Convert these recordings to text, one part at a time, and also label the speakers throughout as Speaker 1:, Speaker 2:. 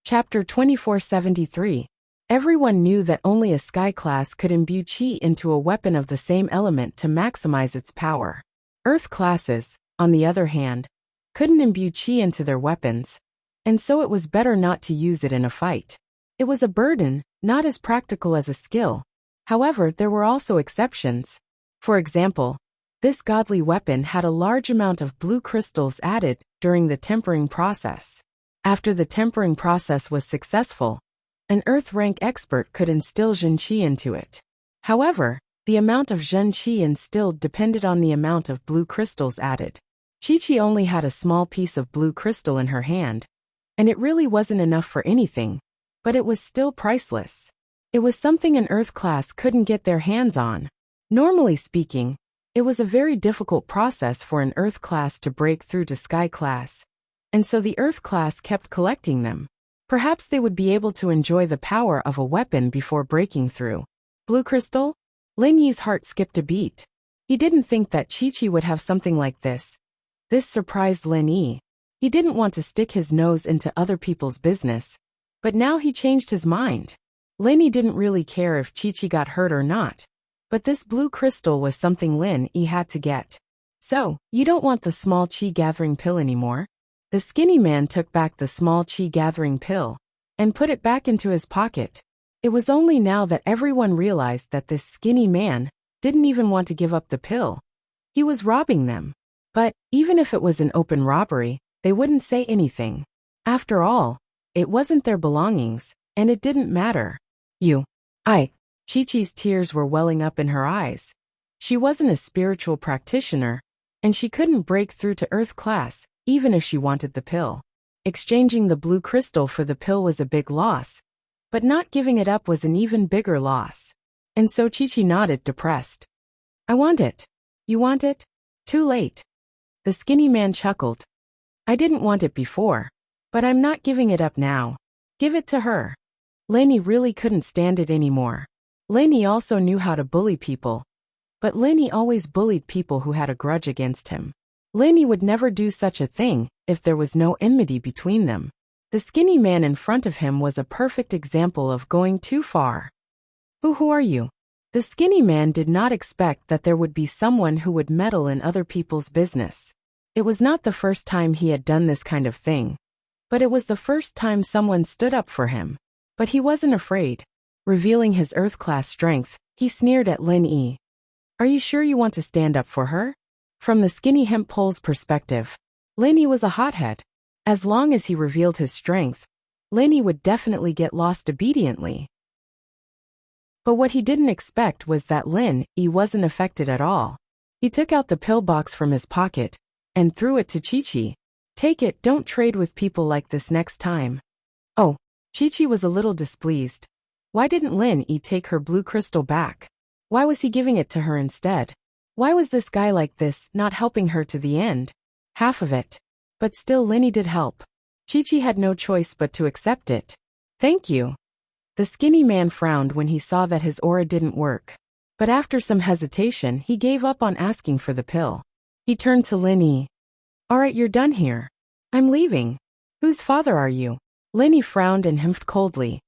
Speaker 1: Chapter 2473. Everyone knew that only a sky class could imbue chi into a weapon of the same element to maximize its power. Earth classes, on the other hand, couldn't imbue chi into their weapons, and so it was better not to use it in a fight. It was a burden, not as practical as a skill. However, there were also exceptions. For example, this godly weapon had a large amount of blue crystals added during the tempering process. After the tempering process was successful, an earth rank expert could instill Zhen Qi into it. However, the amount of Zhen Qi instilled depended on the amount of blue crystals added. Chi only had a small piece of blue crystal in her hand, and it really wasn't enough for anything, but it was still priceless. It was something an earth class couldn't get their hands on. Normally speaking, it was a very difficult process for an earth class to break through to sky class, and so the earth class kept collecting them. Perhaps they would be able to enjoy the power of a weapon before breaking through. Blue crystal? Lin Yi's heart skipped a beat. He didn't think that Chi would have something like this. This surprised Lin Yi. He didn't want to stick his nose into other people's business, but now he changed his mind. Lin Yi didn't really care if Chi got hurt or not, but this blue crystal was something Lin Yi had to get. So, you don't want the small chi gathering pill anymore? The skinny man took back the small chi gathering pill and put it back into his pocket. It was only now that everyone realized that this skinny man didn't even want to give up the pill. He was robbing them. But, even if it was an open robbery, they wouldn't say anything. After all, it wasn't their belongings, and it didn't matter. Chi-Chi's tears were welling up in her eyes. She wasn't a spiritual practitioner, and she couldn't break through to Earth class, even if she wanted the pill. Exchanging the blue crystal for the pill was a big loss, but not giving it up was an even bigger loss. And so Chi nodded, depressed. I want it. You want it? Too late. The skinny man chuckled. I didn't want it before, but I'm not giving it up now. Give it to her. Lin Yi really couldn't stand it anymore. Lin Yi also knew how to bully people, but Lin Yi always bullied people who had a grudge against him. Lin Yi would never do such a thing if there was no enmity between them. The skinny man in front of him was a perfect example of going too far. Who are you? The skinny man did not expect that there would be someone who would meddle in other people's business. It was not the first time he had done this kind of thing, but it was the first time someone stood up for him. But he wasn't afraid. Revealing his earth class strength, he sneered at Lin Yi. Are you sure you want to stand up for her? From the skinny hemp pole's perspective, Lin Yi was a hothead. As long as he revealed his strength, Lin Yi would definitely get lost obediently. But what he didn't expect was that Lin Yi wasn't affected at all. He took out the pill box from his pocket and threw it to Chi. Take it, don't trade with people like this next time. Oh, Chi was a little displeased. Why didn't Lin Yi take her blue crystal back? Why was he giving it to her instead? Why was this guy like this, not helping her to the end? Half of it. But still Lin Yi did help. Chi had no choice but to accept it. Thank you. The skinny man frowned when he saw that his aura didn't work. But after some hesitation, he gave up on asking for the pill. He turned to Lin Yi. Alright, you're done here. I'm leaving. Whose father are you? Lin Yi frowned and humphed coldly.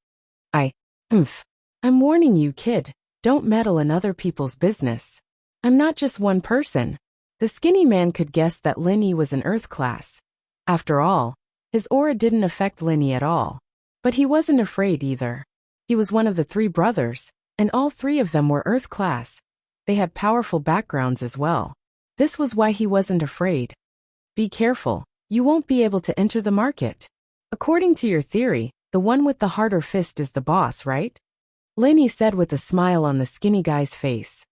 Speaker 1: I'm warning you, kid. Don't meddle in other people's business. I'm not just one person. The skinny man could guess that Lin Yi was an earth class. After all, his aura didn't affect Lin Yi at all. But he wasn't afraid either. He was one of the three brothers, and all three of them were earth class. They had powerful backgrounds as well. This was why he wasn't afraid. Be careful, you won't be able to enter the market. According to your theory, the one with the harder fist is the boss, right? Lin Yi said with a smile on the skinny guy's face.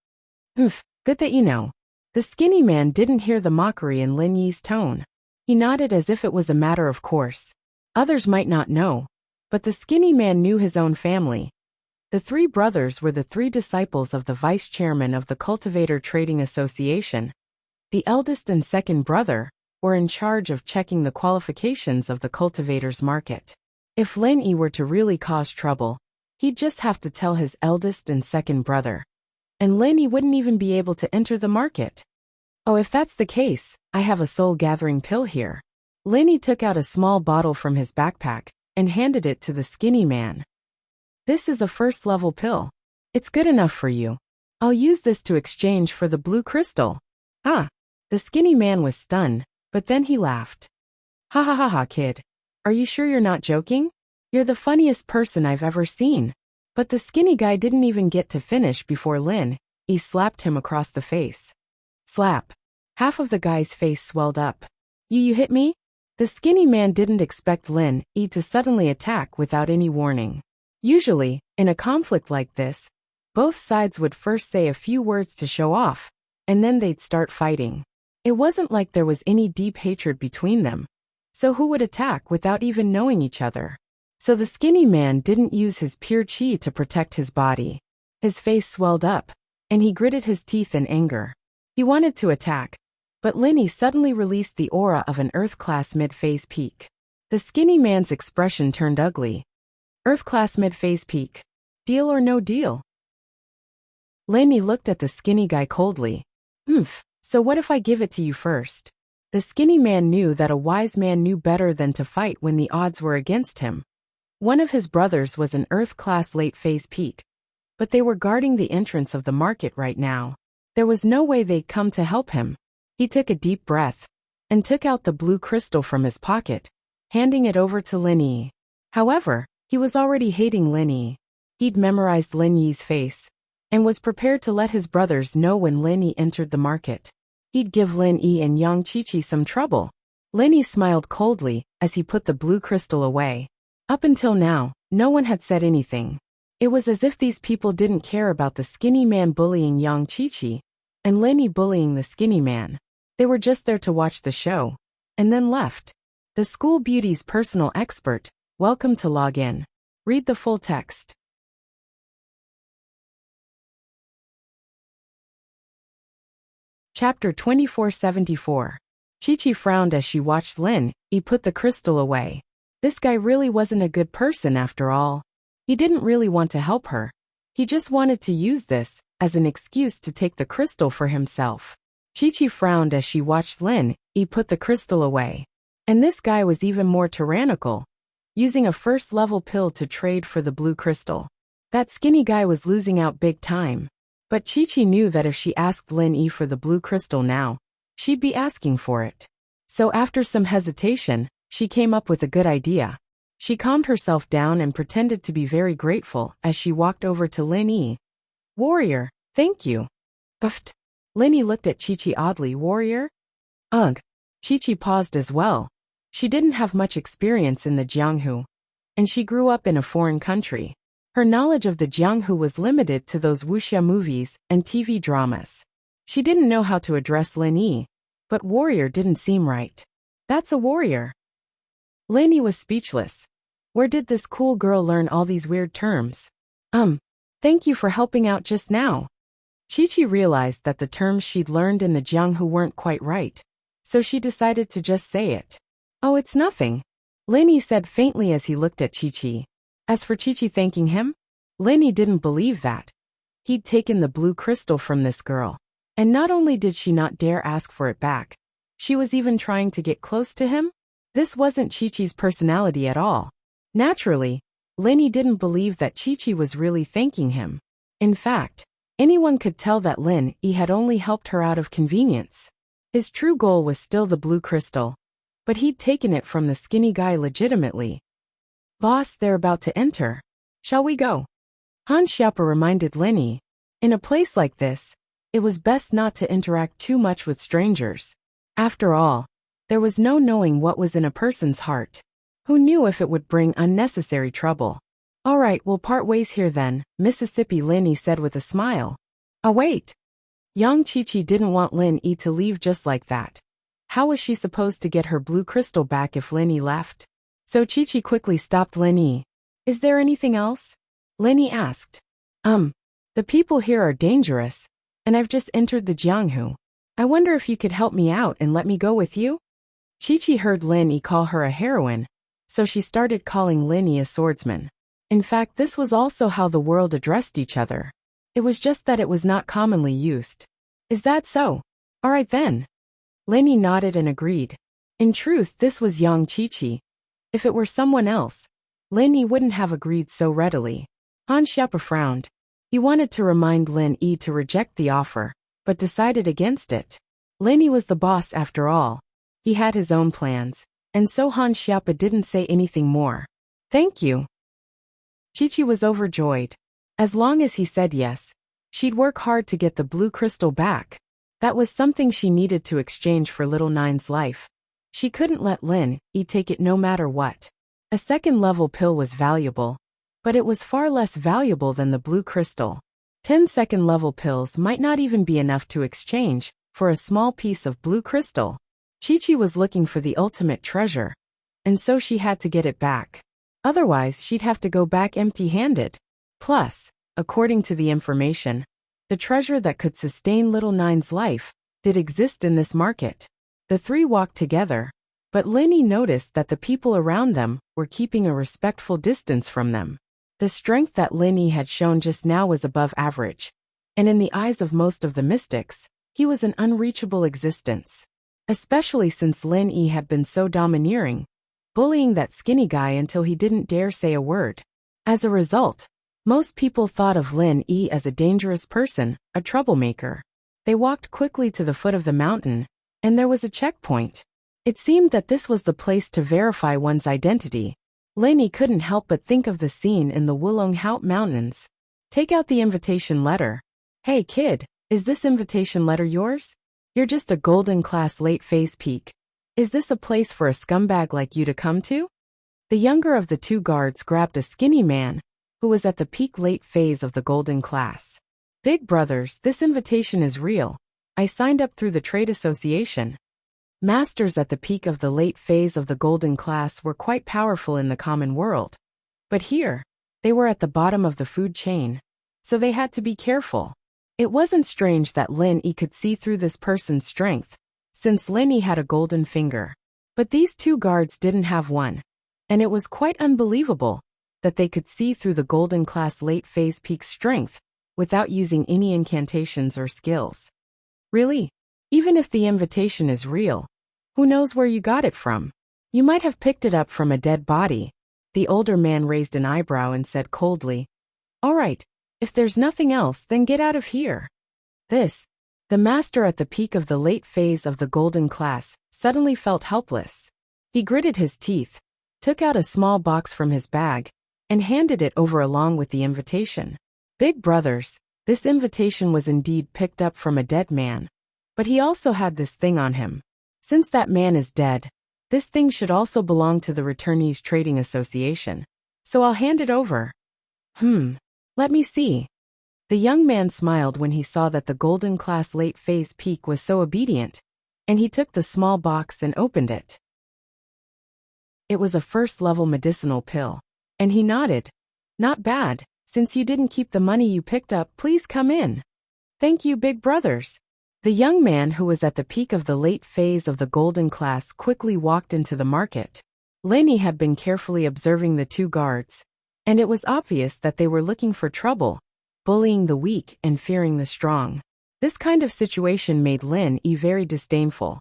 Speaker 1: Good that you know. The skinny man didn't hear the mockery in Lin Yi's tone. He nodded as if it was a matter of course. Others might not know, but the skinny man knew his own family. The three brothers were the three disciples of the vice chairman of the Cultivator Trading Association. The eldest and second brother were in charge of checking the qualifications of the cultivators market. If Lin Yi were to really cause trouble, he'd just have to tell his eldest and second brother. And Lin Yi wouldn't even be able to enter the market. Oh, if that's the case, I have a soul-gathering pill here. Lin Yi took out a small bottle from his backpack and handed it to the skinny man. This is a first-level pill. It's good enough for you. I'll use this to exchange for the blue crystal. Ah! The skinny man was stunned, but then he laughed. Ha ha ha ha, kid. Are you sure you're not joking? You're the funniest person I've ever seen. But the skinny guy didn't even get to finish before Lin Yi slapped him across the face. Slap. Half of the guy's face swelled up. You hit me? The skinny man didn't expect Lin Yi to suddenly attack without any warning. Usually, in a conflict like this, both sides would first say a few words to show off, and then they'd start fighting. It wasn't like there was any deep hatred between them. So who would attack without even knowing each other? So the skinny man didn't use his pure chi to protect his body. His face swelled up, and he gritted his teeth in anger. He wanted to attack, but Lin Yi suddenly released the aura of an Earth-class mid-phase peak. The skinny man's expression turned ugly. Earth-class mid-phase peak. Deal or no deal? Lin Yi looked at the skinny guy coldly. So what if I give it to you first? The skinny man knew that a wise man knew better than to fight when the odds were against him. One of his brothers was an Earth-class late-phase peak, but they were guarding the entrance of the market right now. There was no way they'd come to help him. He took a deep breath and took out the blue crystal from his pocket, handing it over to Lin Yi. However, he was already hating Lin Yi. He'd memorized Lin Yi's face and was prepared to let his brothers know when Lin Yi entered the market. He'd give Lin Yi and Yang Qiqi some trouble. Lin Yi smiled coldly as he put the blue crystal away. Up until now, no one had said anything. It was as if these people didn't care about the skinny man bullying Yang Qiqi and Lin Yi bullying the skinny man. They were just there to watch the show, and then left. The school beauty's personal expert, welcome to log in. Read the full text. Chapter 2474. Qiqi frowned as she watched Lin Yi put the crystal away. This guy really wasn't a good person after all. He didn't really want to help her. He just wanted to use this as an excuse to take the crystal for himself. Qiqi frowned as she watched Lin Yi put the crystal away. And this guy was even more tyrannical, using a first-level pill to trade for the blue crystal. That skinny guy was losing out big time. But Qiqi knew that if she asked Lin Yi for the blue crystal now, she'd be asking for it. So after some hesitation, she came up with a good idea. She calmed herself down and pretended to be very grateful as she walked over to Lin Yi. Warrior, thank you. Uft. Lin Yi looked at Qiqi oddly. Warrior? Ugh. Qiqi paused as well. She didn't have much experience in the Jianghu, and she grew up in a foreign country. Her knowledge of the Jianghu was limited to those wuxia movies and TV dramas. She didn't know how to address Lin Yi, but warrior didn't seem right. That's a warrior. Lin Yi was speechless. Where did this cool girl learn all these weird terms? Thank you for helping out just now. Qiqi realized that the terms she'd learned in the Jianghu weren't quite right, so she decided to just say it. Oh, it's nothing, Lin Yi said faintly as he looked at Qiqi. As for Qiqi thanking him, Lin Yi didn't believe that. He'd taken the blue crystal from this girl, and not only did she not dare ask for it back, she was even trying to get close to him. This wasn't Qiqi's personality at all. Naturally, Lin Yi didn't believe that Qiqi was really thanking him. In fact, anyone could tell that Lin Yi had only helped her out of convenience. His true goal was still the blue crystal, but he'd taken it from the skinny guy legitimately. Boss, they're about to enter. Shall we go? Han Xiaopa reminded Lin Yi. In a place like this, it was best not to interact too much with strangers. After all, there was no knowing what was in a person's heart. Who knew if it would bring unnecessary trouble? All right, we'll part ways here then, Mississippi, Lin Yi said with a smile. Oh wait. Yang Qiqi didn't want Lin Yi to leave just like that. How was she supposed to get her blue crystal back if Lin Yi left? So Qiqi quickly stopped Lin Yi. Is there anything else? Lin Yi asked. The people here are dangerous, and I've just entered the Jianghu. I wonder if you could help me out and let me go with you? Qiqi heard Lin Yi call her a heroine, so she started calling Lin Yi a swordsman. In fact, this was also how the world addressed each other. It was just that it was not commonly used. Is that so? All right then. Lin Yi nodded and agreed. In truth, this was Yang Qiqi. If it were someone else, Lin Yi wouldn't have agreed so readily. Han Xiaopa frowned. He wanted to remind Lin Yi to reject the offer, but decided against it. Lin Yi was the boss after all. He had his own plans, and so Han Xiaopa didn't say anything more. Thank you. Chi-Chi was overjoyed. As long as he said yes, she'd work hard to get the blue crystal back. That was something she needed to exchange for little Nine's life. She couldn't let Lin Yi take it no matter what. A second-level pill was valuable, but it was far less valuable than the blue crystal. 10 second-level pills might not even be enough to exchange for a small piece of blue crystal. Chi-Chi was looking for the ultimate treasure, and so she had to get it back. Otherwise, she'd have to go back empty-handed. Plus, according to the information, the treasure that could sustain little Nine's life did exist in this market. The three walked together, but Lin Yi noticed that the people around them were keeping a respectful distance from them. The strength that Lin Yi had shown just now was above average, and in the eyes of most of the mystics, he was an unreachable existence. Especially since Lin Yi had been so domineering, bullying that skinny guy until he didn't dare say a word. As a result, most people thought of Lin Yi as a dangerous person, a troublemaker. They walked quickly to the foot of the mountain, and there was a checkpoint. It seemed that this was the place to verify one's identity. Lin Yi couldn't help but think of the scene in the Wulonghout Mountains. Take out the invitation letter. Hey kid, is this invitation letter yours? You're just a golden class late phase peak. Is this a place for a scumbag like you to come to? The younger of the two guards grabbed a skinny man who was at the peak late phase of the golden class. Big brothers, this invitation is real. I signed up through the trade association. Masters at the peak of the late phase of the golden class were quite powerful in the common world. But here, they were at the bottom of the food chain, so they had to be careful. It wasn't strange that Lin Yi could see through this person's strength, since Lin Yi had a golden finger. But these two guards didn't have one, and it was quite unbelievable that they could see through the golden class late phase peak strength without using any incantations or skills. Really? Even if the invitation is real, who knows where you got it from? You might have picked it up from a dead body. The older man raised an eyebrow and said coldly, "All right, if there's nothing else, then get out of here." The master at the peak of the late phase of the golden class suddenly felt helpless. He gritted his teeth, took out a small box from his bag, and handed it over along with the invitation. Big brothers, this invitation was indeed picked up from a dead man, but he also had this thing on him. Since that man is dead, this thing should also belong to the Returnees Trading Association. So I'll hand it over. Let me see. The young man smiled when he saw that the golden class late phase peak was so obedient, and he took the small box and opened it. It was a first-level medicinal pill, and he nodded. "Not bad. Since you didn't keep the money you picked up, please come in." "Thank you, big brothers." The young man who was at the peak of the late phase of the golden class quickly walked into the market. Lin Yi had been carefully observing the two guards, and it was obvious that they were looking for trouble, bullying the weak and fearing the strong. This kind of situation made Lin Yi very disdainful.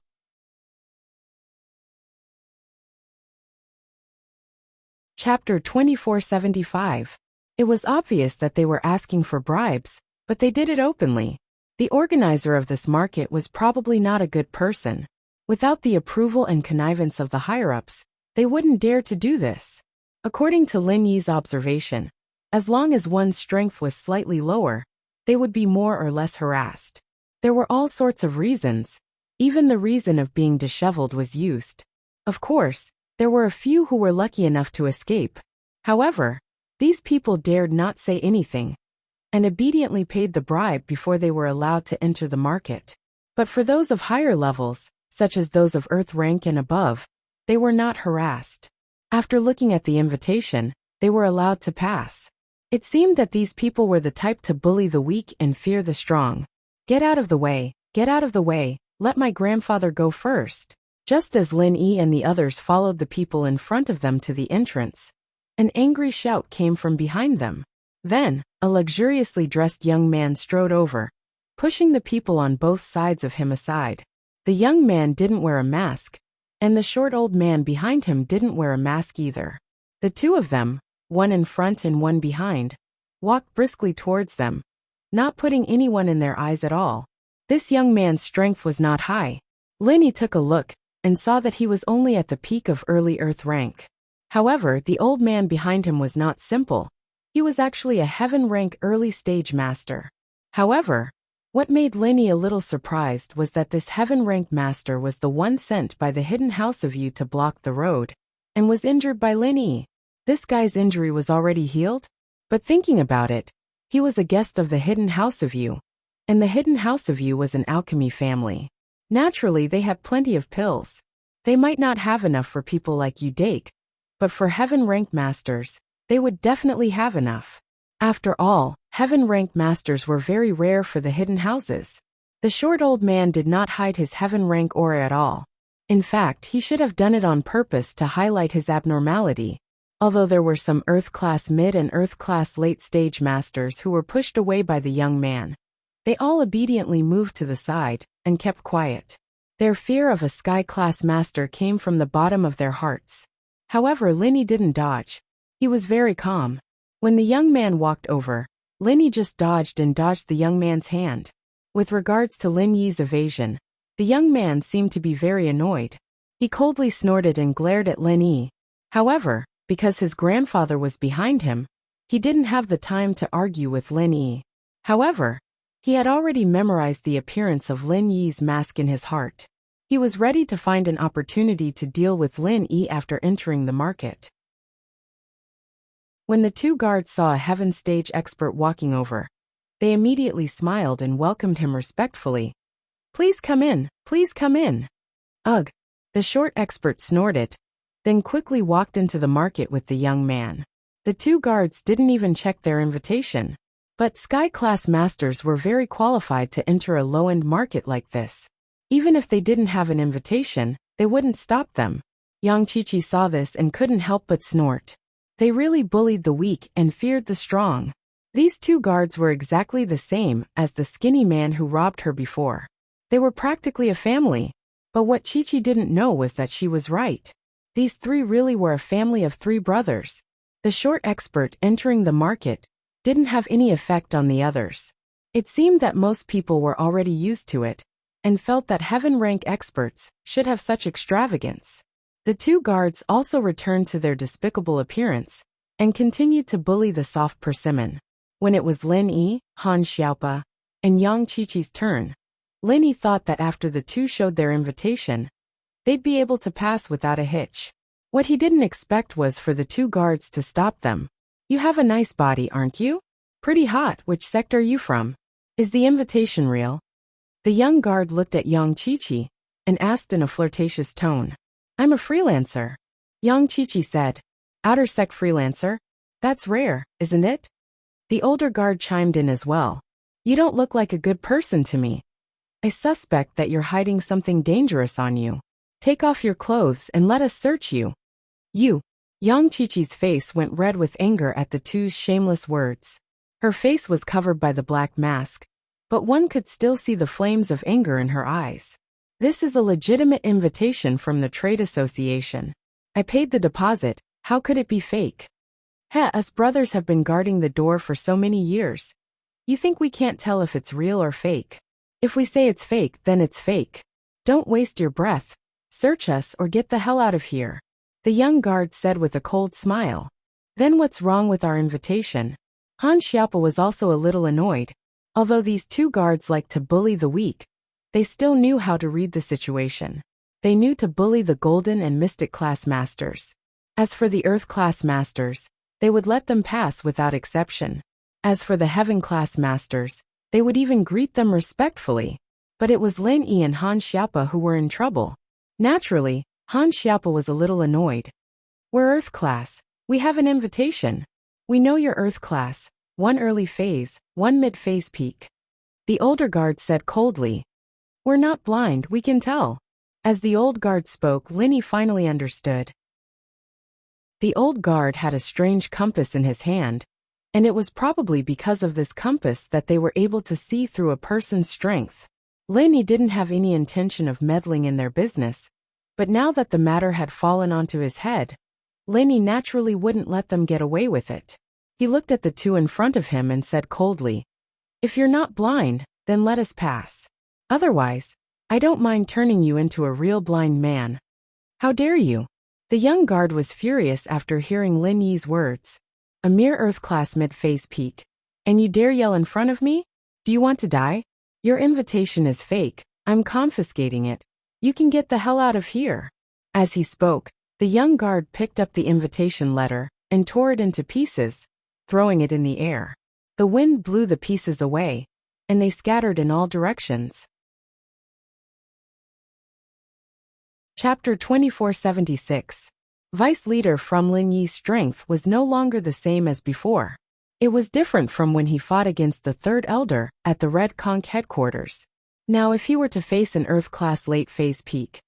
Speaker 1: Chapter 2475. It was obvious that they were asking for bribes, but they did it openly. The organizer of this market was probably not a good person. Without the approval and connivance of the higher-ups, they wouldn't dare to do this. According to Lin Yi's observation, as long as one's strength was slightly lower, they would be more or less harassed. There were all sorts of reasons. Even the reason of being disheveled was used. Of course, there were a few who were lucky enough to escape. However, these people dared not say anything, and obediently paid the bribe before they were allowed to enter the market. But for those of higher levels, such as those of Earth rank and above, they were not harassed. After looking at the invitation, they were allowed to pass. It seemed that these people were the type to bully the weak and fear the strong. "Get out of the way, get out of the way, let my grandfather go first." Just as Lin Yi and the others followed the people in front of them to the entrance, an angry shout came from behind them. Then, a luxuriously dressed young man strode over, pushing the people on both sides of him aside. The young man didn't wear a mask, and the short old man behind him didn't wear a mask either. The two of them, one in front and one behind, walked briskly towards them, not putting anyone in their eyes at all. This young man's strength was not high. Lenny took a look and saw that he was only at the peak of early Earth rank. However, the old man behind him was not simple. He was actually a heaven rank early stage master. However, what made Lenny a little surprised was that this heaven rank master was the one sent by the hidden house of you to block the road, and was injured by Lenny. This guy's injury was already healed? But thinking about it, he was a guest of the hidden house of you, and the hidden house of you was an alchemy family. Naturally, they had plenty of pills. They might not have enough for people like you, Dake, but for heaven rank masters, they would definitely have enough. After all, heaven rank masters were very rare for the hidden houses. The short old man did not hide his heaven rank aura at all. In fact, he should have done it on purpose to highlight his abnormality. Although there were some Earth-class mid and Earth-class late-stage masters who were pushed away by the young man, they all obediently moved to the side and kept quiet. Their fear of a sky-class master came from the bottom of their hearts. However, Lenny didn't dodge. He was very calm. When the young man walked over, Lenny just dodged the young man's hand. With regards to Lin Yi's evasion, the young man seemed to be very annoyed. He coldly snorted and glared at Lin Yi. However, because his grandfather was behind him, he didn't have the time to argue with Lin Yi. However, he had already memorized the appearance of Lin Yi's mask in his heart. He was ready to find an opportunity to deal with Lin Yi after entering the market. When the two guards saw a heaven stage expert walking over, they immediately smiled and welcomed him respectfully. "Please come in, please come in." "Ugh," the short expert snorted, then quickly walked into the market with the young man. The two guards didn't even check their invitation. But sky-class masters were very qualified to enter a low-end market like this. Even if they didn't have an invitation, they wouldn't stop them. Yang Qiqi saw this and couldn't help but snort. They really bullied the weak and feared the strong. These two guards were exactly the same as the skinny man who robbed her before. They were practically a family. But what Qiqi didn't know was that she was right. These three really were a family of three brothers. The short expert entering the market didn't have any effect on the others. It seemed that most people were already used to it, and felt that heaven rank experts should have such extravagance. The two guards also returned to their despicable appearance, and continued to bully the soft persimmon. When it was Lin Yi, Han Xiaopa, and Yang Qiqi's turn, Lin Yi thought that after the two showed their invitation, they'd be able to pass without a hitch. What he didn't expect was for the two guards to stop them. "You have a nice body, aren't you? Pretty hot. Which sector are you from? Is the invitation real?" The young guard looked at Yang Qiqi and asked in a flirtatious tone. "I'm a freelancer." Yang Qiqi said. "Outer sect freelancer? That's rare, isn't it?" The older guard chimed in as well. "You don't look like a good person to me. I suspect that you're hiding something dangerous on you. Take off your clothes and let us search you." "You." Yang Qiqi's face went red with anger at the two's shameless words. Her face was covered by the black mask, but one could still see the flames of anger in her eyes. "This is a legitimate invitation from the trade association. I paid the deposit. How could it be fake?" Us brothers have been guarding the door for so many years. You think we can't tell if it's real or fake? If we say it's fake, then it's fake. Don't waste your breath. Search us or get the hell out of here," the young guard said with a cold smile. "Then what's wrong with our invitation?" Han Xiaopa was also a little annoyed. Although these two guards liked to bully the weak, they still knew how to read the situation. They knew to bully the golden and mystic class masters. As for the earth class masters, they would let them pass without exception. As for the heaven class masters, they would even greet them respectfully. But it was Lin Yi and Han Xiaopa who were in trouble. Naturally, Han Xiaopa was a little annoyed. "We're Earth class. We have an invitation. We know you're Earth class, one early phase, one mid-phase peak." The older guard said coldly. "We're not blind, we can tell." As the old guard spoke, Lin Yi finally understood. The old guard had a strange compass in his hand, and it was probably because of this compass that they were able to see through a person's strength. Lin Yi didn't have any intention of meddling in their business, but now that the matter had fallen onto his head, Linny naturally wouldn't let them get away with it. He looked at the two in front of him and said coldly, "If you're not blind, then let us pass. Otherwise, I don't mind turning you into a real blind man." "How dare you?" The young guard was furious after hearing Lin Yi's words. "A mere Earth-class mid-phase peak. And you dare yell in front of me? Do you want to die? Your invitation is fake. I'm confiscating it. You can get the hell out of here." As he spoke, the young guard picked up the invitation letter and tore it into pieces, throwing it in the air. The wind blew the pieces away, and they scattered in all directions. Chapter 2476. Vice leader from Lin Yi's strength was no longer the same as before. It was different from when he fought against the third elder at the Red Conch headquarters. Now if he were to face an Earth-class late-phase peak,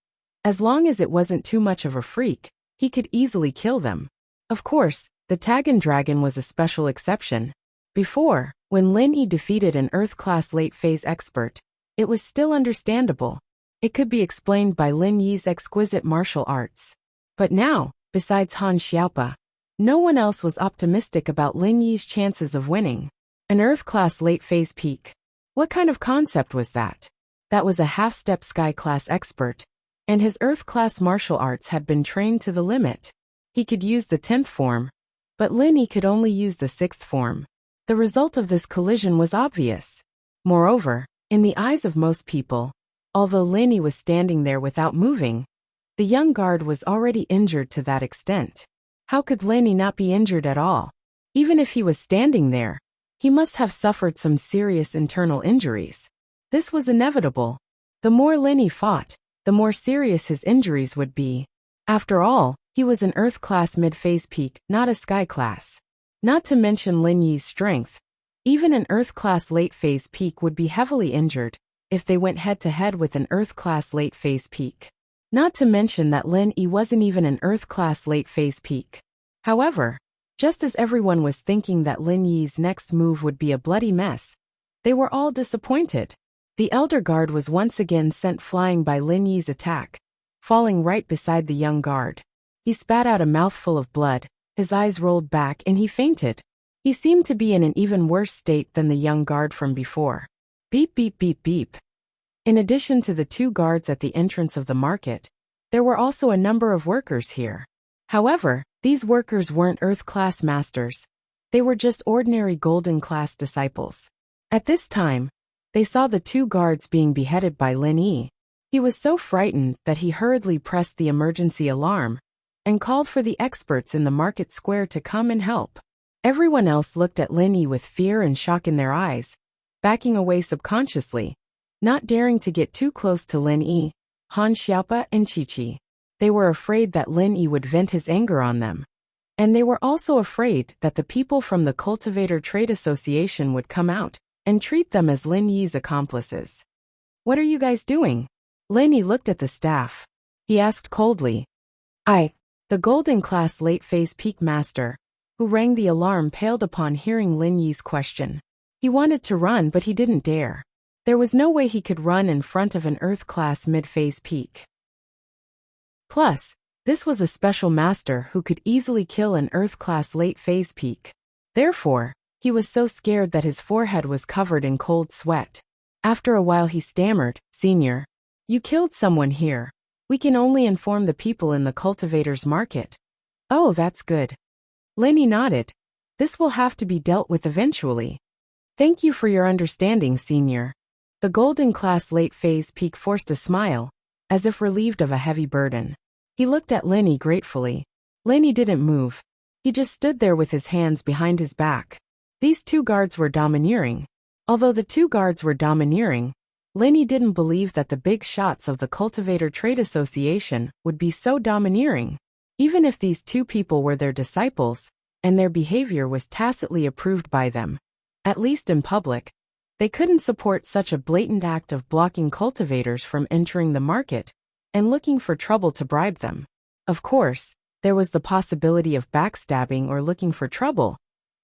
Speaker 1: as long as it wasn't too much of a freak, he could easily kill them. Of course, the Tagan Dragon was a special exception. Before, when Lin Yi defeated an Earth-class late-phase expert, it was still understandable. It could be explained by Lin Yi's exquisite martial arts. But now, besides Han Xiaopa, no one else was optimistic about Lin Yi's chances of winning. An Earth-class late-phase peak. What kind of concept was that? That was a half-step Sky-class expert, and his Earth-class martial arts had been trained to the limit. He could use the 10th form, but Lin Yi could only use the 6th form. The result of this collision was obvious. Moreover, in the eyes of most people, although Lin Yi was standing there without moving, the young guard was already injured to that extent. How could Lin Yi not be injured at all? Even if he was standing there, he must have suffered some serious internal injuries. This was inevitable. The more Lin Yi fought, the more serious his injuries would be. After all, he was an Earth-class mid-phase peak, not a Sky-class. Not to mention Lin Yi's strength, even an Earth-class late-phase peak would be heavily injured if they went head-to-head with an Earth-class late-phase peak. Not to mention that Lin Yi wasn't even an Earth-class late-phase peak. However, just as everyone was thinking that Lin Yi's next move would be a bloody mess, they were all disappointed. The Elder Guard was once again sent flying by Lin Yi's attack, falling right beside the young guard. He spat out a mouthful of blood, his eyes rolled back and he fainted. He seemed to be in an even worse state than the young guard from before. Beep beep beep beep. In addition to the two guards at the entrance of the market, there were also a number of workers here. However, these workers weren't Earth-class masters. They were just ordinary Golden-class disciples. At this time, they saw the two guards being beheaded by Lin Yi. He was so frightened that he hurriedly pressed the emergency alarm and called for the experts in the market square to come and help. Everyone else looked at Lin Yi with fear and shock in their eyes, backing away subconsciously, not daring to get too close to Lin Yi, Han Xiaopa and Chi-Chi. They were afraid that Lin Yi would vent his anger on them. And they were also afraid that the people from the Cultivator Trade Association would come out and treat them as Lin Yi's accomplices. "What are you guys doing?" Lin Yi looked at the staff. He asked coldly. The Golden-class late-phase peak master, who rang the alarm, paled upon hearing Lin Yi's question. He wanted to run, but he didn't dare. There was no way he could run in front of an Earth-class mid-phase peak. Plus, this was a special master who could easily kill an Earth-class late-phase peak. Therefore, he was so scared that his forehead was covered in cold sweat. After a while he stammered, "Senior, you killed someone here. We can only inform the people in the cultivators market." "Oh, that's good." Lin Yi nodded. "This will have to be dealt with eventually." "Thank you for your understanding, Senior." The Golden-class late-phase peak forced a smile, as if relieved of a heavy burden. He looked at Lin Yi gratefully. Lin Yi didn't move. He just stood there with his hands behind his back. These two guards were domineering. Although the two guards were domineering, Lin Yi didn't believe that the big shots of the Cultivator Trade Association would be so domineering. Even if these two people were their disciples, and their behavior was tacitly approved by them, at least in public, they couldn't support such a blatant act of blocking cultivators from entering the market and looking for trouble to bribe them. Of course, there was the possibility of backstabbing or looking for trouble,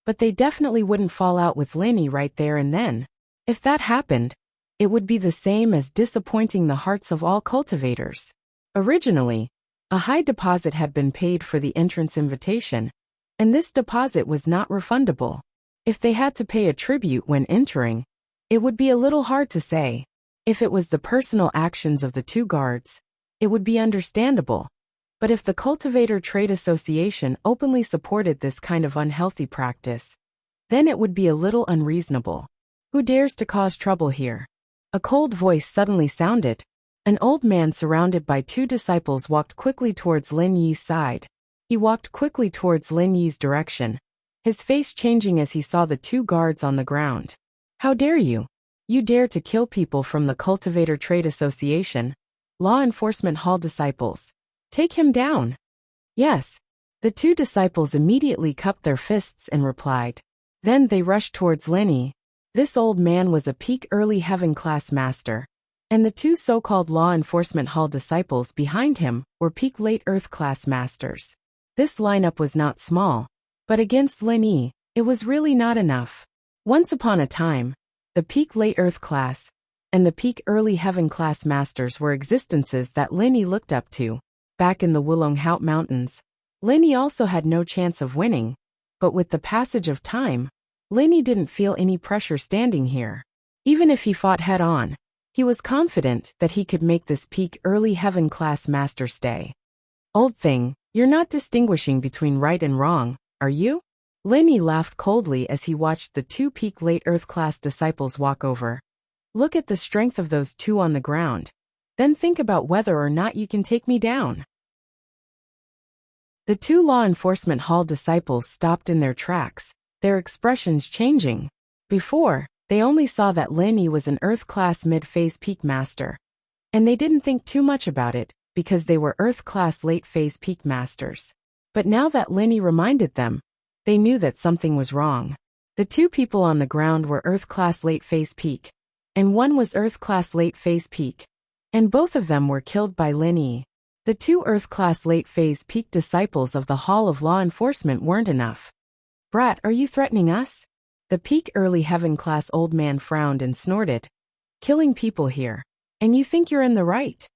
Speaker 1: but they definitely wouldn't fall out with Lin Yi right there and then. If that happened, it would be the same as disappointing the hearts of all cultivators. Originally, A high deposit had been paid for the entrance invitation, and this deposit was not refundable. If they had to pay a tribute when entering, it would be a little hard to say. If it was the personal actions of the two guards, it would be understandable. But if the Cultivator Trade Association openly supported this kind of unhealthy practice, then it would be a little unreasonable. Who dares to cause trouble here? A cold voice suddenly sounded. An old man surrounded by two disciples walked quickly towards Lin Yi's side. He walked quickly towards Lin Yi's direction, his face changing as he saw the two guards on the ground. How dare you? You dare to kill people from the Cultivator Trade Association? Law Enforcement Hall disciples. Take him down. Yes. The two disciples immediately cupped their fists and replied. Then they rushed towards Lin Yi. This old man was a peak early heaven class master, and the two so-called Law Enforcement Hall disciples behind him were peak late earth class masters. This lineup was not small, but against Lin Yi, it was really not enough. Once upon a time, the peak late earth class and the peak early heaven class masters were existences that Lin Yi looked up to. Back in the Wulonghout Mountains, Lin Yi also had no chance of winning, but with the passage of time, Lin Yi didn't feel any pressure standing here. Even if he fought head-on, he was confident that he could make this peak early heaven class master stay. Old thing, you're not distinguishing between right and wrong, are you? Lin Yi laughed coldly as he watched the two peak late earth class disciples walk over. Look at the strength of those two on the ground. Then think about whether or not you can take me down. The two Law Enforcement Hall disciples stopped in their tracks, their expressions changing. Before, they only saw that Lin Yi was an Earth-class mid-phase peak master, and they didn't think too much about it because they were Earth-class late-phase peak masters. But now that Lin Yi reminded them, they knew that something was wrong. The two people on the ground were Earth-class late-phase peak, and one was Earth-class late-phase peak, and both of them were killed by Lin Yi. The two Earth-class late-phase peak disciples of the Hall of Law Enforcement weren't enough. Brat, are you threatening us? The peak early heaven class old man frowned and snorted. Killing people here. And you think you're in the right?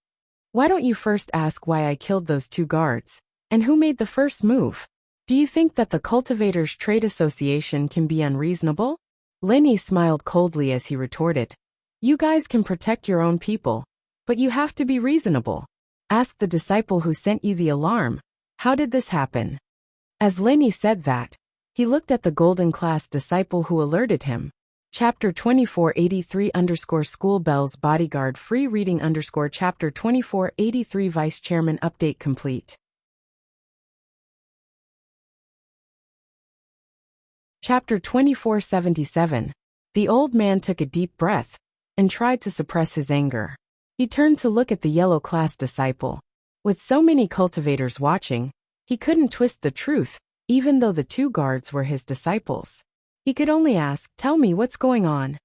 Speaker 1: Why don't you first ask why I killed those two guards, and who made the first move? Do you think that the Cultivators Trade Association can be unreasonable? Lin Yi smiled coldly as he retorted. You guys can protect your own people, but you have to be reasonable. Ask the disciple who sent you the alarm. How did this happen? As Lin Yi said that, he looked at the golden class disciple who alerted him. Chapter 2483_School Bells Bodyguard Free Reading Chapter 2483 Vice Chairman Update complete. Chapter 2477. The old man took a deep breath and tried to suppress his anger. He turned to look at the yellow class disciple. With so many cultivators watching, he couldn't twist the truth, even though the two guards were his disciples. He could only ask, tell me what's going on.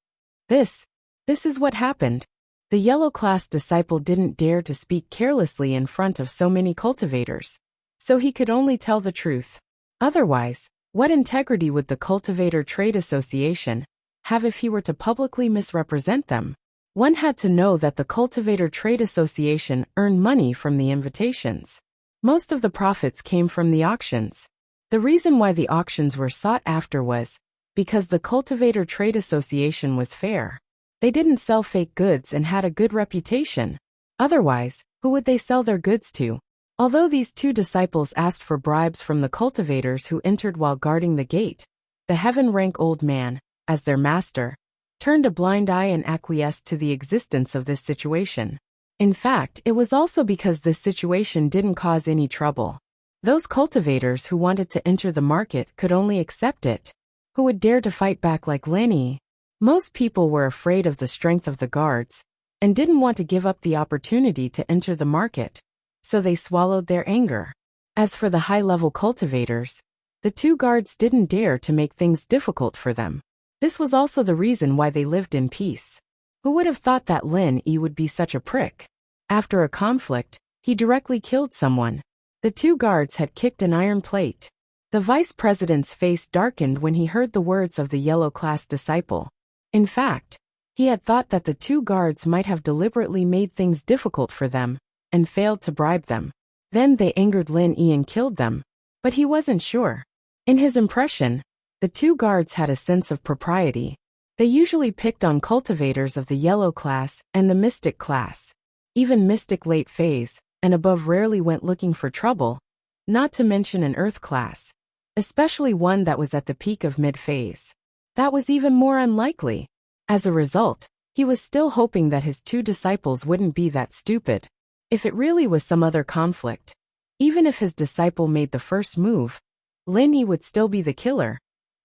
Speaker 1: This is what happened. The yellow class disciple didn't dare to speak carelessly in front of so many cultivators, so he could only tell the truth. Otherwise, what integrity would the Cultivator Trade Association have if he were to publicly misrepresent them? One had to know that the Cultivator Trade Association earned money from the invitations. Most of the profits came from the auctions. The reason why the auctions were sought after was because the Cultivator Trade Association was fair. They didn't sell fake goods and had a good reputation. Otherwise, who would they sell their goods to? Although these two disciples asked for bribes from the cultivators who entered while guarding the gate, the heaven-rank old man, as their master, turned a blind eye and acquiesced to the existence of this situation. In fact, it was also because this situation didn't cause any trouble. Those cultivators who wanted to enter the market could only accept it. Who would dare to fight back like Lin Yi? Most people were afraid of the strength of the guards and didn't want to give up the opportunity to enter the market, so they swallowed their anger. As for the high-level cultivators, the two guards didn't dare to make things difficult for them. This was also the reason why they lived in peace. Who would have thought that Lin Yi would be such a prick? After a conflict, he directly killed someone. The two guards had kicked an iron plate. The vice president's face darkened when he heard the words of the yellow class disciple. In fact, he had thought that the two guards might have deliberately made things difficult for them and failed to bribe them. Then they angered Lin Yi and killed them. But he wasn't sure. In his impression, the two guards had a sense of propriety. They usually picked on cultivators of the yellow class and the mystic class. Even mystic late phase and above rarely went looking for trouble, not to mention an earth class, especially one that was at the peak of mid-phase. That was even more unlikely. As a result, he was still hoping that his two disciples wouldn't be that stupid. If it really was some other conflict, even if his disciple made the first move, Lin Yi would still be the killer,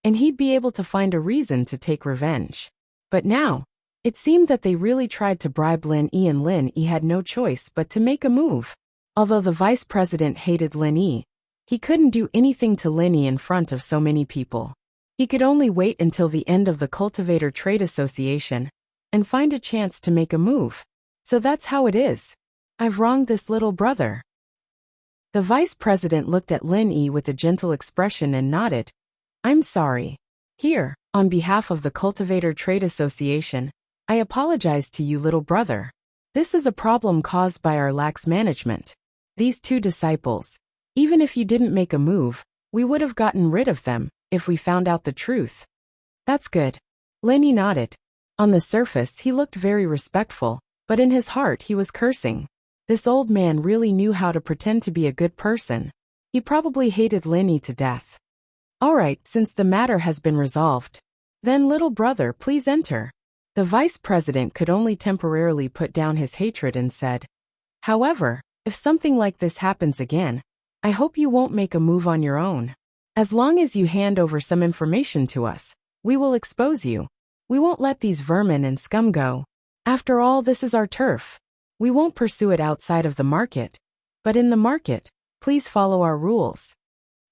Speaker 1: and he'd be able to find a reason to take revenge. But now, it seemed that they really tried to bribe Lin Yi, and Lin Yi had no choice but to make a move. Although the vice president hated Lin Yi, he couldn't do anything to Lin Yi in front of so many people. He could only wait until the end of the Cultivator Trade Association and find a chance to make a move. So that's how it is. I've wronged this little brother. The vice president looked at Lin Yi with a gentle expression and nodded. I'm sorry. Here, on behalf of the Cultivator Trade Association, I apologize to you, little brother. This is a problem caused by our lax management. These two disciples, even if you didn't make a move, we would have gotten rid of them if we found out the truth. That's good. Lin Yi nodded. On the surface, he looked very respectful, but in his heart he was cursing. This old man really knew how to pretend to be a good person. He probably hated Lin Yi to death. All right, since the matter has been resolved, then little brother, please enter. The vice president could only temporarily put down his hatred and said, however, if something like this happens again, I hope you won't make a move on your own. As long as you hand over some information to us, we will expose you. We won't let these vermin and scum go. After all, this is our turf. We won't pursue it outside of the market. But in the market, please follow our rules.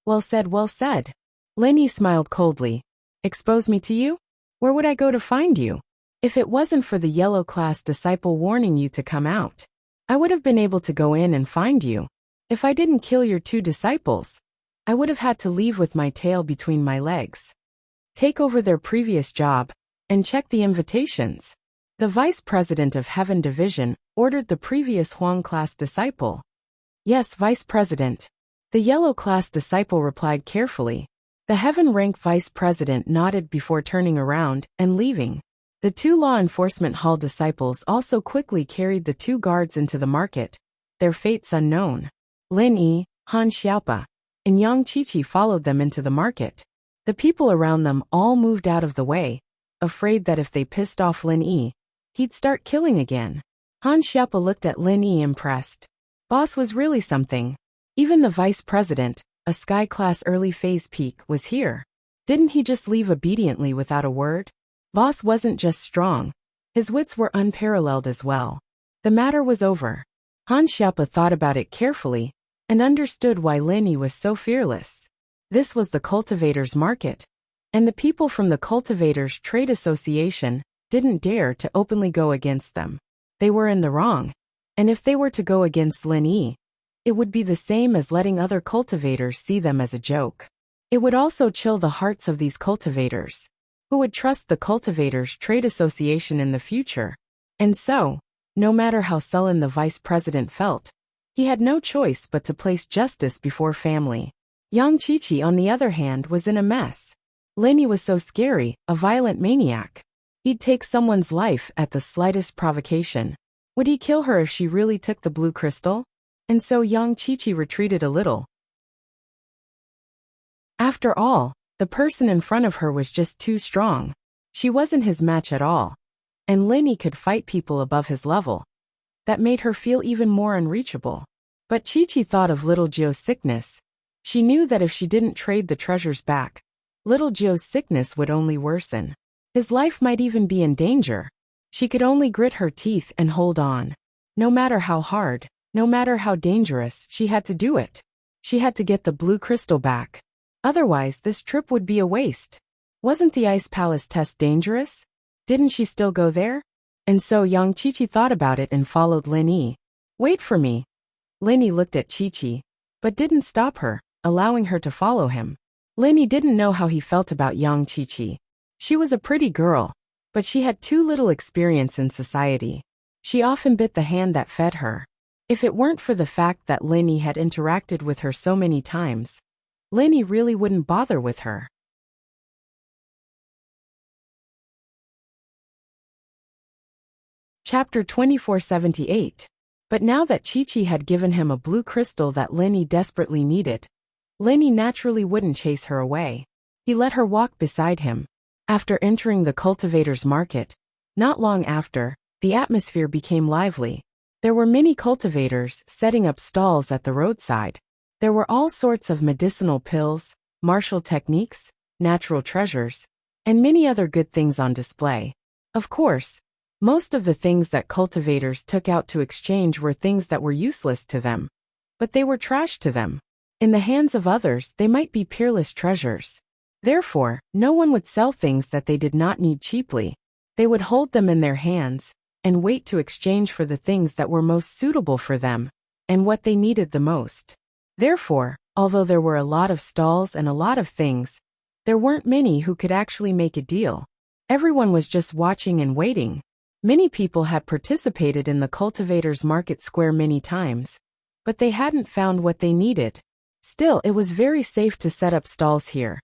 Speaker 1: Well said, well said. Lin Yi smiled coldly. Expose me to you? Where would I go to find you? If it wasn't for the yellow class disciple warning you to come out, I would have been able to go in and find you. If I didn't kill your two disciples, I would have had to leave with my tail between my legs. Take over their previous job and check the invitations. The vice president of Heaven Division ordered the previous Huang class disciple. Yes, vice president. The yellow class disciple replied carefully. The Heaven rank vice president nodded before turning around and leaving. The two law enforcement hall disciples also quickly carried the two guards into the market, their fates unknown. Lin Yi, Han Xiaopa, and Yang Qiqi followed them into the market. The people around them all moved out of the way, afraid that if they pissed off Lin Yi, he'd start killing again. Han Xiaopa looked at Lin Yi impressed. Boss was really something. Even the vice president, a sky-class early phase peak, was here. Didn't he just leave obediently without a word? Boss wasn't just strong. His wits were unparalleled as well. The matter was over. Han Xiaopa thought about it carefully and understood why Lin Yi was so fearless. This was the cultivators' market, and the people from the Cultivators Trade Association didn't dare to openly go against them. They were in the wrong, and if they were to go against Lin Yi, it would be the same as letting other cultivators see them as a joke. It would also chill the hearts of these cultivators, who would trust the Cultivators Trade Association in the future. And so, no matter how sullen the vice president felt, he had no choice but to place justice before family. Yang Qiqi, on the other hand, was in a mess. Lin Yi was so scary, a violent maniac. He'd take someone's life at the slightest provocation. Would he kill her if she really took the blue crystal? And so Yang Qiqi retreated a little. After all, the person in front of her was just too strong. She wasn't his match at all. And Lin Yi could fight people above his level. That made her feel even more unreachable. But Qiqi thought of little Jio's sickness. She knew that if she didn't trade the treasures back, little Jio's sickness would only worsen. His life might even be in danger. She could only grit her teeth and hold on. No matter how hard, no matter how dangerous, she had to do it. She had to get the blue crystal back. Otherwise, this trip would be a waste. Wasn't the Ice Palace test dangerous? Didn't she still go there? And so Yang Qiqi thought about it and followed Lin Yi. Wait for me. Lin Yi looked at Qiqi, but didn't stop her, allowing her to follow him. Lin Yi didn't know how he felt about Yang Qiqi. She was a pretty girl, but she had too little experience in society. She often bit the hand that fed her. If it weren't for the fact that Linny had interacted with her so many times, Linny really wouldn't bother with her. Chapter 2478. But now that Chi-Chi had given him a blue crystal that Linny desperately needed, Linny naturally wouldn't chase her away. He let her walk beside him. After entering the cultivator's market, not long after, the atmosphere became lively. There were many cultivators setting up stalls at the roadside. There were all sorts of medicinal pills, martial techniques, natural treasures, and many other good things on display. Of course, most of the things that cultivators took out to exchange were things that were useless to them, but they were trash to them. In the hands of others, they might be peerless treasures. Therefore, no one would sell things that they did not need cheaply. They would hold them in their hands and wait to exchange for the things that were most suitable for them and what they needed the most. Therefore, although there were a lot of stalls and a lot of things, there weren't many who could actually make a deal. Everyone was just watching and waiting. Many people had participated in the cultivator's market square many times, but they hadn't found what they needed. Still, it was very safe to set up stalls here.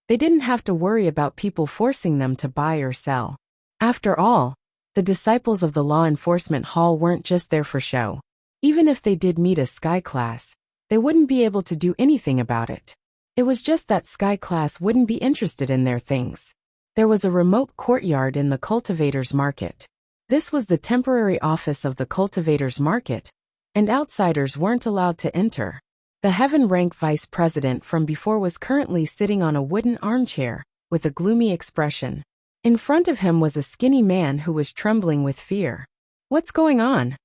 Speaker 1: They didn't have to worry about people forcing them to buy or sell. After all, the disciples of the law enforcement hall weren't just there for show. Even if they did meet a Sky class, they wouldn't be able to do anything about it. It was just that Sky class wouldn't be interested in their things. There was a remote courtyard in the cultivator's market. This was the temporary office of the cultivator's market, and outsiders weren't allowed to enter. The heaven-rank vice president from before was currently sitting on a wooden armchair, with a gloomy expression. In front of him was a skinny man who was trembling with fear. "What's going on?"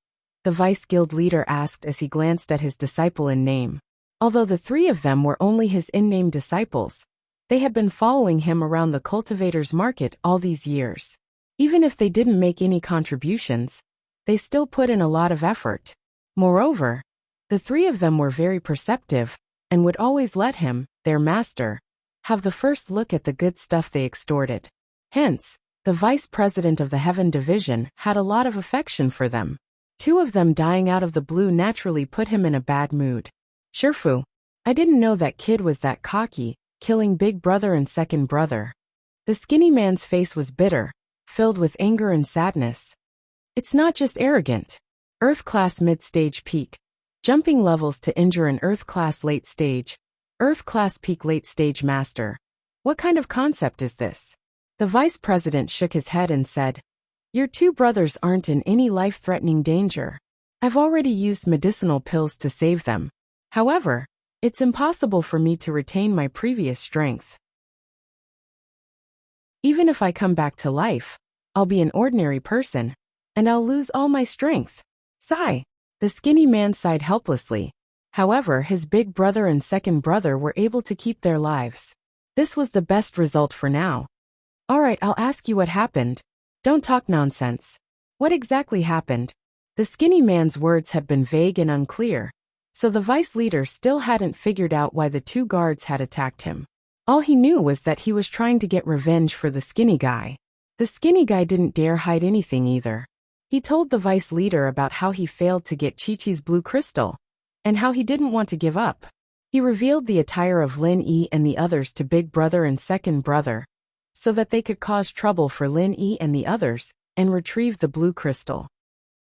Speaker 1: the vice guild leader asked as he glanced at his disciple in name. Although the three of them were only his in-name disciples, they had been following him around the cultivator's market all these years. Even if they didn't make any contributions, they still put in a lot of effort. Moreover, the three of them were very perceptive and would always let him, their master, have the first look at the good stuff they extorted. Hence, the vice president of the Heaven Division had a lot of affection for them. Two of them dying out of the blue naturally put him in a bad mood. "Shifu, I didn't know that kid was that cocky, killing big brother and second brother." The skinny man's face was bitter, filled with anger and sadness. "It's not just arrogant. Earth class mid-stage peak. Jumping levels to injure an Earth class late stage. Earth class peak late stage master. What kind of concept is this?" The vice president shook his head and said, "Your two brothers aren't in any life-threatening danger. I've already used medicinal pills to save them. However, it's impossible for me to retain my previous strength. Even if I come back to life, I'll be an ordinary person, and I'll lose all my strength." Sigh. The skinny man sighed helplessly. However, his big brother and second brother were able to keep their lives. This was the best result for now. "All right, I'll ask you what happened. Don't talk nonsense. What exactly happened?" The skinny man's words had been vague and unclear, so the vice leader still hadn't figured out why the two guards had attacked him. All he knew was that he was trying to get revenge for the skinny guy. The skinny guy didn't dare hide anything either. He told the vice leader about how he failed to get Chi-Chi's blue crystal, and how he didn't want to give up. He revealed the attire of Lin Yi and the others to big brother and second brother, so that they could cause trouble for Lin Yi and the others, and retrieve the blue crystal.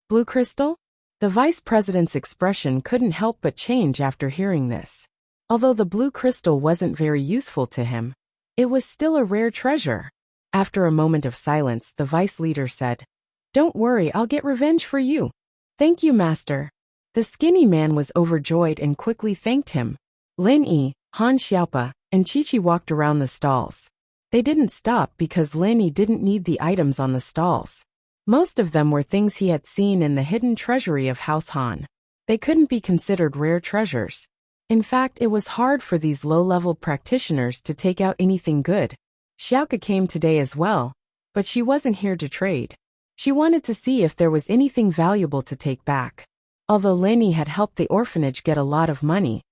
Speaker 1: Blue crystal? The vice president's expression couldn't help but change after hearing this. Although the blue crystal wasn't very useful to him, it was still a rare treasure. After a moment of silence, the vice leader said, "Don't worry, I'll get revenge for you." "Thank you, master." The skinny man was overjoyed and quickly thanked him. Lin Yi, Han Xiaopa, and Chi-Chi walked around the stalls. They didn't stop because Lin Yi didn't need the items on the stalls. Most of them were things he had seen in the hidden treasury of House Han. They couldn't be considered rare treasures. In fact, it was hard for these low-level practitioners to take out anything good. Xiaoka came today as well, but she wasn't here to trade. She wanted to see if there was anything valuable to take back. Although Lin Yi had helped the orphanage get a lot of money,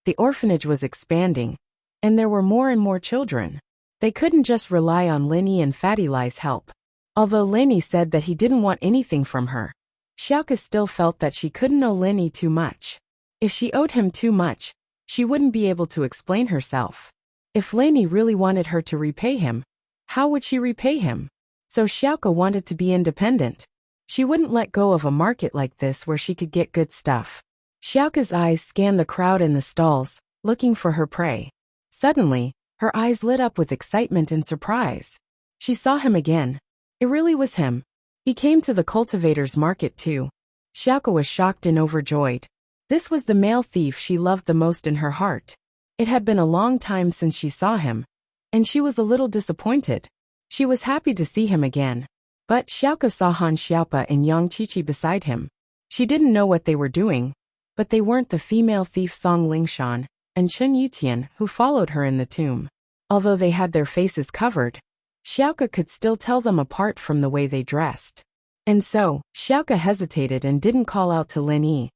Speaker 1: the orphanage was expanding, and there were more and more children. They couldn't just rely on Lin Yi and Fatty Lai's help. Although Lin Yi said that he didn't want anything from her, Xiaoka still felt that she couldn't owe Lin Yi too much. If she owed him too much, she wouldn't be able to explain herself. If Lin Yi really wanted her to repay him, how would she repay him? So Xiaoka wanted to be independent. She wouldn't let go of a market like this where she could get good stuff. Xiaoka's eyes scanned the crowd in the stalls, looking for her prey. Suddenly, her eyes lit up with excitement and surprise. She saw him again. It really was him. He came to the cultivators' market too. Xiaoka was shocked and overjoyed. This was the male thief she loved the most in her heart. It had been a long time since she saw him, and she was a little disappointed. She was happy to see him again. But Xiaoka saw Han Xiaopa and Yang Qiqi beside him. She didn't know what they were doing, but they weren't the female thief Song Lingshan and Chen Yutian who followed her in the tomb. Although they had their faces covered, Xiaoka could still tell them apart from the way they dressed. And so, Xiaoka hesitated and didn't call out to Lin Yi.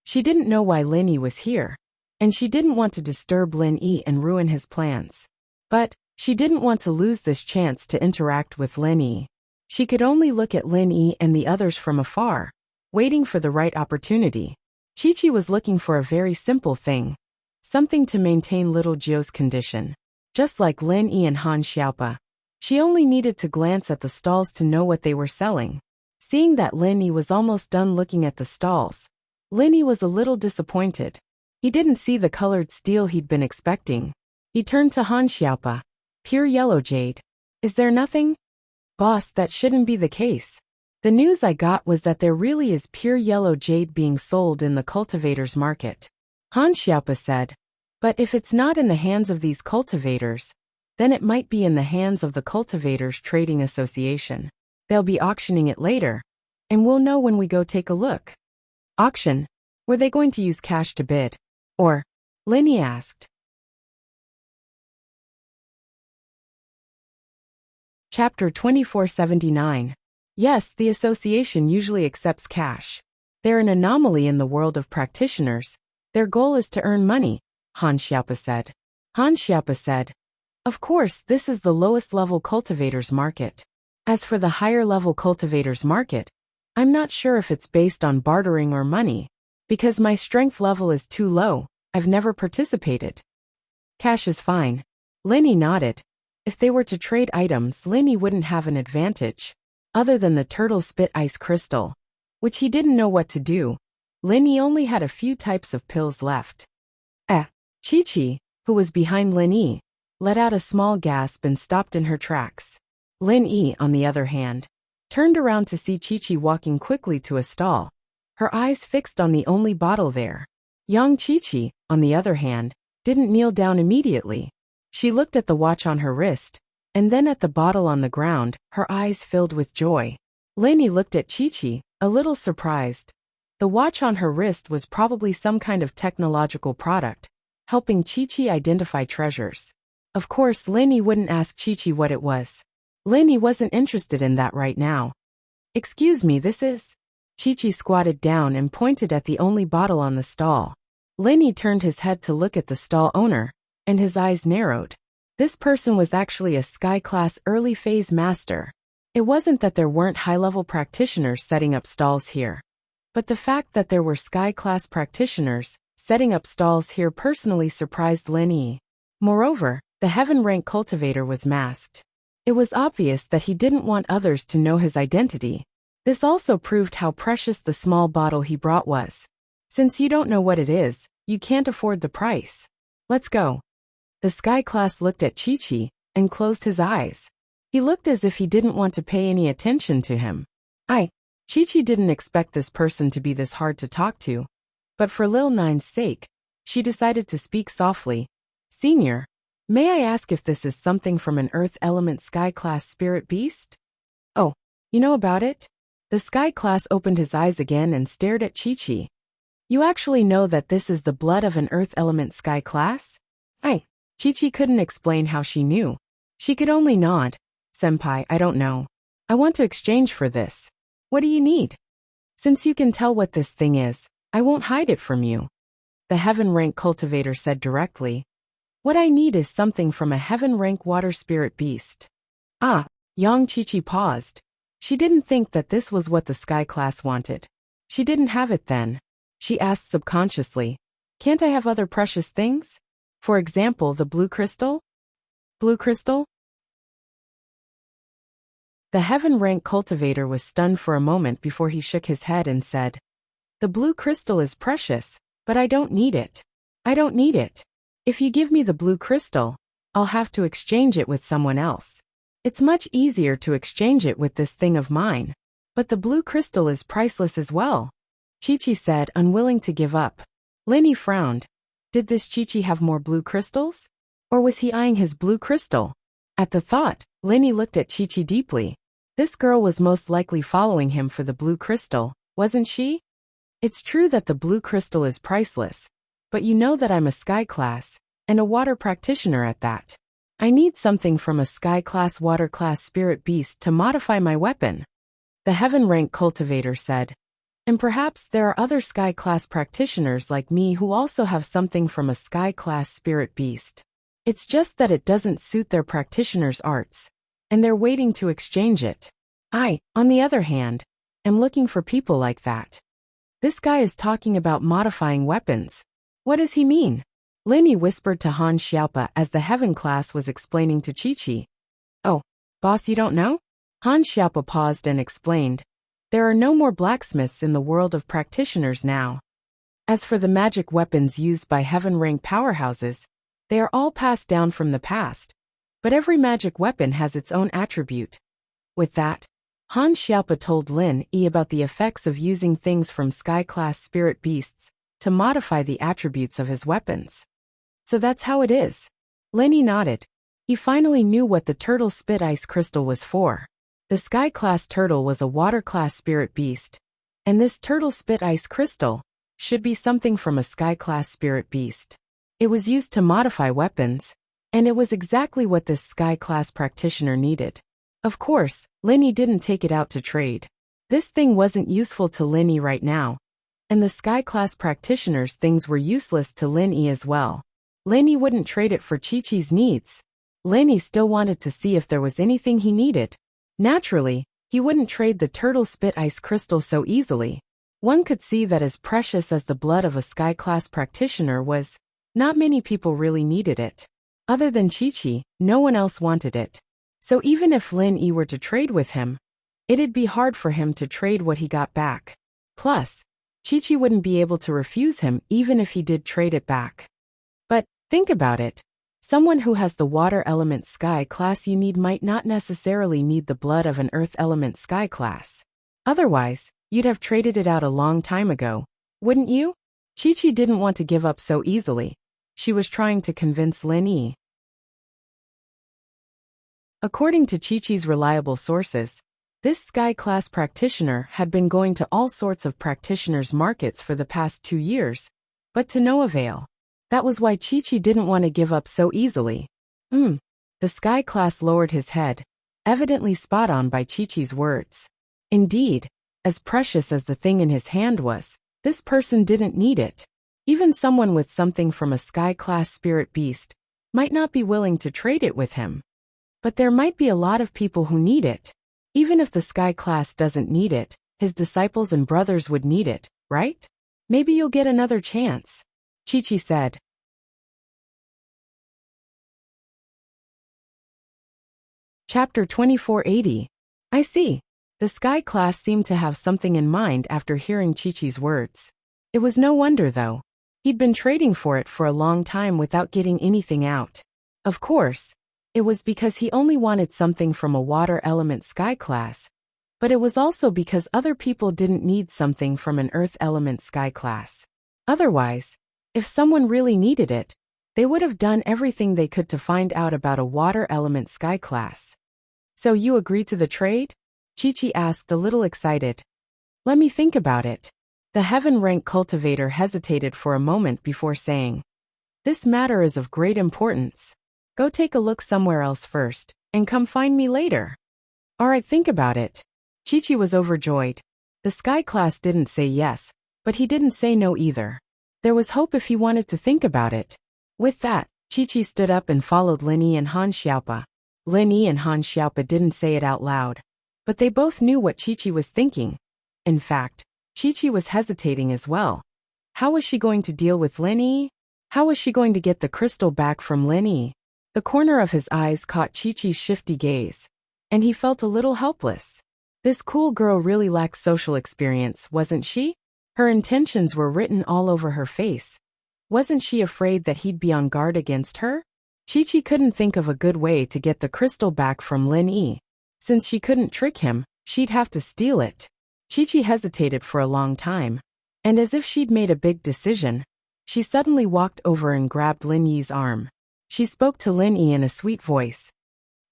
Speaker 1: She didn't know why Lin Yi was here, and she didn't want to disturb Lin Yi and ruin his plans. But she didn't want to lose this chance to interact with Lin Yi. She could only look at Lin Yi and the others from afar, waiting for the right opportunity. Qiqi was looking for a very simple thing, something to maintain little Jiu's condition. Just like Lin Yi and Han Xiaopa, she only needed to glance at the stalls to know what they were selling. Seeing that Lin Yi was almost done looking at the stalls, Lin Yi was a little disappointed. He didn't see the colored steel he'd been expecting. He turned to Han Xiaopa. Pure yellow jade. Is there nothing? Boss, that shouldn't be the case. The news I got was that there really is pure yellow jade being sold in the cultivators' market. Han Xiaopa said. But if it's not in the hands of these cultivators, then it might be in the hands of the Cultivators Trading Association. They'll be auctioning it later, and we'll know when we go take a look. Auction? Were they going to use cash to bid? Or? Lin Yi asked. Chapter 2479. Yes, the association usually accepts cash. They're an anomaly in the world of practitioners. Their goal is to earn money, Han Xiaopa said. Han Xiaopa said, of course, this is the lowest level cultivators market. As for the higher level cultivators market, I'm not sure if it's based on bartering or money. Because my strength level is too low, I've never participated. Cash is fine. Lin Yi nodded. If they were to trade items, Lin Yi wouldn't have an advantage. Other than the turtle spit ice crystal, which he didn't know what to do, Lin Yi only had a few types of pills left. Qiqi, who was behind Lin Yi, let out a small gasp and stopped in her tracks. Lin Yi, on the other hand, turned around to see Qiqi walking quickly to a stall, her eyes fixed on the only bottle there. Yang Qiqi, on the other hand, didn't kneel down immediately. She looked at the watch on her wrist, and then at the bottle on the ground, her eyes filled with joy. Lin Yi looked at Qiqi, a little surprised. The watch on her wrist was probably some kind of technological product, helping Qiqi identify treasures. Of course, Lin Yi wouldn't ask Qiqi what it was. Lin Yi wasn't interested in that right now. Excuse me, this is? Qiqi squatted down and pointed at the only bottle on the stall. Lin Yi turned his head to look at the stall owner, and his eyes narrowed. This person was actually a Sky-class early-phase master. It wasn't that there weren't high-level practitioners setting up stalls here, but the fact that there were Sky-class practitioners setting up stalls here personally surprised Lin Yi. Moreover, the heaven-rank cultivator was masked. It was obvious that he didn't want others to know his identity. This also proved how precious the small bottle he brought was. Since you don't know what it is, you can't afford the price. Let's go. The Sky class looked at Qiqi and closed his eyes. He looked as if he didn't want to pay any attention to him. Qiqi didn't expect this person to be this hard to talk to. But for Lil Nine's sake, she decided to speak softly. Senior, may I ask if this is something from an Earth Element Sky class spirit beast? Oh, you know about it? The Sky class opened his eyes again and stared at Qiqi. You actually know that this is the blood of an Earth Element Sky class? Qiqi couldn't explain how she knew. She could only nod. Senpai, I don't know. I want to exchange for this. What do you need? Since you can tell what this thing is, I won't hide it from you. The heaven-rank cultivator said directly. What I need is something from a heaven-rank water spirit beast. Yang Qiqi paused. She didn't think that this was what the sky class wanted. She didn't have it then. She asked subconsciously, "Can't I have other precious things? For example, the blue crystal?" Blue crystal? The heaven rank cultivator was stunned for a moment before he shook his head and said, "The blue crystal is precious, but I don't need it. I don't need it. If you give me the blue crystal, I'll have to exchange it with someone else. It's much easier to exchange it with this thing of mine. But the blue crystal is priceless as well," Chi-Chi said, unwilling to give up. Linny frowned. Did this Chi-Chi have more blue crystals? Or was he eyeing his blue crystal? At the thought, Linny looked at Chi-Chi deeply. This girl was most likely following him for the blue crystal, wasn't she? It's true that the blue crystal is priceless, but you know that I'm a sky class, and a water practitioner at that. I need something from a sky class water class spirit beast to modify my weapon, the heaven rank cultivator said. And perhaps there are other sky class practitioners like me who also have something from a sky class spirit beast. It's just that it doesn't suit their practitioner's arts, and they're waiting to exchange it. I, on the other hand, am looking for people like that. This guy is talking about modifying weapons. What does he mean? Linny whispered to Han Xiaopa as the heaven class was explaining to Chi-Chi. Oh, boss, you don't know? Han Xiaopa paused and explained. There are no more blacksmiths in the world of practitioners now. As for the magic weapons used by heaven rank powerhouses, they are all passed down from the past, but every magic weapon has its own attribute. With that, Han Xiaopa told Lin Yi about the effects of using things from sky-class spirit beasts to modify the attributes of his weapons. So that's how it is. Lin Yi nodded. He finally knew what the turtle spit ice crystal was for. The sky-class turtle was a water-class spirit beast, and this turtle spit ice crystal should be something from a sky-class spirit beast. It was used to modify weapons, and it was exactly what this sky-class practitioner needed. Of course, Lin Yi didn't take it out to trade. This thing wasn't useful to Lin Yi right now, and the sky-class practitioner's things were useless to Lin Yi as well. Lin Yi wouldn't trade it for Chi-Chi's needs. Lin Yi still wanted to see if there was anything he needed. Naturally, he wouldn't trade the turtle spit ice crystal so easily. One could see that as precious as the blood of a sky-class practitioner was, not many people really needed it. Other than Chi-Chi, no one else wanted it. So even if Lin Yi were to trade with him, it'd be hard for him to trade what he got back. Plus, Chi-Chi wouldn't be able to refuse him even if he did trade it back. But, think about it. Someone who has the water element sky class you need might not necessarily need the blood of an earth element sky class. Otherwise, you'd have traded it out a long time ago, wouldn't you? Chi-Chi didn't want to give up so easily. She was trying to convince Lin Yi. According to Chi-Chi's reliable sources, this sky-class practitioner had been going to all sorts of practitioners' markets for the past 2 years, but to no avail. That was why Chi-Chi didn't want to give up so easily. The sky-class lowered his head, evidently spot on by Chi-Chi's words. Indeed, as precious as the thing in his hand was, this person didn't need it. Even someone with something from a sky-class spirit beast might not be willing to trade it with him. But there might be a lot of people who need it. Even if the sky class doesn't need it, his disciples and brothers would need it, right? Maybe you'll get another chance, Chi-Chi said. Chapter 2480. I see. The sky class seemed to have something in mind after hearing Chi-Chi's words. It was no wonder, though. He'd been trading for it for a long time without getting anything out. Of course, it was because he only wanted something from a water element sky class, but it was also because other people didn't need something from an earth element sky class. Otherwise, if someone really needed it, they would have done everything they could to find out about a water element sky class. So you agree to the trade? Chi-Chi asked, a little excited. Let me think about it. The heaven rank cultivator hesitated for a moment before saying, This matter is of great importance. Go take a look somewhere else first, and come find me later. Alright, think about it. Chi-Chi was overjoyed. The sky class didn't say yes, but he didn't say no either. There was hope if he wanted to think about it. With that, Chi-Chi stood up and followed Lin Yi and Han Xiaopa. Lin Yi and Han Xiaopa didn't say it out loud, But they both knew what Chi-Chi was thinking. In fact, Chi-Chi was hesitating as well. How was she going to deal with Lin Yi? How was she going to get the crystal back from Lin Yi? The corner of his eyes caught Chi-Chi's shifty gaze, and he felt a little helpless. This cool girl really lacked social experience, wasn't she? Her intentions were written all over her face. Wasn't she afraid that he'd be on guard against her? Chi-Chi couldn't think of a good way to get the crystal back from Lin Yi. Since she couldn't trick him, she'd have to steal it. Chi-Chi hesitated for a long time, and as if she'd made a big decision, she suddenly walked over and grabbed Lin Yi's arm. She spoke to Lin Yi in a sweet voice.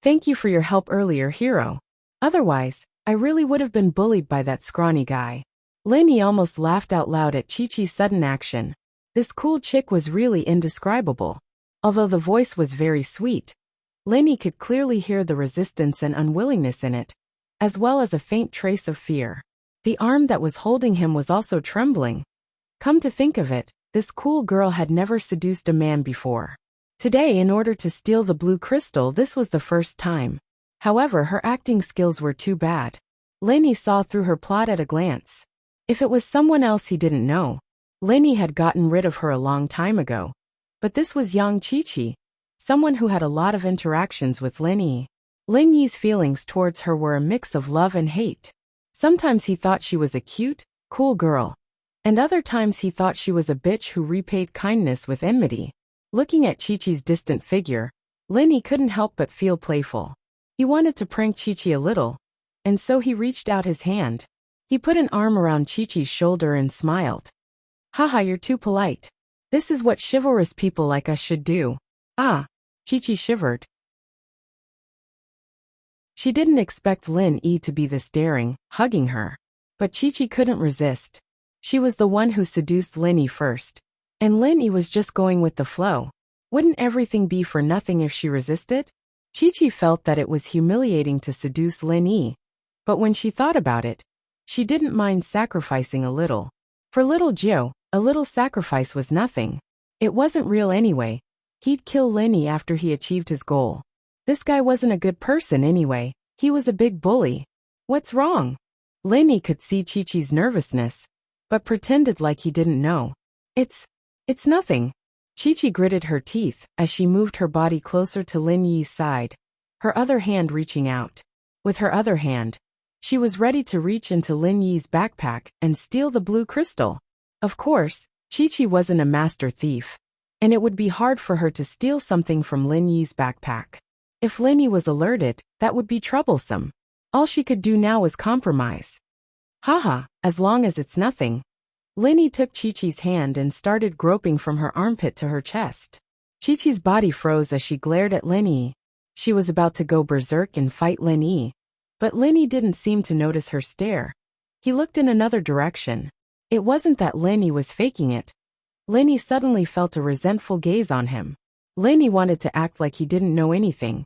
Speaker 1: "Thank you for your help earlier, hero. Otherwise, I really would have been bullied by that scrawny guy." Lin Yi almost laughed out loud at Chi-Chi's sudden action. This cool chick was really indescribable. Although the voice was very sweet, Lin Yi could clearly hear the resistance and unwillingness in it, as well as a faint trace of fear. The arm that was holding him was also trembling. Come to think of it, this cool girl had never seduced a man before. Today, in order to steal the blue crystal, this was the first time. However, her acting skills were too bad. Lin Yi saw through her plot at a glance. If it was someone else he didn't know, Lin Yi had gotten rid of her a long time ago. But this was young Chi-Chi, someone who had a lot of interactions with Lin Yi. Lin Yi's feelings towards her were a mix of love and hate. Sometimes he thought she was a cute, cool girl, and other times he thought she was a bitch who repaid kindness with enmity. Looking at Chi-Chi's distant figure, Lin Yi couldn't help but feel playful. He wanted to prank Chi-Chi a little, and so he reached out his hand. He put an arm around Chi-Chi's shoulder and smiled. "Haha, you're too polite. This is what chivalrous people like us should do." "Ah," Chi-Chi shivered. She didn't expect Lin Yi to be this daring, hugging her. But Chi-Chi couldn't resist. She was the one who seduced Lin Yi first. And Lin Yi was just going with the flow. Wouldn't everything be for nothing if she resisted? Chi-Chi felt that it was humiliating to seduce Lin Yi. But when she thought about it, she didn't mind sacrificing a little. For little Jiu, a little sacrifice was nothing. It wasn't real anyway. He'd kill Lin Yi after he achieved his goal. This guy wasn't a good person anyway. He was a big bully. What's wrong? Lin Yi could see Chi-Chi's nervousness, but pretended like he didn't know. It's nothing. Chi-Chi gritted her teeth as she moved her body closer to Lin Yi's side, her other hand reaching out. With her other hand, she was ready to reach into Lin Yi's backpack and steal the blue crystal. Of course, Chi-Chi wasn't a master thief, and it would be hard for her to steal something from Lin Yi's backpack. If Lin Yi was alerted, that would be troublesome. All she could do now was compromise. Haha, as long as it's nothing. Lin Yi took Chi-Chi's hand and started groping from her armpit to her chest. Chi-Chi's body froze as she glared at Lin Yi. She was about to go berserk and fight Lin Yi. But Lin Yi didn't seem to notice her stare. He looked in another direction. It wasn't that Lin Yi was faking it. Lin Yi suddenly felt a resentful gaze on him. Lin Yi wanted to act like he didn't know anything.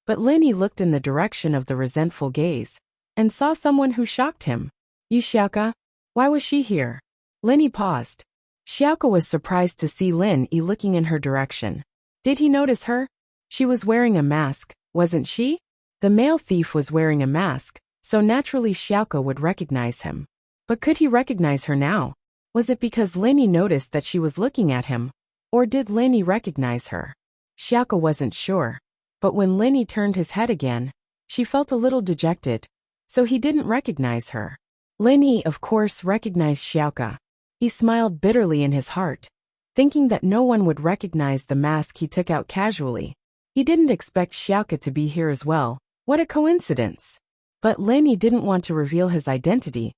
Speaker 1: But Lin Yi looked in the direction of the resentful gaze and saw someone who shocked him. "You Xiaoka? Why was she here?" Lin Yi paused. Xiaoka was surprised to see Lin Yi looking in her direction. Did he notice her? She was wearing a mask, wasn't she? The male thief was wearing a mask, so naturally Xiaoka would recognize him. But could he recognize her now? Was it because Lin Yi noticed that she was looking at him? Or did Lin Yi recognize her? Xiaoka wasn't sure. But when Lin Yi turned his head again, she felt a little dejected. So he didn't recognize her. Lin Yi, of course, recognized Xiaoka. He smiled bitterly in his heart, thinking that no one would recognize the mask he took out casually. He didn't expect Xiaoka to be here as well. What a coincidence. But Lin Yi didn't want to reveal his identity,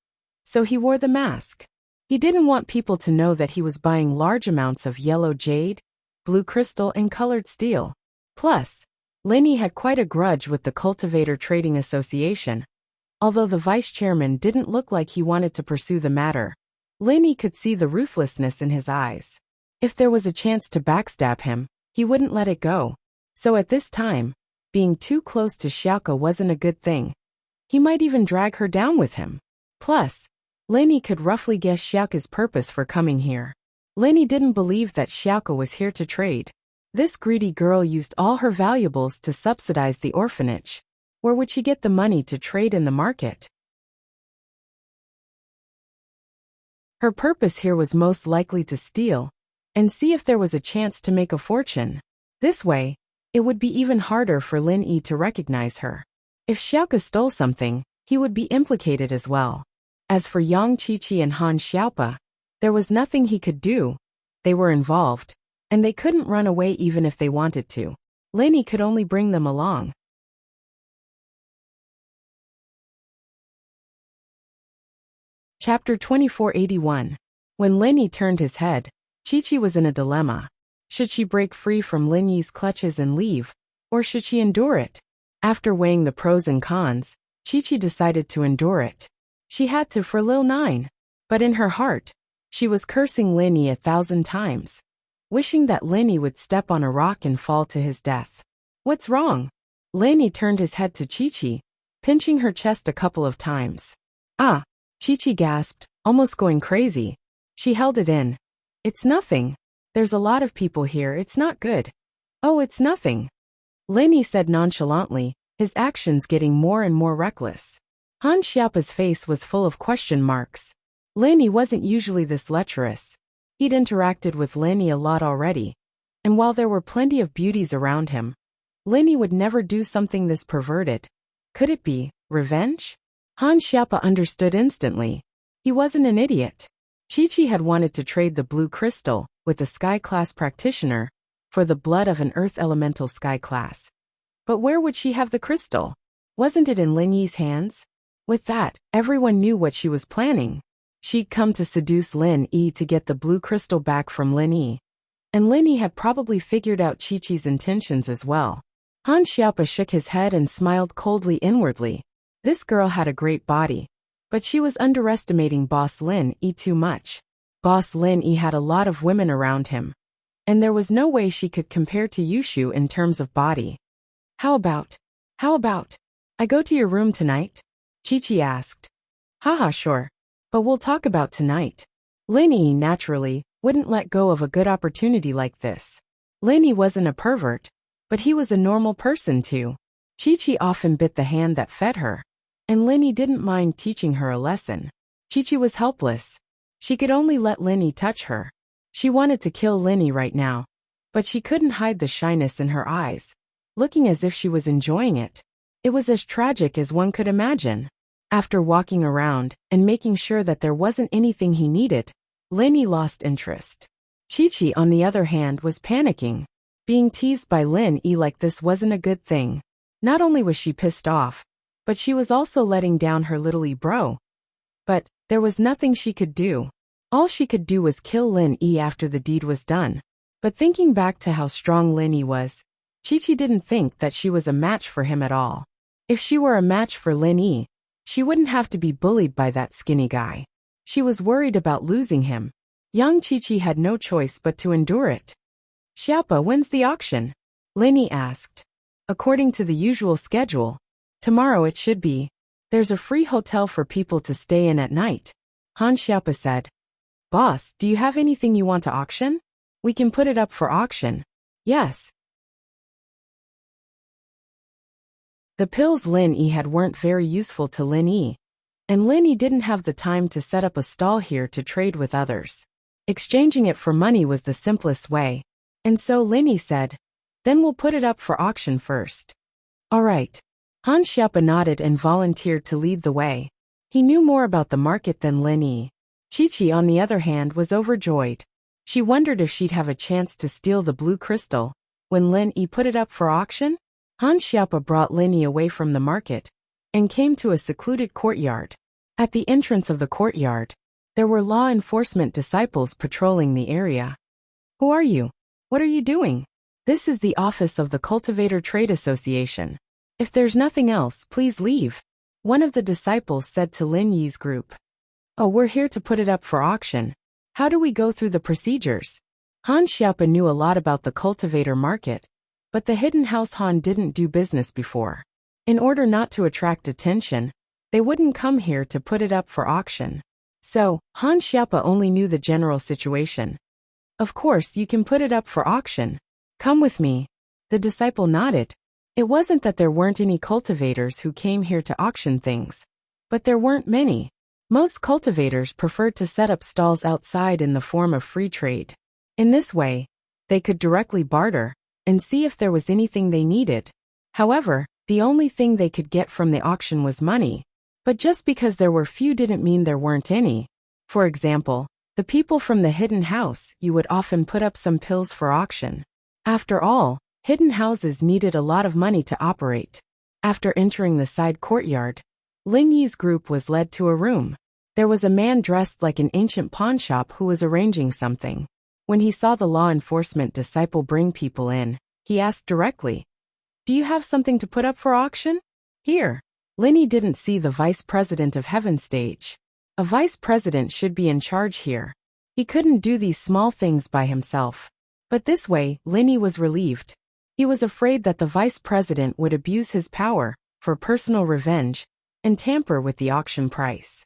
Speaker 1: so he wore the mask. He didn't want people to know that he was buying large amounts of yellow jade, blue crystal, and colored steel. Plus, Lin Yi had quite a grudge with the Cultivator Trading Association. Although the vice chairman didn't look like he wanted to pursue the matter, Lin Yi could see the ruthlessness in his eyes. If there was a chance to backstab him, he wouldn't let it go. So at this time, being too close to Xiaoka wasn't a good thing. He might even drag her down with him. Plus, Lin Yi could roughly guess Xiaoka's purpose for coming here. Lin Yi didn't believe that Xiaoka was here to trade. This greedy girl used all her valuables to subsidize the orphanage. Where would she get the money to trade in the market? Her purpose here was most likely to steal and see if there was a chance to make a fortune. This way, it would be even harder for Lin Yi to recognize her. If Xiaoke stole something, he would be implicated as well. As for Yang Qiqi and Han Xiaopa, there was nothing he could do. They were involved, and they couldn't run away even if they wanted to. Lin Yi could only bring them along. Chapter 2481. When Lin Yi turned his head, Qiqi was in a dilemma. Should she break free from Lin Yi's clutches and leave, or should she endure it? After weighing the pros and cons, Qiqi decided to endure it. She had to for Lil 9. But in her heart, she was cursing Lin Yi 1,000 times, wishing that Lin Yi would step on a rock and fall to his death. What's wrong? Lin Yi turned his head to Qiqi, pinching her chest a couple of times. Ah! Qiqi gasped, almost going crazy. She held it in. It's nothing. There's a lot of people here, it's not good. Oh, it's nothing. Lin Yi said nonchalantly, his actions getting more and more reckless. Han Xiaopa's face was full of question marks. Lin Yi wasn't usually this lecherous. He'd interacted with Lin Yi a lot already, and while there were plenty of beauties around him, Lin Yi would never do something this perverted. Could it be revenge? Han Xiaopa understood instantly. He wasn't an idiot. Qiqi had wanted to trade the blue crystal with a sky class practitioner for the blood of an earth elemental sky class. But where would she have the crystal? Wasn't it in Lin Yi's hands? With that, everyone knew what she was planning. She'd come to seduce Lin Yi to get the blue crystal back from Lin Yi. And Lin Yi had probably figured out Qiqi's intentions as well. Han Xiaopa shook his head and smiled coldly inwardly. This girl had a great body, but she was underestimating Boss Lin Yi too much. Boss Lin Yi had a lot of women around him, and there was no way she could compare to Yushu in terms of body. How about I go to your room tonight? Qiqi asked. Haha, sure. But we'll talk about tonight. Lin Yi, naturally, wouldn't let go of a good opportunity like this. Lin Yi wasn't a pervert, but he was a normal person too. Qiqi often bit the hand that fed her, and Lin Yi didn't mind teaching her a lesson. Qiqi was helpless. She could only let Lin Yi touch her. She wanted to kill Lin Yi right now, but she couldn't hide the shyness in her eyes, looking as if she was enjoying it. It was as tragic as one could imagine. After walking around and making sure that there wasn't anything he needed, Lin Yi lost interest. Qiqi, on the other hand, was panicking. Being teased by Lin Yi like this wasn't a good thing. Not only was she pissed off, but she was also letting down her little bro. But there was nothing she could do. All she could do was kill Lin Yi after the deed was done. But thinking back to how strong Lin Yi was, Qiqi didn't think that she was a match for him at all. If she were a match for Lin Yi, she wouldn't have to be bullied by that skinny guy. She was worried about losing him. Young Qiqi had no choice but to endure it. Xiaopa, when's the auction? Lin Yi asked. According to the usual schedule, tomorrow it should be. There's a free hotel for people to stay in at night. Han Xiaopa said. Boss, do you have anything you want to auction? We can put it up for auction. Yes. The pills Lin Yi had weren't very useful to Lin Yi, and Lin Yi didn't have the time to set up a stall here to trade with others. Exchanging it for money was the simplest way, and so Lin Yi said, then we'll put it up for auction first. All right. Han Xiaopa nodded and volunteered to lead the way. He knew more about the market than Lin Yi. Qiqi, on the other hand, was overjoyed. She wondered if she'd have a chance to steal the blue crystal when Lin Yi put it up for auction. Han Xiaopa brought Lin Yi away from the market and came to a secluded courtyard. At the entrance of the courtyard, there were law enforcement disciples patrolling the area. Who are you? What are you doing? This is the office of the Cultivator Trade Association. If there's nothing else, please leave. One of the disciples said to Lin Yi's group. Oh, we're here to put it up for auction. How do we go through the procedures? Han Xiaopa knew a lot about the cultivator market, but the hidden house Han didn't do business before. In order not to attract attention, they wouldn't come here to put it up for auction. So, Han Xiaopa only knew the general situation. Of course, you can put it up for auction. Come with me. The disciple nodded. It wasn't that there weren't any cultivators who came here to auction things, but there weren't many. Most cultivators preferred to set up stalls outside in the form of free trade. In this way, they could directly barter and see if there was anything they needed. However, the only thing they could get from the auction was money. But just because there were few didn't mean there weren't any. For example, the people from the hidden house, you would often put up some pills for auction. After all, hidden houses needed a lot of money to operate. After entering the side courtyard, Lin Yi's group was led to a room. There was a man dressed like an ancient pawnshop who was arranging something. When he saw the law enforcement disciple bring people in, he asked directly, "Do you have something to put up for auction?" Here, Lin Yi didn't see the vice president of Heaven stage. A vice president should be in charge here. He couldn't do these small things by himself. But this way, Lin Yi was relieved. He was afraid that the vice president would abuse his power for personal revenge and tamper with the auction price.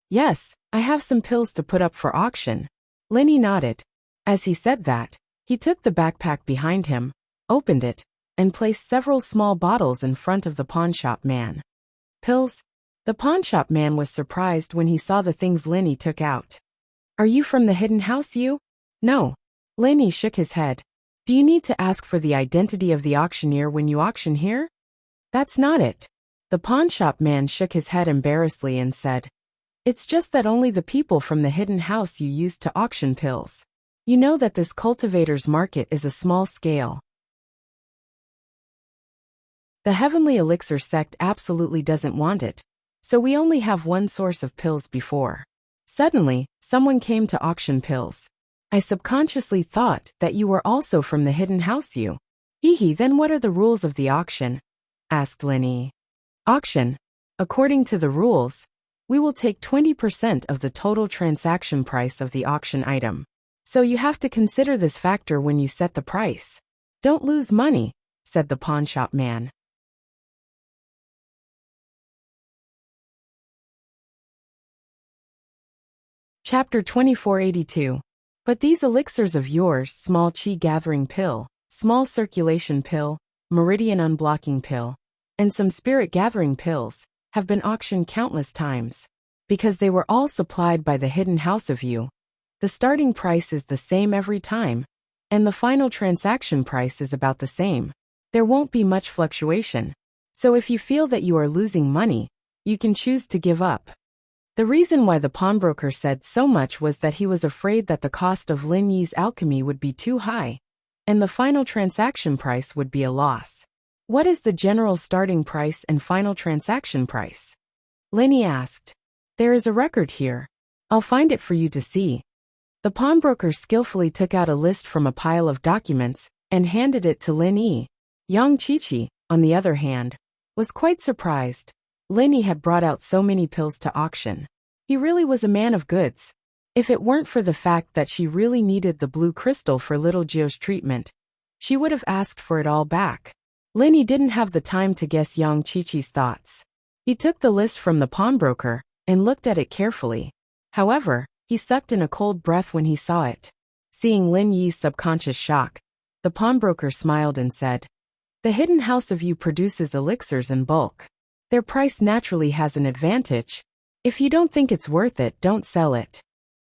Speaker 1: "Yes, I have some pills to put up for auction." Lin Yi nodded. As he said that, he took the backpack behind him, opened it, and placed several small bottles in front of the pawnshop man. "Pills?" The pawnshop man was surprised when he saw the things Lin Yi took out. "Are you from the hidden house, you?" "No." Lin Yi shook his head. "Do you need to ask for the identity of the auctioneer when you auction here?" "That's not it." The pawnshop man shook his head embarrassedly and said, "It's just that only the people from the hidden house you use to auction pills. You know that this cultivator's market is a small scale. The Heavenly Elixir sect absolutely doesn't want it, so we only have one source of pills before." Suddenly, someone came to auction pills. "I subconsciously thought that you were also from the hidden house, you." "Hee, then what are the rules of the auction?" asked Lin Yi. "Auction. According to the rules, we will take 20% of the total transaction price of the auction item. So you have to consider this factor when you set the price. Don't lose money," said the pawnshop man. Chapter 2482. But these elixirs of yours, small chi gathering pill, small circulation pill, meridian unblocking pill, and some spirit gathering pills, have been auctioned countless times. Because they were all supplied by the hidden house of you, the starting price is the same every time, and the final transaction price is about the same. There won't be much fluctuation. So if you feel that you are losing money, you can choose to give up. The reason why the pawnbroker said so much was that he was afraid that the cost of Lin Yi's alchemy would be too high, and the final transaction price would be a loss. "What is the general starting price and final transaction price?" Lin Yi asked. "There is a record here. I'll find it for you to see." The pawnbroker skillfully took out a list from a pile of documents and handed it to Lin Yi. Yang Qiqi, on the other hand, was quite surprised. Lin Yi had brought out so many pills to auction. He really was a man of goods. If it weren't for the fact that she really needed the blue crystal for little Jio's treatment, she would have asked for it all back. Lin Yi didn't have the time to guess Yang Qiqi's thoughts. He took the list from the pawnbroker and looked at it carefully. However, he sucked in a cold breath when he saw it. Seeing Lin Yi's subconscious shock, the pawnbroker smiled and said, "The hidden house of you produces elixirs in bulk. Their price naturally has an advantage. If you don't think it's worth it, don't sell it."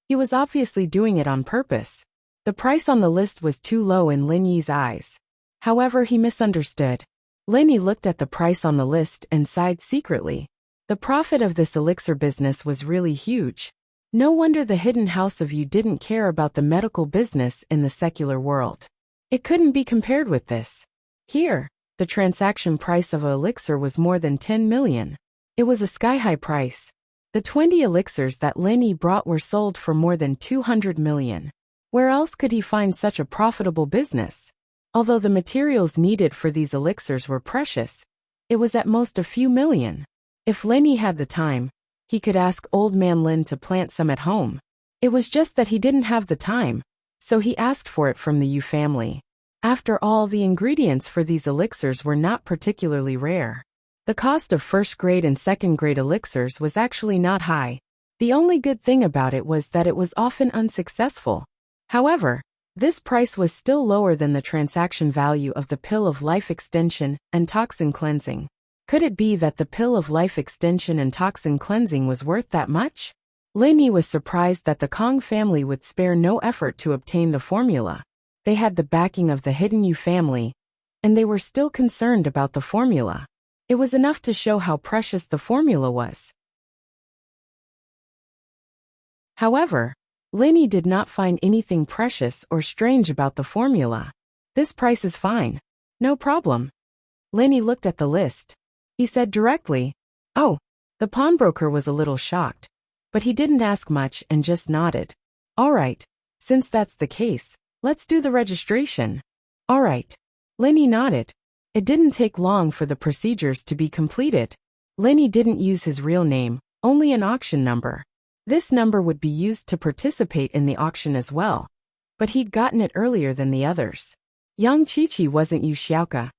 Speaker 1: He was obviously doing it on purpose. The price on the list was too low in Lin Yi's eyes. However, he misunderstood. Lin Yi looked at the price on the list and sighed secretly. The profit of this elixir business was really huge. No wonder the hidden house of you didn't care about the medical business in the secular world. It couldn't be compared with this. Here, the transaction price of an elixir was more than 10 million. It was a sky-high price. The 20 elixirs that Lin Yi brought were sold for more than 200 million. Where else could he find such a profitable business? Although the materials needed for these elixirs were precious, it was at most a few million. If Lin Yi had the time, he could ask Old Man Lin to plant some at home. It was just that he didn't have the time, so he asked for it from the Yu family. After all, the ingredients for these elixirs were not particularly rare. The cost of first-grade and second-grade elixirs was actually not high. The only good thing about it was that it was often unsuccessful. However, This price was still lower than the transaction value of the pill of life extension and toxin cleansing. Could it be that the pill of life extension and toxin cleansing was worth that much? Lin Yi was surprised that the Kong family would spare no effort to obtain the formula. They had the backing of the Hidden Yu family, and they were still concerned about the formula. It was enough to show how precious the formula was. However, Lin Yi did not find anything precious or strange about the formula. This price is fine. No problem. Lin Yi looked at the list. He said directly, "Oh." The pawnbroker was a little shocked, but he didn't ask much and just nodded. "All right, since that's the case, let's do the registration." "All right." Lin Yi nodded. It didn't take long for the procedures to be completed. Lin Yi didn't use his real name, only an auction number. This number would be used to participate in the auction as well, but he'd gotten it earlier than the others. Yang Qiqi wasn't Yu Xiaoka.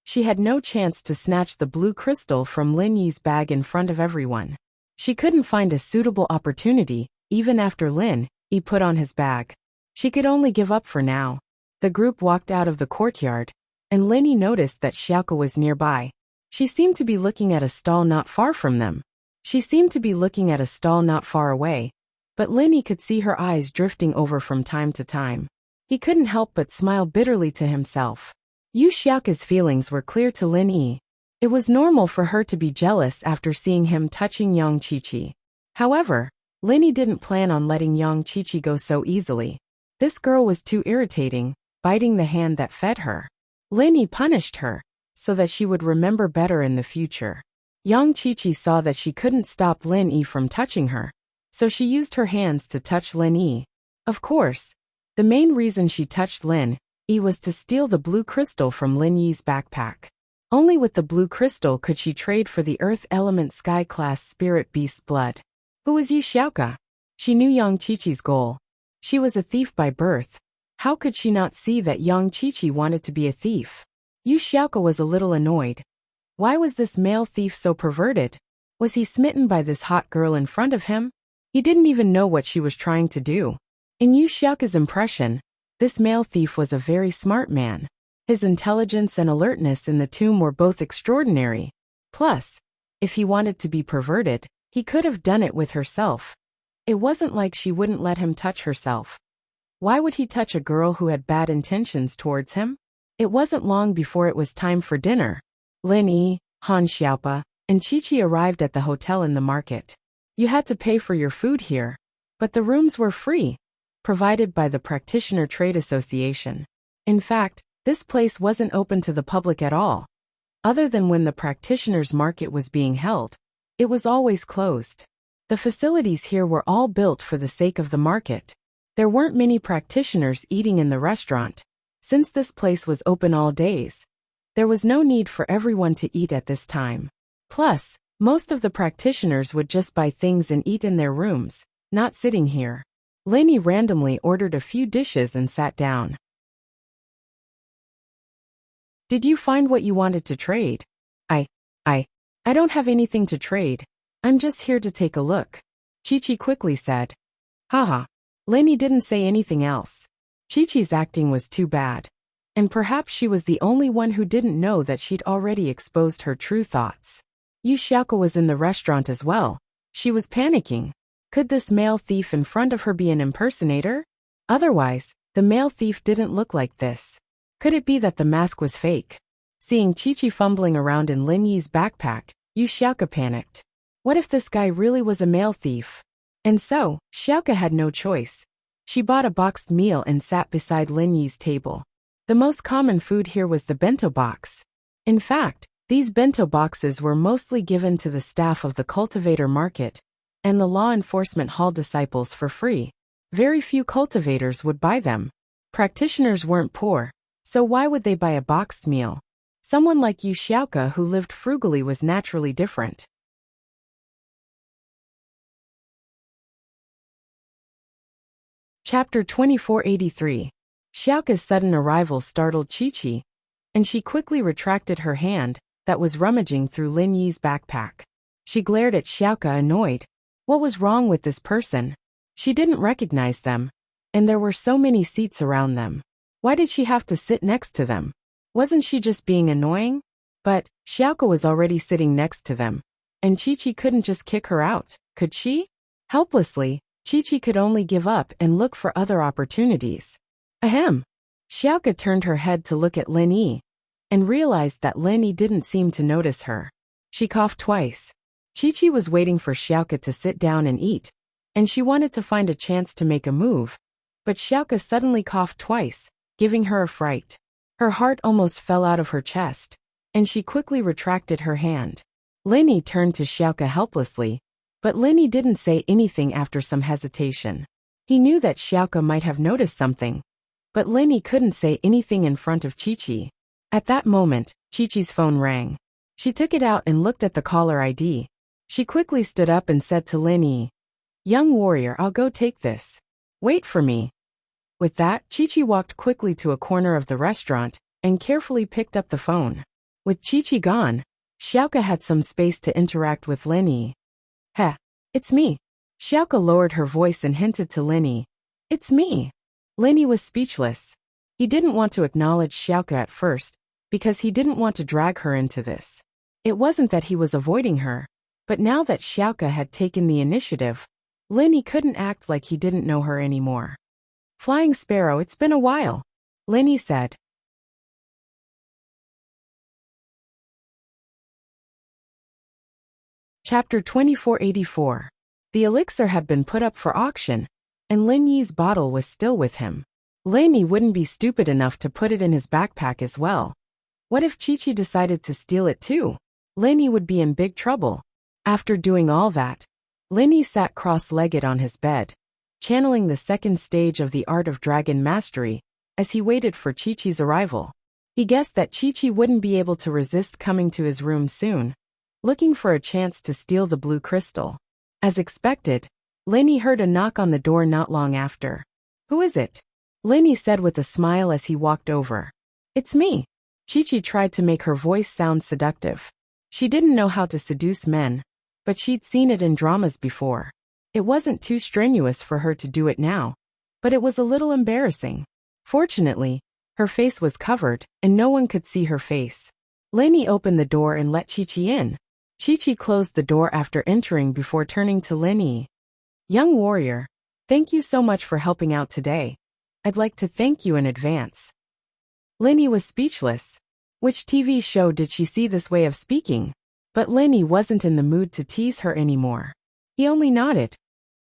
Speaker 1: She had no chance to snatch the blue crystal from Lin Yi's bag in front of everyone. She couldn't find a suitable opportunity, even after Lin Yi put on his bag. She could only give up for now. The group walked out of the courtyard, and Lin Yi noticed that Xiaoka was nearby. She seemed to be looking at a stall not far from them. She seemed to be looking at a stall not far away, but Lin Yi could see her eyes drifting over from time to time. He couldn't help but smile bitterly to himself. Yu Xiaoka's feelings were clear to Lin Yi. It was normal for her to be jealous after seeing him touching Yang Qiqi. However, Lin Yi didn't plan on letting Yang Qiqi go so easily. This girl was too irritating, biting the hand that fed her. Lin Yi punished her, so that she would remember better in the future. Yang Qiqi saw that she couldn't stop Lin Yi from touching her, so she used her hands to touch Lin Yi. Of course, the main reason she touched Lin Yi was to steal the blue crystal from Lin Yi's backpack. Only with the blue crystal could she trade for the Earth Element Sky Class Spirit Beast's blood. Who was Yu Xiaoka? She knew Yang Qiqi's goal. She was a thief by birth. How could she not see that Yang Qiqi wanted to be a thief? Yu Xiaoka was a little annoyed. Why was this male thief so perverted? Was he smitten by this hot girl in front of him? He didn't even know what she was trying to do. In Yu Xiaoka's impression, this male thief was a very smart man. His intelligence and alertness in the tomb were both extraordinary. Plus, if he wanted to be perverted, he could have done it with herself. It wasn't like she wouldn't let him touch herself. Why would he touch a girl who had bad intentions towards him? It wasn't long before it was time for dinner. Lin Yi, Han Xiaopa, and Qiqi arrived at the hotel in the market. You had to pay for your food here, but the rooms were free, provided by the Practitioner Trade Association. In fact, this place wasn't open to the public at all. Other than when the practitioners' market was being held, it was always closed. The facilities here were all built for the sake of the market. There weren't many practitioners eating in the restaurant. Since this place was open all days, there was no need for everyone to eat at this time. Plus, most of the practitioners would just buy things and eat in their rooms, not sitting here. Lin Yi randomly ordered a few dishes and sat down. Did you find what you wanted to trade? I don't have anything to trade. I'm just here to take a look. Qiqi quickly said. Haha. Lin Yi didn't say anything else. Qiqi's acting was too bad. And perhaps she was the only one who didn't know that she'd already exposed her true thoughts. Yu Xiaoka was in the restaurant as well. She was panicking. Could this male thief in front of her be an impersonator? Otherwise, the male thief didn't look like this. Could it be that the mask was fake? Seeing Qiqi fumbling around in Lin Yi's backpack, Yu Xiaoka panicked. What if this guy really was a male thief? And so, Xiaoka had no choice. She bought a boxed meal and sat beside Lin Yi's table. The most common food here was the bento box. In fact, these bento boxes were mostly given to the staff of the cultivator market and the law enforcement hall disciples for free. Very few cultivators would buy them. Practitioners weren't poor, so why would they buy a boxed meal? Someone like Yu Xiaoka who lived frugally was naturally different. Chapter 2483. Xiaoka's sudden arrival startled Qiqi, and she quickly retracted her hand that was rummaging through Lin Yi's backpack. She glared at Xiaoka annoyed. What was wrong with this person? She didn't recognize them. And there were so many seats around them. Why did she have to sit next to them? Wasn't she just being annoying? But Xiaoka was already sitting next to them. And Chi-Chi couldn't just kick her out, could she? Helplessly, Chi-Chi could only give up and look for other opportunities. Ahem. Xiaoka turned her head to look at Lin Yi and realized that Lin Yi didn't seem to notice her. She coughed twice. Chi-Chi was waiting for Xiaoka to sit down and eat, and she wanted to find a chance to make a move. But Xiaoka suddenly coughed twice, giving her a fright. Her heart almost fell out of her chest, and she quickly retracted her hand. Lin Yi turned to Xiaoka helplessly, but Lin Yi didn't say anything after some hesitation. He knew that Xiaoka might have noticed something, but Lin Yi couldn't say anything in front of Chi-Chi. At that moment, Chi-Chi's phone rang. She took it out and looked at the caller ID. She quickly stood up and said to Lin Yi, "Young warrior, I'll go take this. Wait for me." With that, Chi-Chi walked quickly to a corner of the restaurant and carefully picked up the phone. With Chi-Chi gone, Xiaoka had some space to interact with Lin Yi. "Heh, it's me." Xiaoka lowered her voice and hinted to Lin Yi, "It's me." Lin Yi was speechless. He didn't want to acknowledge Xiaoka at first, because he didn't want to drag her into this. It wasn't that he was avoiding her, but now that Xiaoka had taken the initiative, Lin Yi couldn't act like he didn't know her anymore. "Flying Sparrow, it's been a while," Lin Yi said. Chapter 2484. The elixir had been put up for auction, and Lin Yi's bottle was still with him. Lin Yi wouldn't be stupid enough to put it in his backpack as well. What if Chi-Chi decided to steal it too? Lin Yi would be in big trouble. After doing all that, Lin Yi sat cross-legged on his bed, channeling the second stage of the art of dragon mastery, as he waited for Chi-Chi's arrival. He guessed that Chi-Chi wouldn't be able to resist coming to his room soon, looking for a chance to steal the blue crystal. As expected, Lin Yi heard a knock on the door not long after. "Who is it?" Lin Yi said with a smile as he walked over. "It's me." Chi-Chi tried to make her voice sound seductive. She didn't know how to seduce men, but she'd seen it in dramas before. It wasn't too strenuous for her to do it now, but it was a little embarrassing. Fortunately, her face was covered, and no one could see her face. Lin Yi opened the door and let Chi-Chi in. Chi-Chi closed the door after entering before turning to Lin Yi. "Young warrior, thank you so much for helping out today. I'd like to thank you in advance." Lin Yi was speechless. Which TV show did she see this way of speaking? But Lin Yi wasn't in the mood to tease her anymore. He only nodded.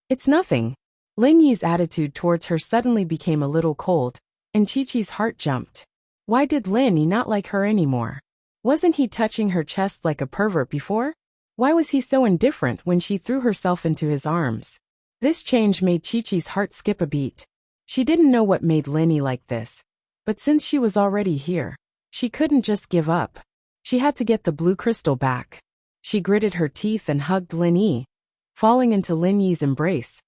Speaker 1: "It's nothing." Lin Yi's attitude towards her suddenly became a little cold, and Chi-Chi's heart jumped. Why did Lin Yi not like her anymore? Wasn't he touching her chest like a pervert before? Why was he so indifferent when she threw herself into his arms? This change made Chi-Chi's heart skip a beat. She didn't know what made Lin Yi like this, but since she was already here, she couldn't just give up. She had to get the blue crystal back. She gritted her teeth and hugged Lin Yi, falling into Lin Yi's embrace.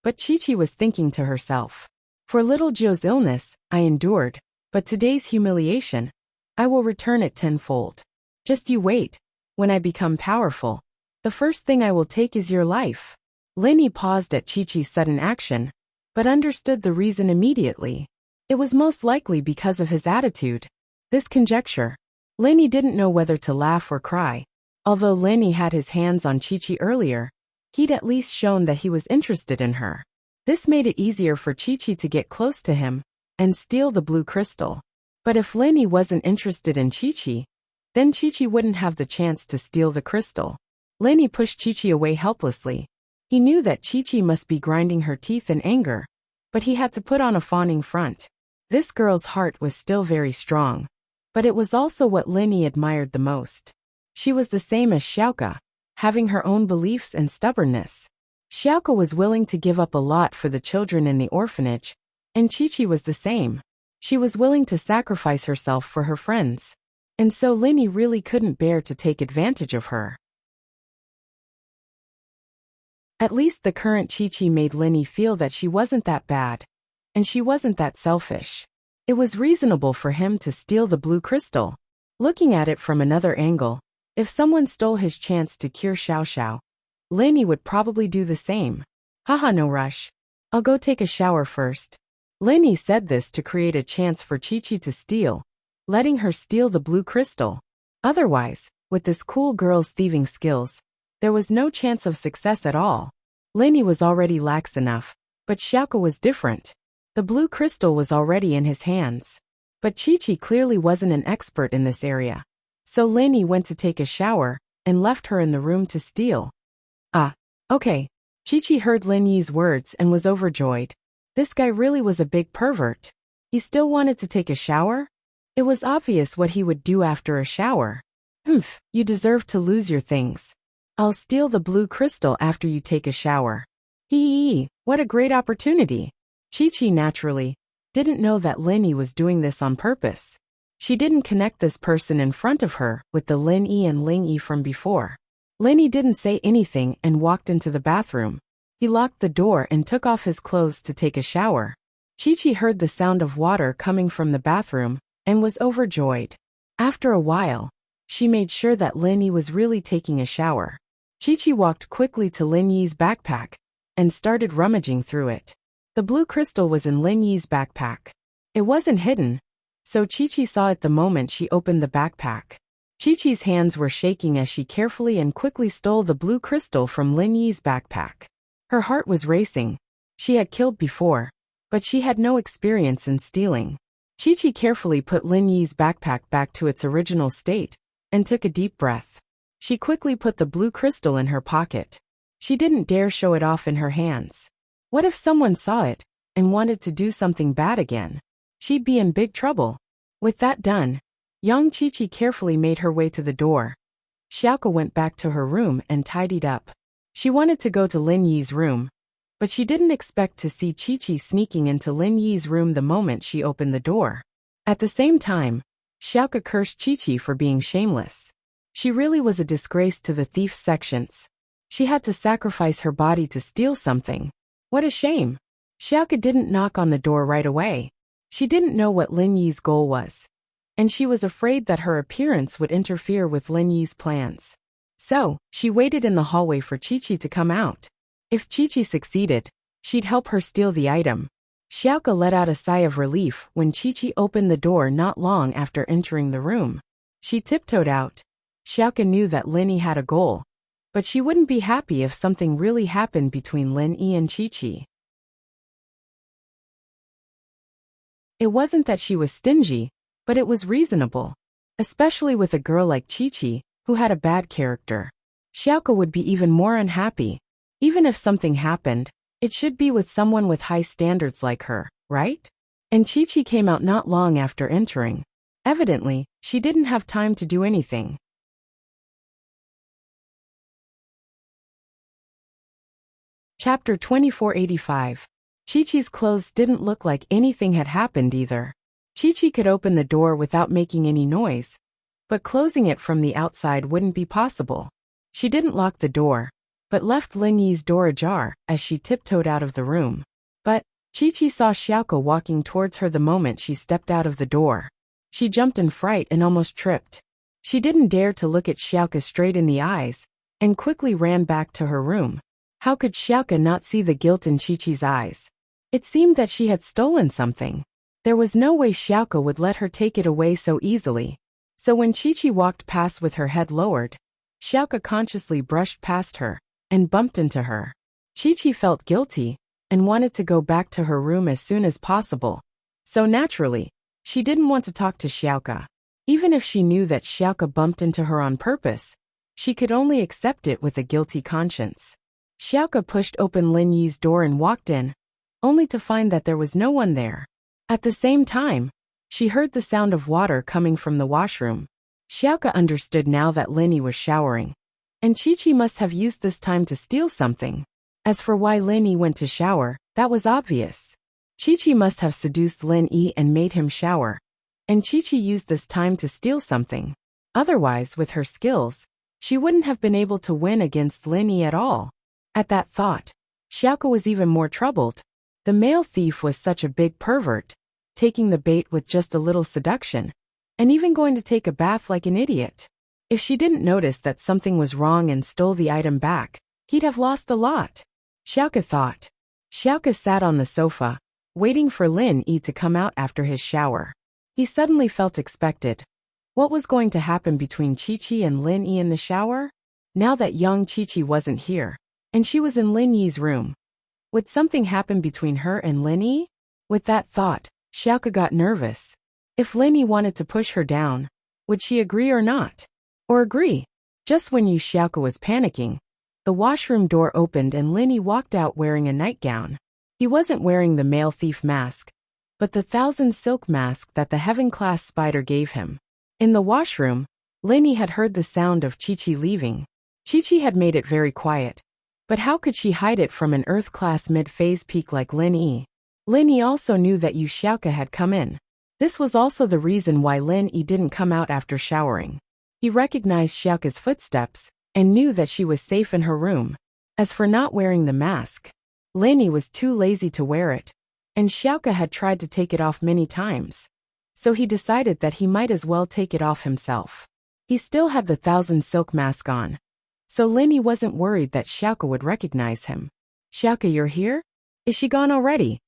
Speaker 1: But Chi-Chi was thinking to herself, "For little Joe's illness, I endured, but today's humiliation, I will return it tenfold. Just you wait. When I become powerful, the first thing I will take is your life." Lin Yi paused at Chi-Chi's sudden action, but understood the reason immediately. It was most likely because of his attitude. This conjecture. Lin Yi didn't know whether to laugh or cry. Although Lin Yi had his hands on Chi-Chi earlier, he'd at least shown that he was interested in her. This made it easier for Chi-Chi to get close to him and steal the blue crystal. But if Lin Yi wasn't interested in Chi-Chi, then Chi-Chi wouldn't have the chance to steal the crystal. Lin Yi pushed Chi-Chi away helplessly. He knew that Chi-Chi must be grinding her teeth in anger, but he had to put on a fawning front. This girl's heart was still very strong, but it was also what Lin Yi admired the most. She was the same as Xiaoka, having her own beliefs and stubbornness. Xiaoka was willing to give up a lot for the children in the orphanage, and Chi-Chi was the same. She was willing to sacrifice herself for her friends. And so Lin Yi really couldn't bear to take advantage of her. At least the current Chi-Chi made Lin Yi feel that she wasn't that bad, and she wasn't that selfish. It was reasonable for him to steal the blue crystal. Looking at it from another angle, if someone stole his chance to cure Xiao Xiao, Lin Yi would probably do the same. "Haha, no rush. I'll go take a shower first. Lin Yi said this to create a chance for Chi-Chi to steal, letting her steal the blue crystal. Otherwise, with this cool girl's thieving skills, there was no chance of success at all. Lin Yi was already lax enough, but Xiaoke was different. The blue crystal was already in his hands. But Chi-Chi clearly wasn't an expert in this area. So Lin Yi went to take a shower and left her in the room to steal. Ah, okay. Chi-Chi heard Lin Yi's words and was overjoyed. This guy really was a big pervert. He still wanted to take a shower? It was obvious what he would do after a shower. Humph, you deserve to lose your things. I'll steal the blue crystal after you take a shower. Hee, what a great opportunity. Chi-Chi naturally didn't know that Lin Yi was doing this on purpose. She didn't connect this person in front of her with the Lin Yi and Ling Yi from before. Lin Yi didn't say anything and walked into the bathroom. He locked the door and took off his clothes to take a shower. Chi-Chi heard the sound of water coming from the bathroom and was overjoyed. After a while, she made sure that Lin Yi was really taking a shower. Chi-Chi walked quickly to Lin Yi's backpack and started rummaging through it. The blue crystal was in Lin Yi's backpack. It wasn't hidden, so Chi-Chi saw it the moment she opened the backpack. Chi-Chi's hands were shaking as she carefully and quickly stole the blue crystal from Lin Yi's backpack. Her heart was racing. She had killed before, but she had no experience in stealing. Chi-Chi carefully put Lin Yi's backpack back to its original state and took a deep breath. She quickly put the blue crystal in her pocket. She didn't dare show it off in her hands. What if someone saw it and wanted to do something bad again? She'd be in big trouble. With that done, young Chi-Chi carefully made her way to the door. Xiaoke went back to her room and tidied up. She wanted to go to Lin Yi's room, but she didn't expect to see Chi-Chi sneaking into Lin Yi's room the moment she opened the door. At the same time, Xiaoke cursed Chi-Chi for being shameless. She really was a disgrace to the thief's sections. She had to sacrifice her body to steal something. What a shame. Xiaoke didn't knock on the door right away. She didn't know what Lin Yi's goal was, and she was afraid that her appearance would interfere with Lin Yi's plans. So, she waited in the hallway for Chi-Chi to come out. If Chi-Chi succeeded, she'd help her steal the item. Xiaoke let out a sigh of relief when Chi-Chi opened the door not long after entering the room. She tiptoed out. Xiaoke knew that Lin Yi had a goal, but she wouldn't be happy if something really happened between Lin Yi and Chi-Chi. It wasn't that she was stingy, but it was reasonable. Especially with a girl like Chi-Chi, who had a bad character. Xiaoke would be even more unhappy. Even if something happened, it should be with someone with high standards like her, right? And Chi-Chi came out not long after entering. Evidently, she didn't have time to do anything. Chapter 2485. Chi-Chi's clothes didn't look like anything had happened either. Chi-Chi could open the door without making any noise, but closing it from the outside wouldn't be possible. She didn't lock the door, but left Lin Yi's door ajar as she tiptoed out of the room. But Chi-Chi saw Xiaoke walking towards her the moment she stepped out of the door. She jumped in fright and almost tripped. She didn't dare to look at Xiaoke straight in the eyes and quickly ran back to her room. How could Xiaoke not see the guilt in Chi-Chi's eyes? It seemed that she had stolen something. There was no way Xiaoke would let her take it away so easily. So when Chi-Chi walked past with her head lowered, Xiaoke consciously brushed past her and bumped into her. Chi-Chi felt guilty and wanted to go back to her room as soon as possible. So naturally, she didn't want to talk to Xiaoke. Even if she knew that Xiaoke bumped into her on purpose, she could only accept it with a guilty conscience. Xiaoke pushed open Lin Yi's door and walked in, only to find that there was no one there. At the same time, she heard the sound of water coming from the washroom. Xiaoke understood now that Lin Yi was showering, and Chi-Chi must have used this time to steal something. As for why Lin Yi went to shower, that was obvious. Chi-Chi must have seduced Lin Yi and made him shower, and Chi-Chi used this time to steal something. Otherwise, with her skills, she wouldn't have been able to win against Lin Yi at all. At that thought, Xiaoke was even more troubled. The male thief was such a big pervert, taking the bait with just a little seduction, and even going to take a bath like an idiot. If she didn't notice that something was wrong and stole the item back, he'd have lost a lot. Xiaoke thought. Xiaoke sat on the sofa, waiting for Lin Yi to come out after his shower. He suddenly felt expected. What was going to happen between Chi-Chi and Lin Yi in the shower? Now that young Chi-Chi wasn't here, and she was in Lin Yi's room, would something happen between her and Lin Yi? With that thought, Xiaoke got nervous. If Lin Yi wanted to push her down, would she agree or not? Or agree? Just when Xiaoke was panicking, the washroom door opened and Lin Yi walked out wearing a nightgown. He wasn't wearing the male thief mask, but the 1,000 silk mask that the heaven-class spider gave him. In the washroom, Lin Yi had heard the sound of Chi-Chi leaving. Chi-Chi had made it very quiet, but how could she hide it from an Earth-class mid-phase peak like Lin Yi? Lin Yi also knew that Xiaoke had come in. This was also the reason why Lin Yi didn't come out after showering. He recognized Xiaoke's footsteps and knew that she was safe in her room. As for not wearing the mask, Lin Yi was too lazy to wear it, and Xiaoke had tried to take it off many times. So he decided that he might as well take it off himself. He still had the 1,000 silk mask on, so Lin Yi wasn't worried that Xiaoke would recognize him. "Xiaoke, you're here? Is she gone already?"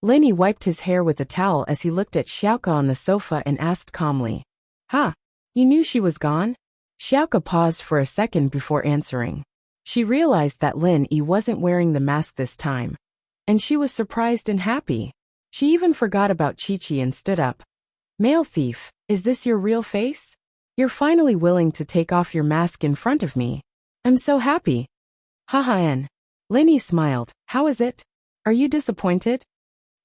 Speaker 1: Lin Yi wiped his hair with a towel as he looked at Xiaoke on the sofa and asked calmly, "Ha, you knew she was gone?" Xiaoke paused for a second before answering. She realized that Lin Yi wasn't wearing the mask this time, and she was surprised and happy. She even forgot about Chi-Chi and stood up. "Male thief, is this your real face? You're finally willing to take off your mask in front of me. I'm so happy." "Haha." Lin Yi smiled. "How is it? Are you disappointed?"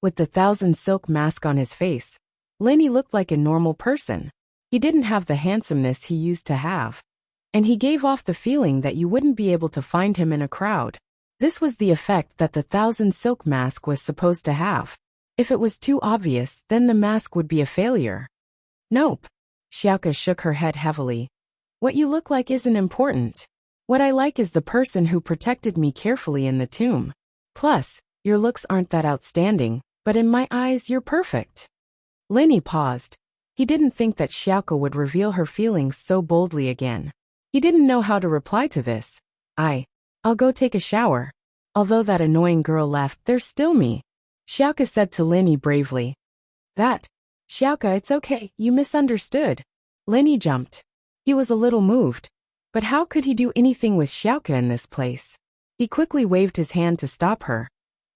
Speaker 1: With the 1,000 silk mask on his face, Lin Yi looked like a normal person. He didn't have the handsomeness he used to have, and he gave off the feeling that you wouldn't be able to find him in a crowd. This was the effect that the 1,000 silk mask was supposed to have. If it was too obvious, then the mask would be a failure. "Nope." Xiaoke shook her head heavily. "What you look like isn't important. What I like is the person who protected me carefully in the tomb. Plus, your looks aren't that outstanding, but in my eyes you're perfect." Lin Yi paused. He didn't think that Xiaoke would reveal her feelings so boldly again. He didn't know how to reply to this. I'll go take a shower. Although that annoying girl left, there's still me," Xiaoke said to Lin Yi bravely. "Xiaoke, it's okay, you misunderstood." Lin Yi jumped. He was a little moved. But how could he do anything with Xiaoke in this place? He quickly waved his hand to stop her.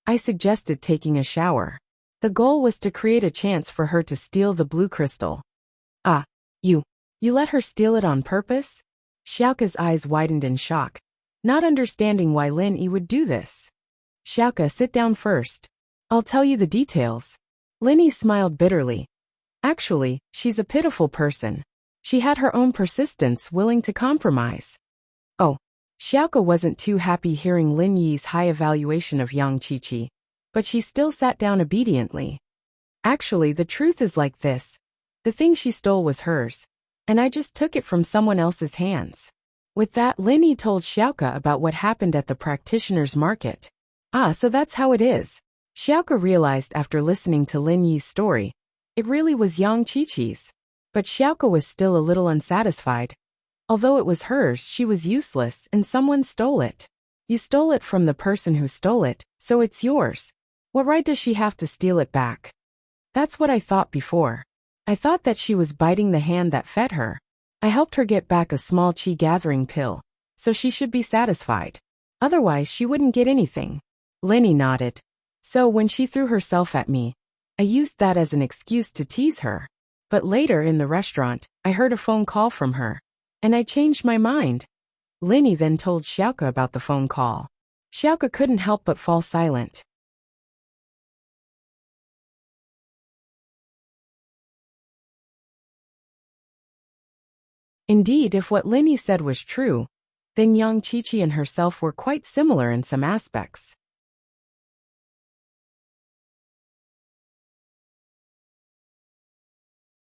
Speaker 1: "I suggested taking a shower. The goal was to create a chance for her to steal the blue crystal." "Ah, you let her steal it on purpose?" Xiaoke's eyes widened in shock, not understanding why Lin Yi would do this. "Xiaoke, sit down first. I'll tell you the details." Lin Yi smiled bitterly. Actually, she's a pitiful person. She had her own persistence, willing to compromise. Oh, Xiaoke wasn't too happy hearing Lin Yi's high evaluation of young Chi-Chi, but she still sat down obediently. "Actually, the truth is like this. The thing she stole was hers, and I just took it from someone else's hands." With that, Lin Yi told Xiaoke about what happened at the practitioner's market. "Ah, so that's how it is." Xiaoke realized after listening to Lin Yi's story, it really was young Chi-Chi's. But Xiaoke was still a little unsatisfied. Although it was hers, she was useless and someone stole it. You stole it from the person who stole it, so it's yours. What right does she have to steal it back? That's what I thought before. I thought that she was biting the hand that fed her. I helped her get back a small chi gathering pill, so she should be satisfied. Otherwise, she wouldn't get anything. Lin Yi nodded. So when she threw herself at me, I used that as an excuse to tease her. But later in the restaurant, I heard a phone call from her, and I changed my mind. Lin Yi then told Xiaoke about the phone call. Xiaoke couldn't help but fall silent. Indeed, if what Lin Yi said was true, then young Chi-Chi and herself were quite similar in some aspects.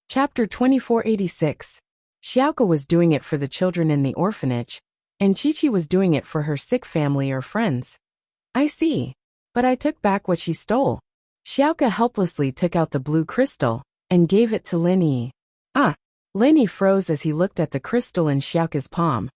Speaker 1: Chapter 2486. Xiaoke was doing it for the children in the orphanage, and Chi-Chi was doing it for her sick family or friends. I see. But I took back what she stole. Xiaoke helplessly took out the blue crystal and gave it to Lin Yi. Ah! Lin Yi froze as he looked at the crystal in Xiaoke's palm.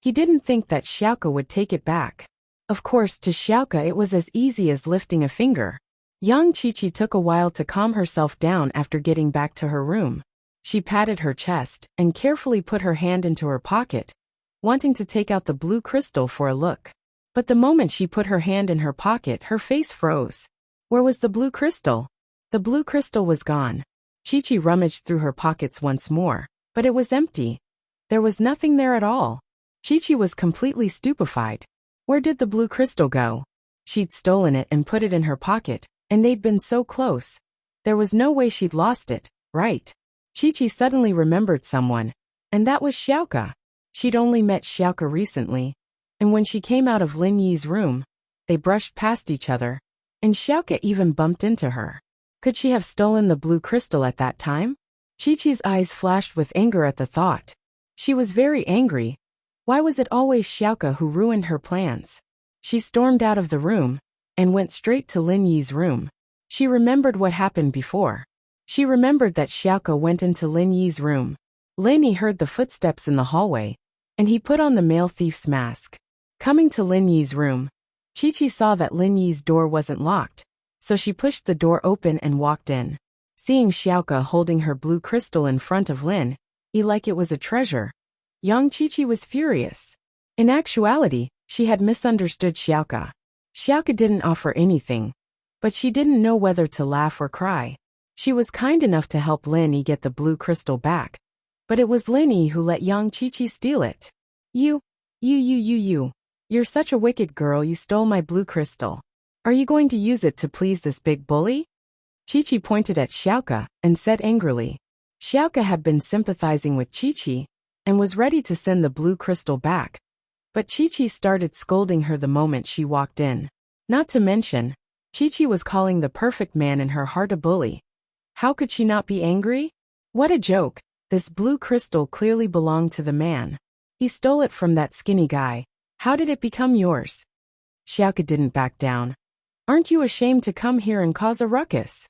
Speaker 1: He didn't think that Xiaoke would take it back. Of course, to Xiaoka it was as easy as lifting a finger. Young Chi-Chi took a while to calm herself down after getting back to her room. She patted her chest and carefully put her hand into her pocket, wanting to take out the blue crystal for a look. But the moment she put her hand in her pocket, her face froze. Where was the blue crystal? The blue crystal was gone. Chi-Chi rummaged through her pockets once more, but it was empty. There was nothing there at all. Chi-Chi was completely stupefied. Where did the blue crystal go? She'd stolen it and put it in her pocket, and they'd been so close. There was no way she'd lost it, right? Chi-Chi suddenly remembered someone, and that was Xiaoka. She'd only met Xiaoka recently, and when she came out of Lin Yi's room, they brushed past each other, and Xiaoka even bumped into her. Could she have stolen the blue crystal at that time? Chi-Chi's eyes flashed with anger at the thought. She was very angry. Why was it always Xiaoka who ruined her plans? She stormed out of the room and went straight to Lin Yi's room. She remembered what happened before. She remembered that Xiaoka went into Lin Yi's room. Lin Yi heard the footsteps in the hallway, and he put on the male thief's mask. Coming to Lin Yi's room, Chi-Chi saw that Lin Yi's door wasn't locked, so she pushed the door open and walked in. Seeing Xiaoka holding her blue crystal in front of Lin Yi like it was a treasure, young Chi-Chi was furious. In actuality, she had misunderstood Xiaoka. Xiaoka didn't offer anything, but she didn't know whether to laugh or cry. She was kind enough to help Lin Yi get the blue crystal back, but it was Lin Yi who let young Chi-Chi steal it. You. You're such a wicked girl, you stole my blue crystal. Are you going to use it to please this big bully? Chi-Chi pointed at Xiaoka and said angrily. Xiaoka had been sympathizing with Chi-Chi and was ready to send the blue crystal back, but Chi-Chi started scolding her the moment she walked in. Not to mention, Chi-Chi was calling the perfect man in her heart a bully. How could she not be angry? What a joke. This blue crystal clearly belonged to the man. He stole it from that skinny guy. How did it become yours? Xiaoka didn't back down. Aren't you ashamed to come here and cause a ruckus?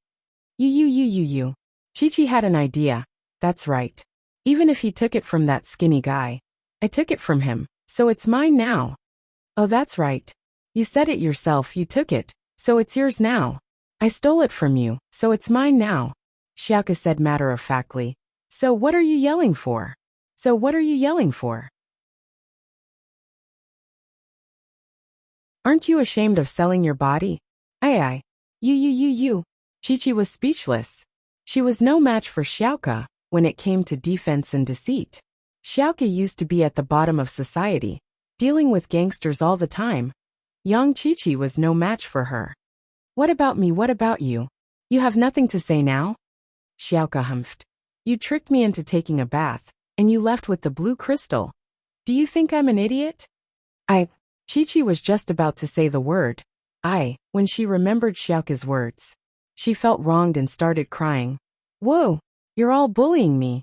Speaker 1: You. Chi-Chi had an idea. That's right. Even if he took it from that skinny guy, I took it from him, so it's mine now. Oh, that's right. You said it yourself, you took it, so it's yours now. I stole it from you, so it's mine now. Xiaoka said matter-of-factly. So what are you yelling for? Aren't you ashamed of selling your body? You. Chi-Chi was speechless. She was no match for Xiaoka when it came to defense and deceit. Xiaoka used to be at the bottom of society, dealing with gangsters all the time. Young Chi-Chi was no match for her. What about me? What about you? You have nothing to say now? Xiaoka humphed. You tricked me into taking a bath, and you left with the blue crystal. Do you think I'm an idiot? Chi-Chi was just about to say the word when she remembered Xiaoka's words. She felt wronged and started crying. Whoa, you're all bullying me.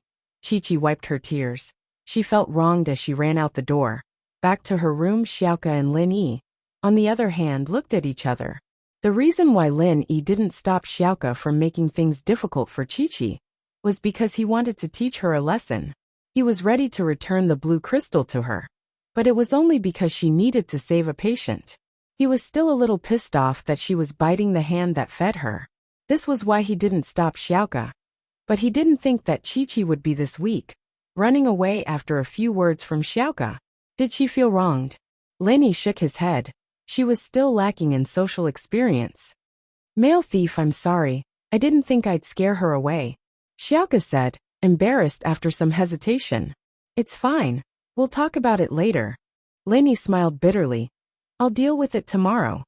Speaker 1: Chi-Chi wiped her tears. She felt wronged as she ran out the door. Back to her room, Xiaoka and Lin Yi, on the other hand, looked at each other. The reason why Lin Yi didn't stop Xiaoka from making things difficult for Chi-Chi was because he wanted to teach her a lesson. He was ready to return the blue crystal to her, but it was only because she needed to save a patient. He was still a little pissed off that she was biting the hand that fed her. This was why he didn't stop Xiaoka. But he didn't think that Chi-Chi would be this weak, running away after a few words from Xiaoka. Did she feel wronged? Lin Yi shook his head. She was still lacking in social experience. Male thief, I'm sorry. I didn't think I'd scare her away. Xiaoka said, embarrassed after some hesitation. It's fine. We'll talk about it later. Lin Yi smiled bitterly. I'll deal with it tomorrow.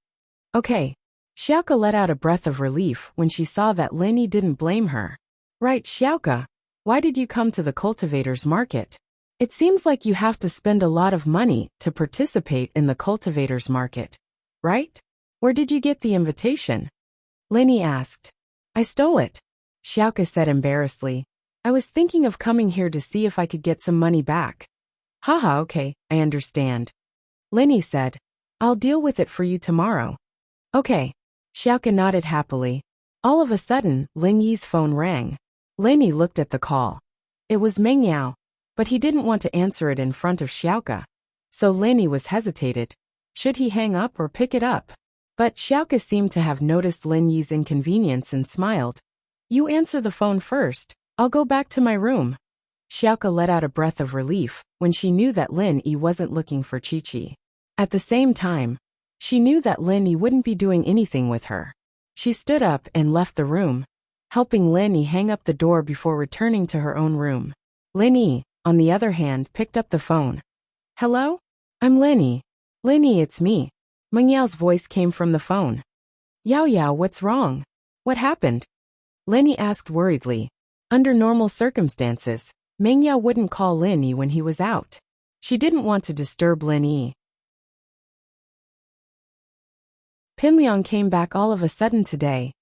Speaker 1: Okay. Xiaoka let out a breath of relief when she saw that Lin Yi didn't blame her. Right, Xiaoka. Why did you come to the cultivators market? It seems like you have to spend a lot of money to participate in the cultivators market, right? Where did you get the invitation? Lin Yi asked. I stole it. Xiaoka said embarrassedly. I was thinking of coming here to see if I could get some money back. Haha, okay, I understand. Lin Yi said. I'll deal with it for you tomorrow. Okay. Xiaoka nodded happily. All of a sudden, Lin Yi's phone rang. Lin Yi looked at the call. It was Meng Yao, but he didn't want to answer it in front of Xiaoka. So Lin Yi was hesitated. Should he hang up or pick it up? But Xiaoke seemed to have noticed Lin Yi's inconvenience and smiled. You answer the phone first. I'll go back to my room. Xiaoke let out a breath of relief when she knew that Lin Yi wasn't looking for Chi-Chi. At the same time, she knew that Lin Yi wouldn't be doing anything with her. She stood up and left the room, helping Lin Yi hang up the door before returning to her own room. Lin Yi, on the other hand, picked up the phone. Hello? I'm Lin Yi. Lin Yi, it's me. Meng Yao's voice came from the phone. Yao Yao, what's wrong? What happened? Lin Yi asked worriedly. Under normal circumstances, Meng Yao wouldn't call Lin Yi when he was out. She didn't want to disturb Lin Yi. Pinliang came back all of a sudden today.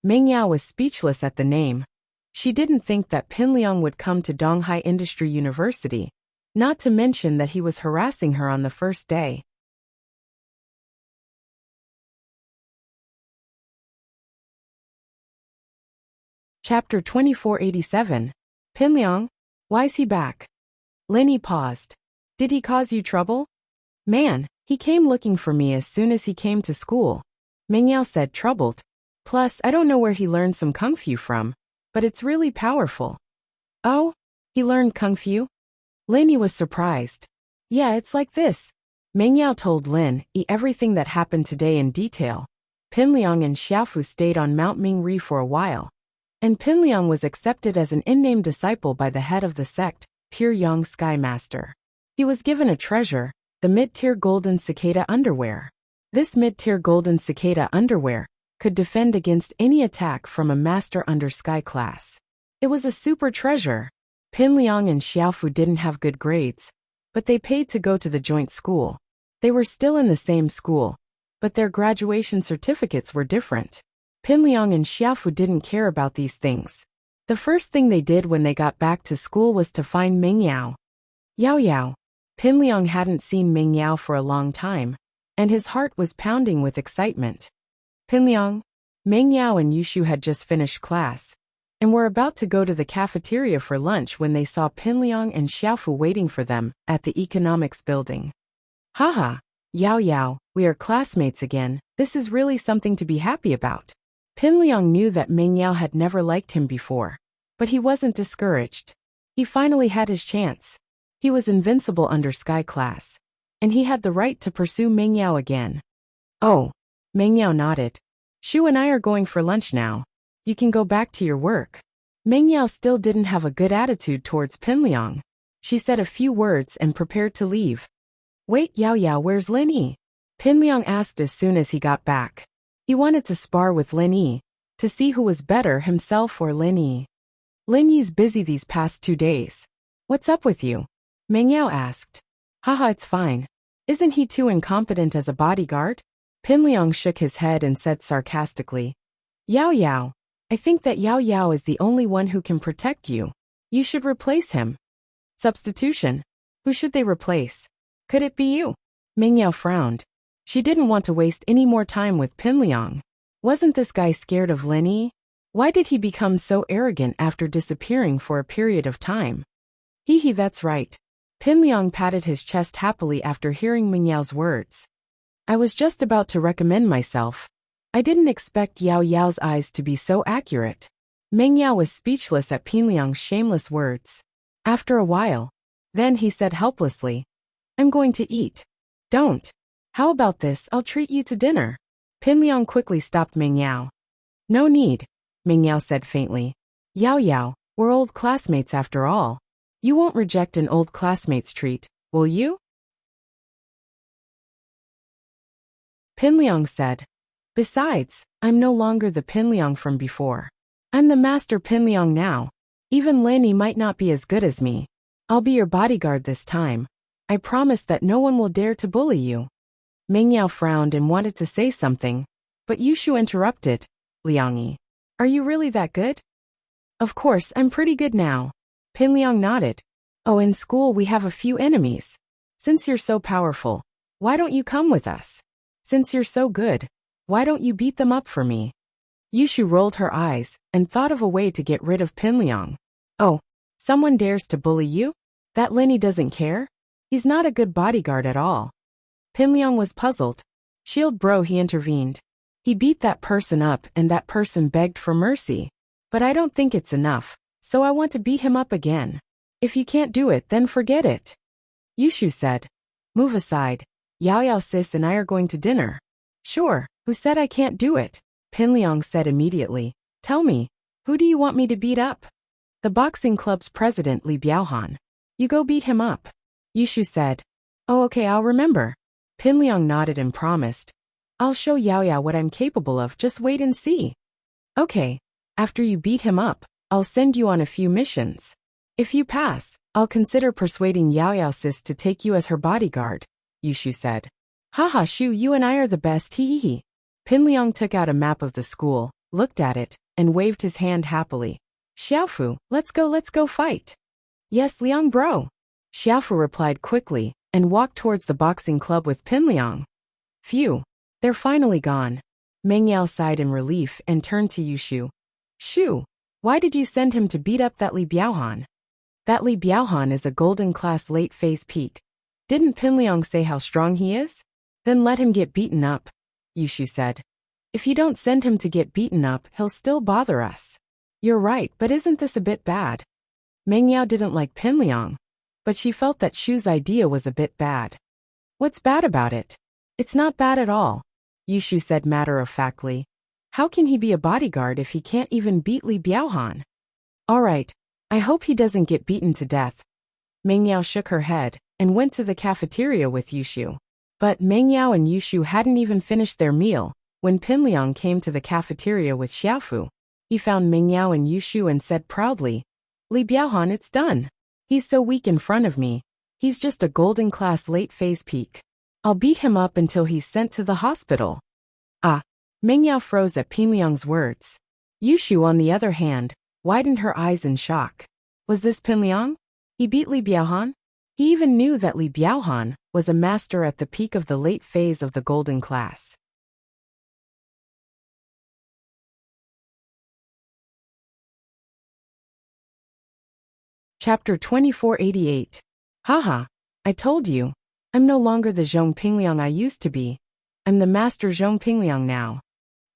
Speaker 1: Meng Yao was speechless at the name. She didn't think that Pinliang would come to Donghai Industry University, not to mention that he was harassing her on the first day. Chapter 2487. Pinliang? Why's he back? Lin Yi paused. Did he cause you trouble? Man, he came looking for me as soon as he came to school. Meng Yao said, troubled. Plus, I don't know where he learned some kung fu from, but it's really powerful. Oh? He learned kung fu? Lin Yi was surprised. Yeah, it's like this. Meng Yao told Lin Yi everything that happened today in detail. Pinliang and Xiaofu stayed on Mount Mingri for a while, and Pinliang was accepted as an unnamed disciple by the head of the sect, Pure Yang Sky Master. He was given a treasure, the mid-tier golden cicada underwear. This mid-tier golden cicada underwear could defend against any attack from a master under sky class. It was a super treasure. Pinliang and Xiaofu didn't have good grades, but they paid to go to the joint school. They were still in the same school, but their graduation certificates were different. Pinliang and Xiaofu didn't care about these things. The first thing they did when they got back to school was to find Meng Yao. Yao Yao. Pinliang hadn't seen Meng Yao for a long time, and his heart was pounding with excitement. Pinliang, Meng Yao and Yushu had just finished class, and were about to go to the cafeteria for lunch when they saw Pinliang and Xiaofu waiting for them at the economics building. Haha, Yao Yao, we are classmates again. This is really something to be happy about. Pinliang knew that Meng Yao had never liked him before, but he wasn't discouraged. He finally had his chance. He was invincible under sky class, and he had the right to pursue Meng Yao again. Oh, Meng Yao nodded. Shu and I are going for lunch now. You can go back to your work. Meng Yao still didn't have a good attitude towards Pinliang. She said a few words and prepared to leave. Wait, Yao Yao, where's Lin Yi? Pinliang asked as soon as he got back. He wanted to spar with Lin Yi, to see who was better, himself or Lin Yi. Lin Yi's busy these past 2 days. What's up with you? Meng Yao asked. Haha, it's fine. Isn't he too incompetent as a bodyguard? Pinliang shook his head and said sarcastically. Yao Yao, I think that Yao Yao is the only one who can protect you. You should replace him. Substitution? Who should they replace? Could it be you? Meng Yao frowned. She didn't want to waste any more time with Pinliang. Wasn't this guy scared of Lin Yi? Why did he become so arrogant after disappearing for a period of time? Hee, that's right. Pinliang patted his chest happily after hearing Meng Yao's words. I was just about to recommend myself. I didn't expect Yao Yao's eyes to be so accurate. Meng Yao was speechless at Pinliang's shameless words. After a while, then he said helplessly, I'm going to eat. Don't. How about this? I'll treat you to dinner. Pinliang quickly stopped Meng Yao. No need, Meng Yao said faintly. Yao Yao, we're old classmates after all. You won't reject an old classmate's treat, will you? Pinliang said. Besides, I'm no longer the Pinliang from before. I'm the master Pinliang now. Even Lin Yi might not be as good as me. I'll be your bodyguard this time. I promise that no one will dare to bully you. Meng Yao frowned and wanted to say something, but Yushu interrupted. Liang Yi, are you really that good? Of course, I'm pretty good now. Pinliang nodded. Oh, in school we have a few enemies. Since you're so powerful, why don't you come with us? Since you're so good, why don't you beat them up for me? Yushu rolled her eyes and thought of a way to get rid of Pinliang. Oh, someone dares to bully you? That Lin Yi doesn't care? He's not a good bodyguard at all. Pinliang was puzzled. Shield bro, he intervened. He beat that person up and that person begged for mercy. But I don't think it's enough, so I want to beat him up again. If you can't do it, then forget it. Yushu said. Move aside. Yao Yao sis and I are going to dinner. Sure, who said I can't do it? Pinliang said immediately. Tell me, who do you want me to beat up? The boxing club's president Li Biaohan. You go beat him up. Yushu said. Oh okay, I'll remember. Pinliang nodded and promised. I'll show Yao Yao what I'm capable of, just wait and see. Okay, after you beat him up, I'll send you on a few missions. If you pass, I'll consider persuading Yao Yao sis to take you as her bodyguard, Yushu said. Haha Shu, you and I are the best, hee hee hee. Pinliang took out a map of the school, looked at it, and waved his hand happily. Xiaofu, let's go fight. Yes Liang bro. Xiaofu replied quickly, and walked towards the boxing club with Pinliang. Phew, they're finally gone. Meng Yao sighed in relief and turned to Yushu. Shu, why did you send him to beat up that Li Biaohan? That Li Biaohan is a golden class late phase peak. Didn't Pinliang say how strong he is? Then let him get beaten up, Yushu said. If you don't send him to get beaten up, he'll still bother us. You're right, but isn't this a bit bad? Meng Yao didn't like Pinliang, but she felt that Shu's idea was a bit bad. What's bad about it? It's not bad at all, Yushu said matter-of-factly. How can he be a bodyguard if he can't even beat Li Biaohan? All right, I hope he doesn't get beaten to death. Meng Yao shook her head and went to the cafeteria with Yushu. But Meng Yao and Yushu hadn't even finished their meal when Pinliang came to the cafeteria with Xiaofu. He found Meng Yao and Yushu and said proudly, Li Biaohan, it's done. He's so weak in front of me. He's just a golden class late phase peak. I'll beat him up until he's sent to the hospital. Ah. Meng Yao froze at Pinliang's words. Yushu, on the other hand, widened her eyes in shock. Was this Pinliang? He beat Li Biaohan? He even knew that Li Biaohan was a master at the peak of the late phase of the golden class. Chapter 2488. Haha, I told you. I'm no longer the Zhong Pingliang I used to be. I'm the master Zhong Pingliang now.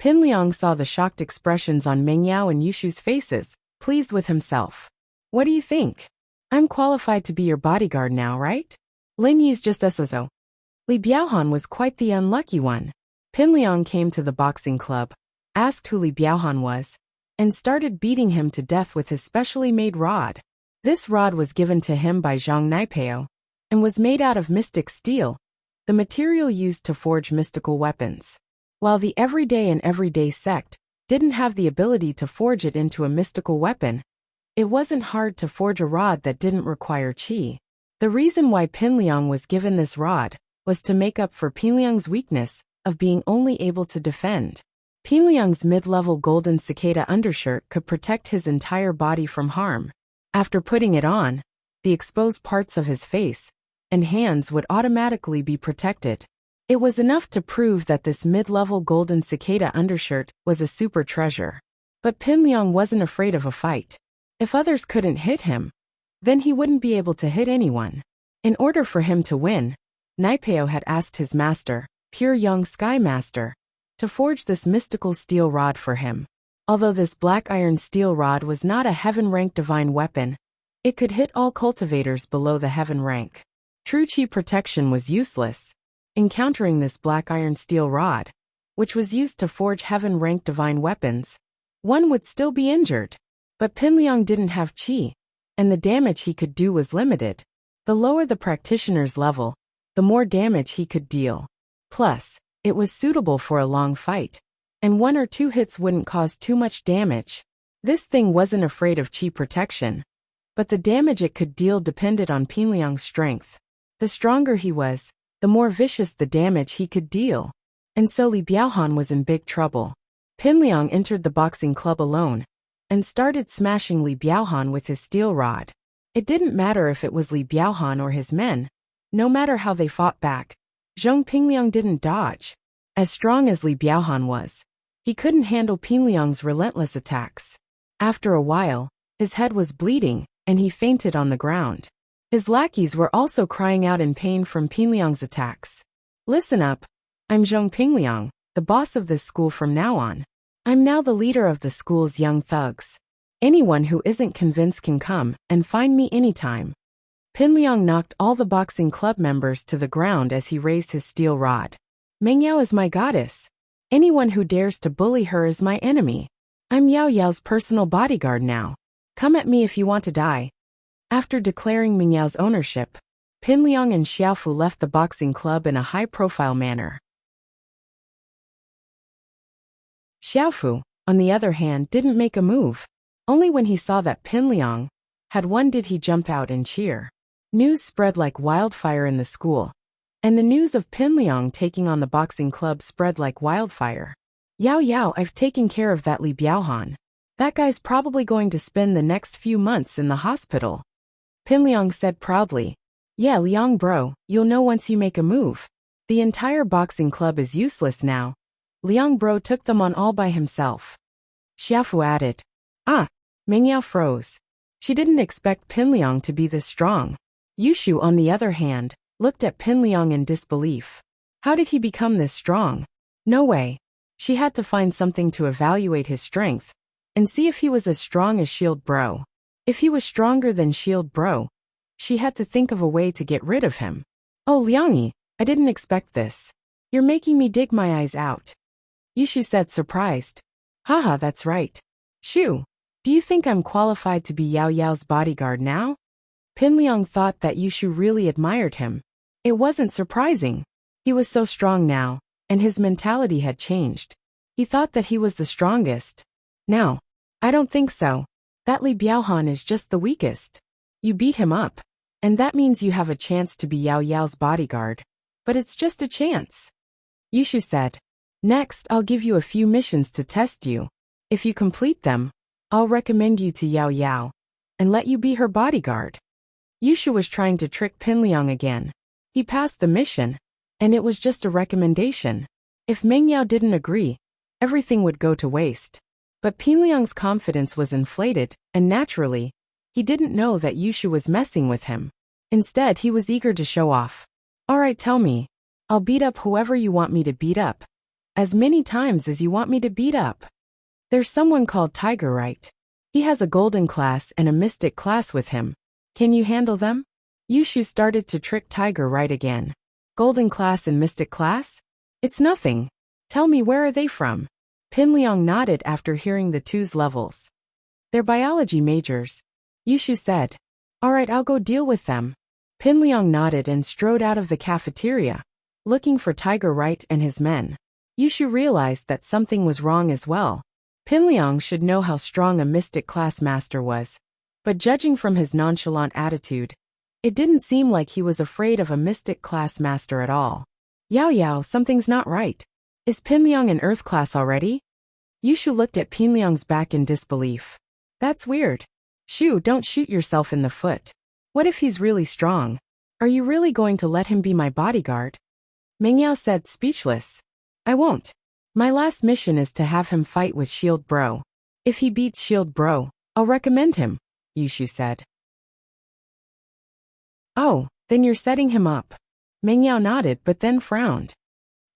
Speaker 1: Pinliang saw the shocked expressions on Meng Yao and Yushu's faces, pleased with himself. What do you think? I'm qualified to be your bodyguard now, right? Lin Yi's just SSO. Li Biaohan was quite the unlucky one. Pinliang came to the boxing club, asked who Li Biaohan was, and started beating him to death with his specially made rod. This rod was given to him by Zhang Naipeo, and was made out of mystic steel, the material used to forge mystical weapons. While the everyday sect didn't have the ability to forge it into a mystical weapon, it wasn't hard to forge a rod that didn't require qi. The reason why Pinliang was given this rod was to make up for Pinliang's weakness of being only able to defend. Pinliang's mid-level golden cicada undershirt could protect his entire body from harm. After putting it on, the exposed parts of his face and hands would automatically be protected. It was enough to prove that this mid-level golden cicada undershirt was a super treasure. But Pinliang wasn't afraid of a fight. If others couldn't hit him, then he wouldn't be able to hit anyone. In order for him to win, Naipeo had asked his master, Pure Young Sky Master, to forge this mystical steel rod for him. Although this black iron steel rod was not a heaven-rank divine weapon, it could hit all cultivators below the heaven rank. True Qi protection was useless. Encountering this black iron steel rod, which was used to forge heaven-rank divine weapons, one would still be injured. But Pinliang didn't have qi, and the damage he could do was limited. The lower the practitioner's level, the more damage he could deal. Plus, it was suitable for a long fight, and 1 or 2 hits wouldn't cause too much damage. This thing wasn't afraid of qi protection, but the damage it could deal depended on Pinliang's strength. The stronger he was, the more vicious the damage he could deal. And so Li Biaohan was in big trouble. Pinliang entered the boxing club alone, and started smashing Li Biaohan with his steel rod. It didn't matter if it was Li Biaohan or his men. No matter how they fought back, Zhong Pingliang didn't dodge. As strong as Li Biaohan was, he couldn't handle Pinliang's relentless attacks. After a while, his head was bleeding, and he fainted on the ground. His lackeys were also crying out in pain from Pinliang's attacks. Listen up. I'm Zhong Pingliang, the boss of this school from now on. I'm now the leader of the school's young thugs. Anyone who isn't convinced can come and find me anytime. Pingliang knocked all the boxing club members to the ground as he raised his steel rod. Mengyao is my goddess. Anyone who dares to bully her is my enemy. I'm Yao Yao's personal bodyguard now. Come at me if you want to die. After declaring Mingyao's ownership, Pingliang and Xiaofu left the boxing club in a high-profile manner. Xiaofu, on the other hand, didn't make a move. Only when he saw that Pingliang had won did he jump out and cheer. News spread like wildfire in the school, and the news of Pingliang taking on the boxing club spread like wildfire. Yao Yao, I've taken care of that Li Biaohan. That guy's probably going to spend the next few months in the hospital. Pingliang said proudly. Yeah, Liang bro, you'll know once you make a move. The entire boxing club is useless now. Liang bro took them on all by himself. Xiaofu added. Mengyao froze. She didn't expect Pingliang to be this strong. Yushu, on the other hand, looked at Pingliang in disbelief. How did he become this strong? No way. She had to find something to evaluate his strength and see if he was as strong as Shield Bro. If he was stronger than Shield Bro, she had to think of a way to get rid of him. Oh, Liangyi, I didn't expect this. You're making me dig my eyes out. Yushu said, surprised. Haha, that's right. Shu, do you think I'm qualified to be Yao Yao's bodyguard now? Pingliang thought that Yushu really admired him. It wasn't surprising. He was so strong now, and his mentality had changed. He thought that he was the strongest. Now, I don't think so. That Li Biaohan is just the weakest. You beat him up, and that means you have a chance to be Yao Yao's bodyguard. But it's just a chance. Yushu said. Next, I'll give you a few missions to test you. If you complete them, I'll recommend you to Yao Yao and let you be her bodyguard. Yushu was trying to trick Pingliang again. He passed the mission, and it was just a recommendation. If Mengyao didn't agree, everything would go to waste. But Pingliang's confidence was inflated, and naturally, he didn't know that Yushu was messing with him. Instead, he was eager to show off. Alright, tell me. I'll beat up whoever you want me to beat up. As many times as you want me to beat up. There's someone called Tiger, right? He has a golden class and a mystic class with him. Can you handle them? Yushu started to trick Tiger right again. Golden class and mystic class? It's nothing. Tell me, where are they from? Pingliang nodded after hearing the two's levels. They're biology majors. Yushu said. Alright, I'll go deal with them. Pingliang nodded and strode out of the cafeteria, looking for Tiger Right and his men. Yushu realized that something was wrong as well. Pingliang should know how strong a mystic class master was, but judging from his nonchalant attitude, it didn't seem like he was afraid of a mystic class master at all. Yao Yao, something's not right. Is Pingliang in Earth class already? Yushu looked at Pingliang's back in disbelief. That's weird. Shu, don't shoot yourself in the foot. What if he's really strong? Are you really going to let him be my bodyguard? Mengyao said, speechless. I won't. My last mission is to have him fight with Shield Bro. If he beats Shield Bro, I'll recommend him, Yushu said. Oh, then you're setting him up. Mengyao nodded but then frowned.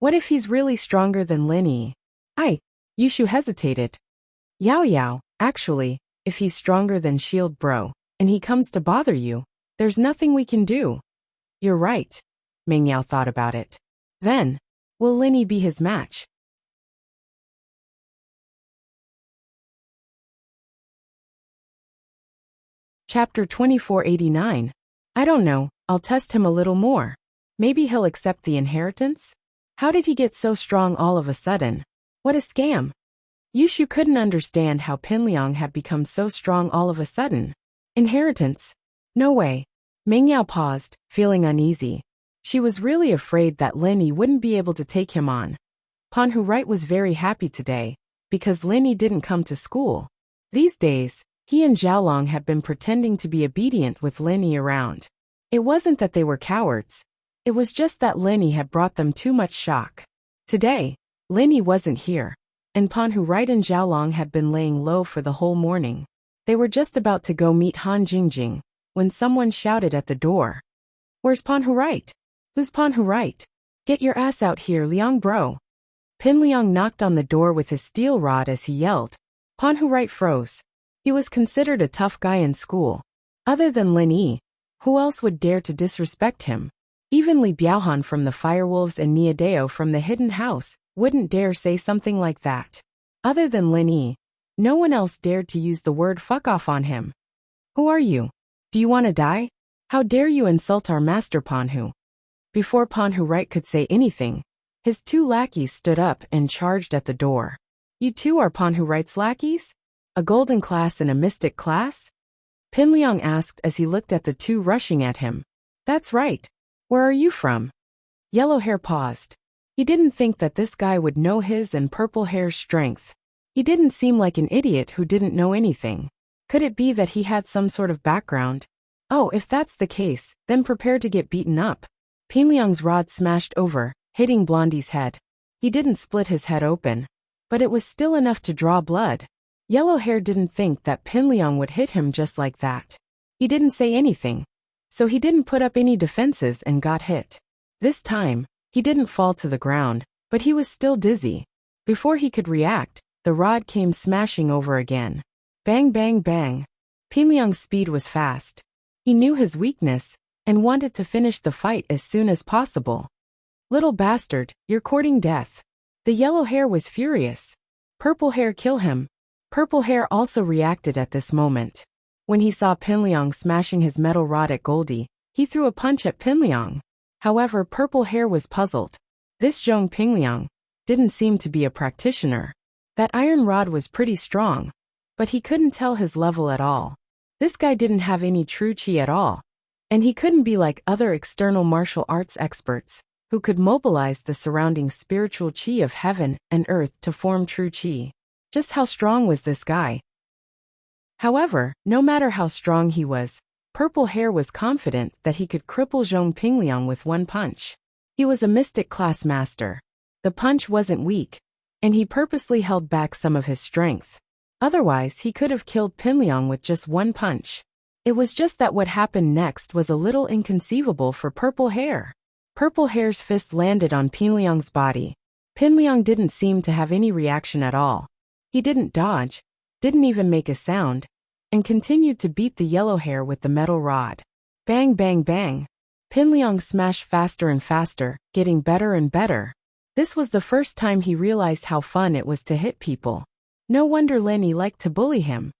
Speaker 1: What if he's really stronger than Lin Yi? Yushu hesitated. Yao Yao, actually, if he's stronger than Shield Bro, and he comes to bother you, there's nothing we can do. You're right. Mengyao thought about it. Then, will Lin Yi be his match? Chapter 2489. I don't know, I'll test him a little more. Maybe he'll accept the inheritance? How did he get so strong all of a sudden? What a scam. Yushu couldn't understand how Pingliang had become so strong all of a sudden. Inheritance? No way. Mengyao paused, feeling uneasy. She was really afraid that Lin Yi wouldn't be able to take him on. Panhu Right was very happy today, because Lin Yi didn't come to school. These days, he and Zhaolong had been pretending to be obedient with Lin Yi around. It wasn't that they were cowards. It was just that Lin Yi had brought them too much shock. Today, Lin Yi wasn't here, and Panhu Right and Zhaolong had been laying low for the whole morning. They were just about to go meet Han Jingjing, when someone shouted at the door. Where's Panhu Right? Who's Panhu Right? Get your ass out here, Liang bro. Pin Liang knocked on the door with his steel rod as he yelled. Pan Hu right froze. He was considered a tough guy in school. Other than Lin Yi, who else would dare to disrespect him? Even Li Biaohan from the Firewolves and Niadeo from the Hidden House wouldn't dare say something like that. Other than Lin Yi, no one else dared to use the word fuck off on him. Who are you? Do you want to die? How dare you insult our master Pan Hu? Before Pan Hu right could say anything, his two lackeys stood up and charged at the door. You two are Pan Hu right's lackeys? A golden class and a mystic class? Pin Liang asked as he looked at the two rushing at him. That's right. Where are you from? Yellow Hair paused. He didn't think that this guy would know his and Purple Hair's strength. He didn't seem like an idiot who didn't know anything. Could it be that he had some sort of background? Oh, if that's the case, then prepare to get beaten up. Pin Liang's rod smashed over, hitting Blondie's head. He didn't split his head open, but it was still enough to draw blood. Yellow Hair didn't think that Pin Liang would hit him just like that. He didn't say anything, so he didn't put up any defenses and got hit. This time, he didn't fall to the ground, but he was still dizzy. Before he could react, the rod came smashing over again. Bang bang bang. Pin Liang's speed was fast. He knew his weakness, and wanted to finish the fight as soon as possible. Little bastard, you're courting death. The Yellow Hair was furious. Purple Hair, kill him. Purple Hair also reacted at this moment. When he saw Pin Liang smashing his metal rod at Goldie, he threw a punch at Pin Liang. However, Purple Hair was puzzled. This Zhong Pin Liang didn't seem to be a practitioner. That iron rod was pretty strong, but he couldn't tell his level at all. This guy didn't have any true chi at all, and he couldn't be like other external martial arts experts, who could mobilize the surrounding spiritual chi of heaven and earth to form true chi. Just how strong was this guy? However, no matter how strong he was, Purple Hair was confident that he could cripple Zhong Pingliang with one punch. He was a mystic class master. The punch wasn't weak, and he purposely held back some of his strength. Otherwise, he could have killed Pingliang with just one punch. It was just that what happened next was a little inconceivable for Purple Hair. Purple Hair's fist landed on Pingliang's body. Pingliang didn't seem to have any reaction at all. He didn't dodge, didn't even make a sound, and continued to beat the Yellow Hair with the metal rod. Bang bang bang. Pingliang smashed faster and faster, getting better and better. This was the first time he realized how fun it was to hit people. No wonder Lenny liked to bully him.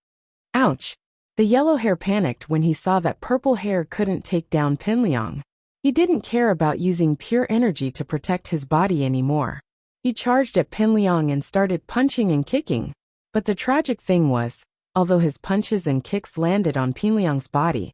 Speaker 1: Ouch. The Yellow Hair panicked when he saw that Purple Hair couldn't take down Pingliang. He didn't care about using pure energy to protect his body anymore. He charged at Pingliang and started punching and kicking. But the tragic thing was, although his punches and kicks landed on Pingliang's body,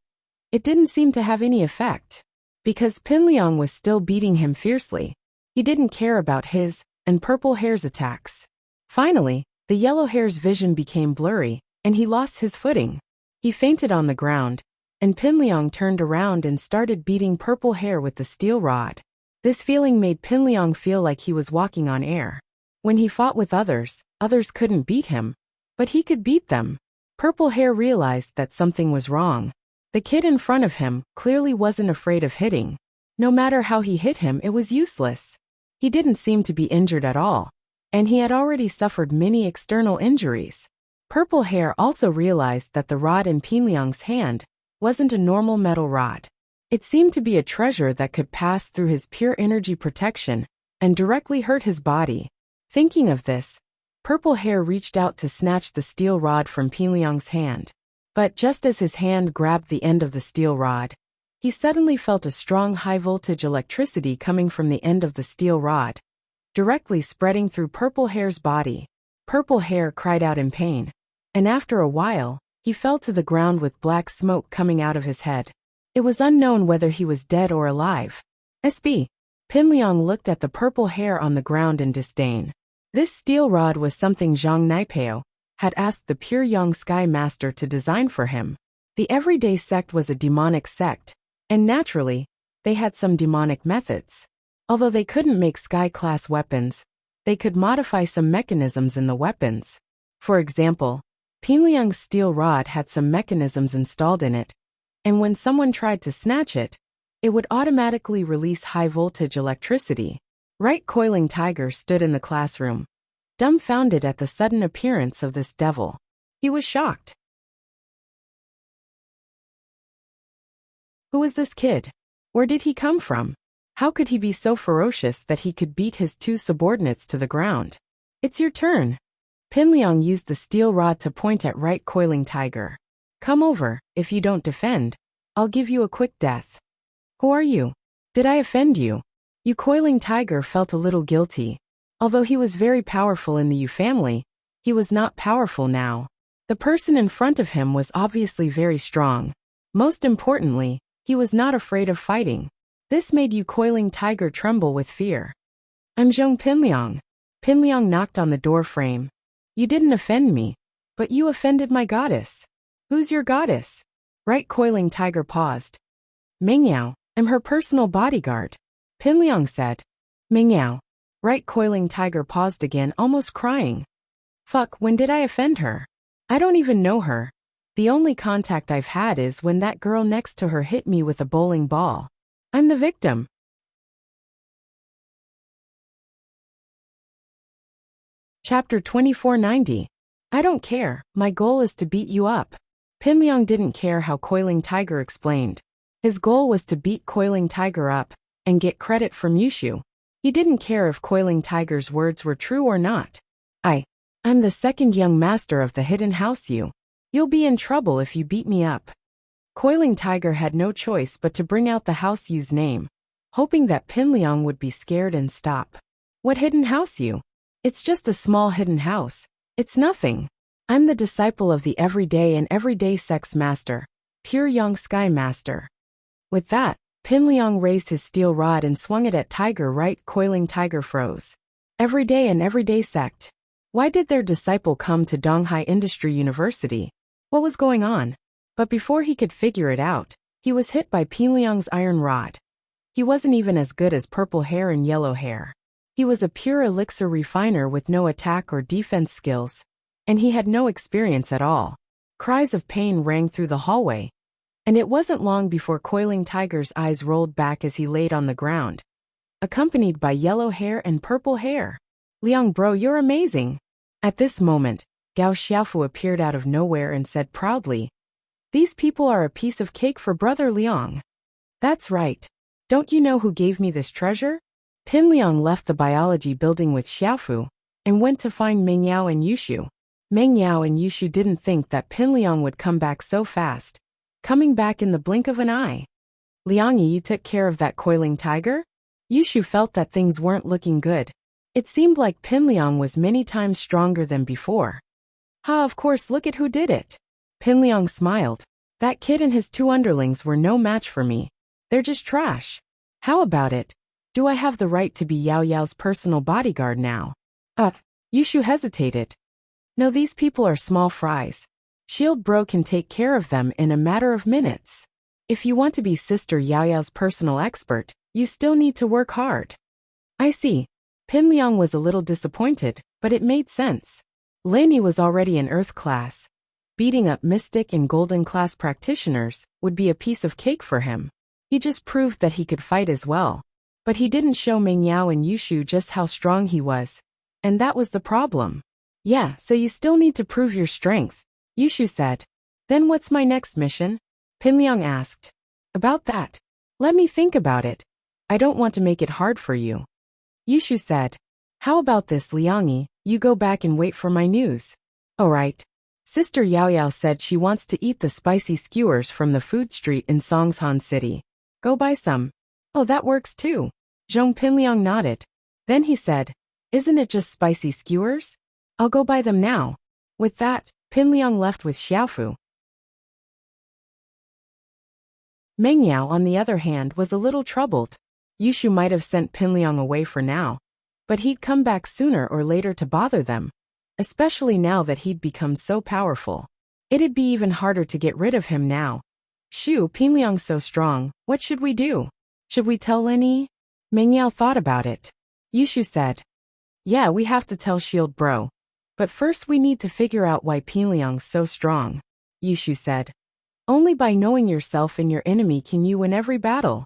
Speaker 1: it didn't seem to have any effect. Because Pingliang was still beating him fiercely, he didn't care about his and Purple Hair's attacks. Finally, the Yellow Hair's vision became blurry, and he lost his footing. He fainted on the ground, and Pingliang turned around and started beating Purple Hair with the steel rod. This feeling made Pingliang feel like he was walking on air. When he fought with others couldn't beat him, but he could beat them. Purple Hair realized that something was wrong. The kid in front of him clearly wasn't afraid of hitting. No matter how he hit him, it was useless. He didn't seem to be injured at all, and he had already suffered many external injuries. Purple Hair also realized that the rod in Pingliang's hand wasn't a normal metal rod. It seemed to be a treasure that could pass through his pure energy protection and directly hurt his body. Thinking of this, Purple Hair reached out to snatch the steel rod from Pingliang's hand. But just as his hand grabbed the end of the steel rod, he suddenly felt a strong high-voltage electricity coming from the end of the steel rod, directly spreading through Purple Hair's body. Purple Hair cried out in pain, and after a while, he fell to the ground with black smoke coming out of his head. It was unknown whether he was dead or alive. SB. Pingliang looked at the Purple Hair on the ground in disdain. This steel rod was something Zhang Naipeo had asked the Pure Yang Sky Master to design for him. The Everyday Sect was a demonic sect, and naturally, they had some demonic methods. Although they couldn't make Sky-class weapons, they could modify some mechanisms in the weapons. For example, Pingliang's steel rod had some mechanisms installed in it, and when someone tried to snatch it, It would automatically release high-voltage electricity. Right Coiling Tiger stood in the classroom, dumbfounded at the sudden appearance of this devil. He was shocked. Who was this kid? Where did he come from? How could he be so ferocious that he could beat his two subordinates to the ground? It's your turn. Pinliang used the steel rod to point at Right Coiling Tiger. Come over. If you don't defend, I'll give you a quick death. Who are you? Did I offend you? Yu Coiling Tiger felt a little guilty. Although he was very powerful in the Yu family, he was not powerful now. The person in front of him was obviously very strong. Most importantly, he was not afraid of fighting. This made Yu Coiling Tiger tremble with fear. I'm Zhong Pinliang. Pinliang knocked on the door frame. You didn't offend me, but you offended my goddess. Who's your goddess? Right Coiling Tiger paused. Mengyao, I'm her personal bodyguard. Pinliang said. Mengyao. Right Coiling Tiger paused again, almost crying. Fuck, when did I offend her? I don't even know her. The only contact I've had is when that girl next to her hit me with a bowling ball. I'm the victim. Chapter 2490. I don't care, my goal is to beat you up. Pinliang didn't care how Coiling Tiger explained. His goal was to beat Coiling Tiger up and get credit from Yushu. He didn't care if Coiling Tiger's words were true or not. I'm the second young master of the hidden house Yu. You'll be in trouble if you beat me up. Coiling Tiger had no choice but to bring out the house Yu's name, hoping that Pinliang would be scared and stop. What hidden house Yu? It's just a small hidden house. It's nothing. I'm the disciple of the everyday and everyday sex master, Pure Young Sky Master. With that, Pinliang raised his steel rod and swung it at Tiger. Right Coiling Tiger froze. Everyday and everyday sect. Why did their disciple come to Donghai Industry University? What was going on? But before he could figure it out, he was hit by Pinliang's iron rod. He wasn't even as good as Purple Hair and Yellow Hair. He was a pure elixir refiner with no attack or defense skills, and he had no experience at all. Cries of pain rang through the hallway, and it wasn't long before Coiling Tiger's eyes rolled back as he laid on the ground, accompanied by Yellow Hair and Purple Hair. Liang bro, you're amazing. At this moment, Gao Xiaofu appeared out of nowhere and said proudly, these people are a piece of cake for Brother Liang. That's right. Don't you know who gave me this treasure? Pinliang left the biology building with Xiaofu and went to find Mengyao and Yushu. Mengyao and Yushu didn't think that Pinliang would come back so fast, coming back in the blink of an eye. Liangyi, you took care of that Coiling Tiger? Yushu felt that things weren't looking good. It seemed like Pinliang was many times stronger than before. Ha, of course, look at who did it. Pinliang smiled. That kid and his two underlings were no match for me. They're just trash. How about it? Do I have the right to be Yao Yao's personal bodyguard now? Yushu hesitated. No, these people are small fries. Shield Bro can take care of them in a matter of minutes. If you want to be Sister Yao Yao's personal expert, you still need to work hard. I see. Pinliang was a little disappointed, but it made sense. Laney was already in Earth class. Beating up Mystic and Golden class practitioners would be a piece of cake for him. He just proved that he could fight as well. But he didn't show Mengyao and Yushu just how strong he was. And that was the problem. Yeah, so you still need to prove your strength, Yushu said. Then what's my next mission? Pinliang asked. About that. Let me think about it. I don't want to make it hard for you. Yushu said. How about this, Liangyi? You go back and wait for my news. Alright. Sister Yao Yao said she wants to eat the spicy skewers from the food street in Songshan City. Go buy some. Oh, that works too. Zhong Pinliang nodded. Then he said, isn't it just spicy skewers? I'll go buy them now. With that, Pinliang left with Xiaofu. Mengyao, on the other hand, was a little troubled. Yushu might have sent Pinliang away for now, but he'd come back sooner or later to bother them, especially now that he'd become so powerful. It'd be even harder to get rid of him now. Shoo, Pinliang's so strong, what should we do? Should we tell Lenny? Mengyao thought about it. Yushu said, yeah, we have to tell Shield Bro. But first we need to figure out why Pinliang's so strong. Yushu said, only by knowing yourself and your enemy can you win every battle.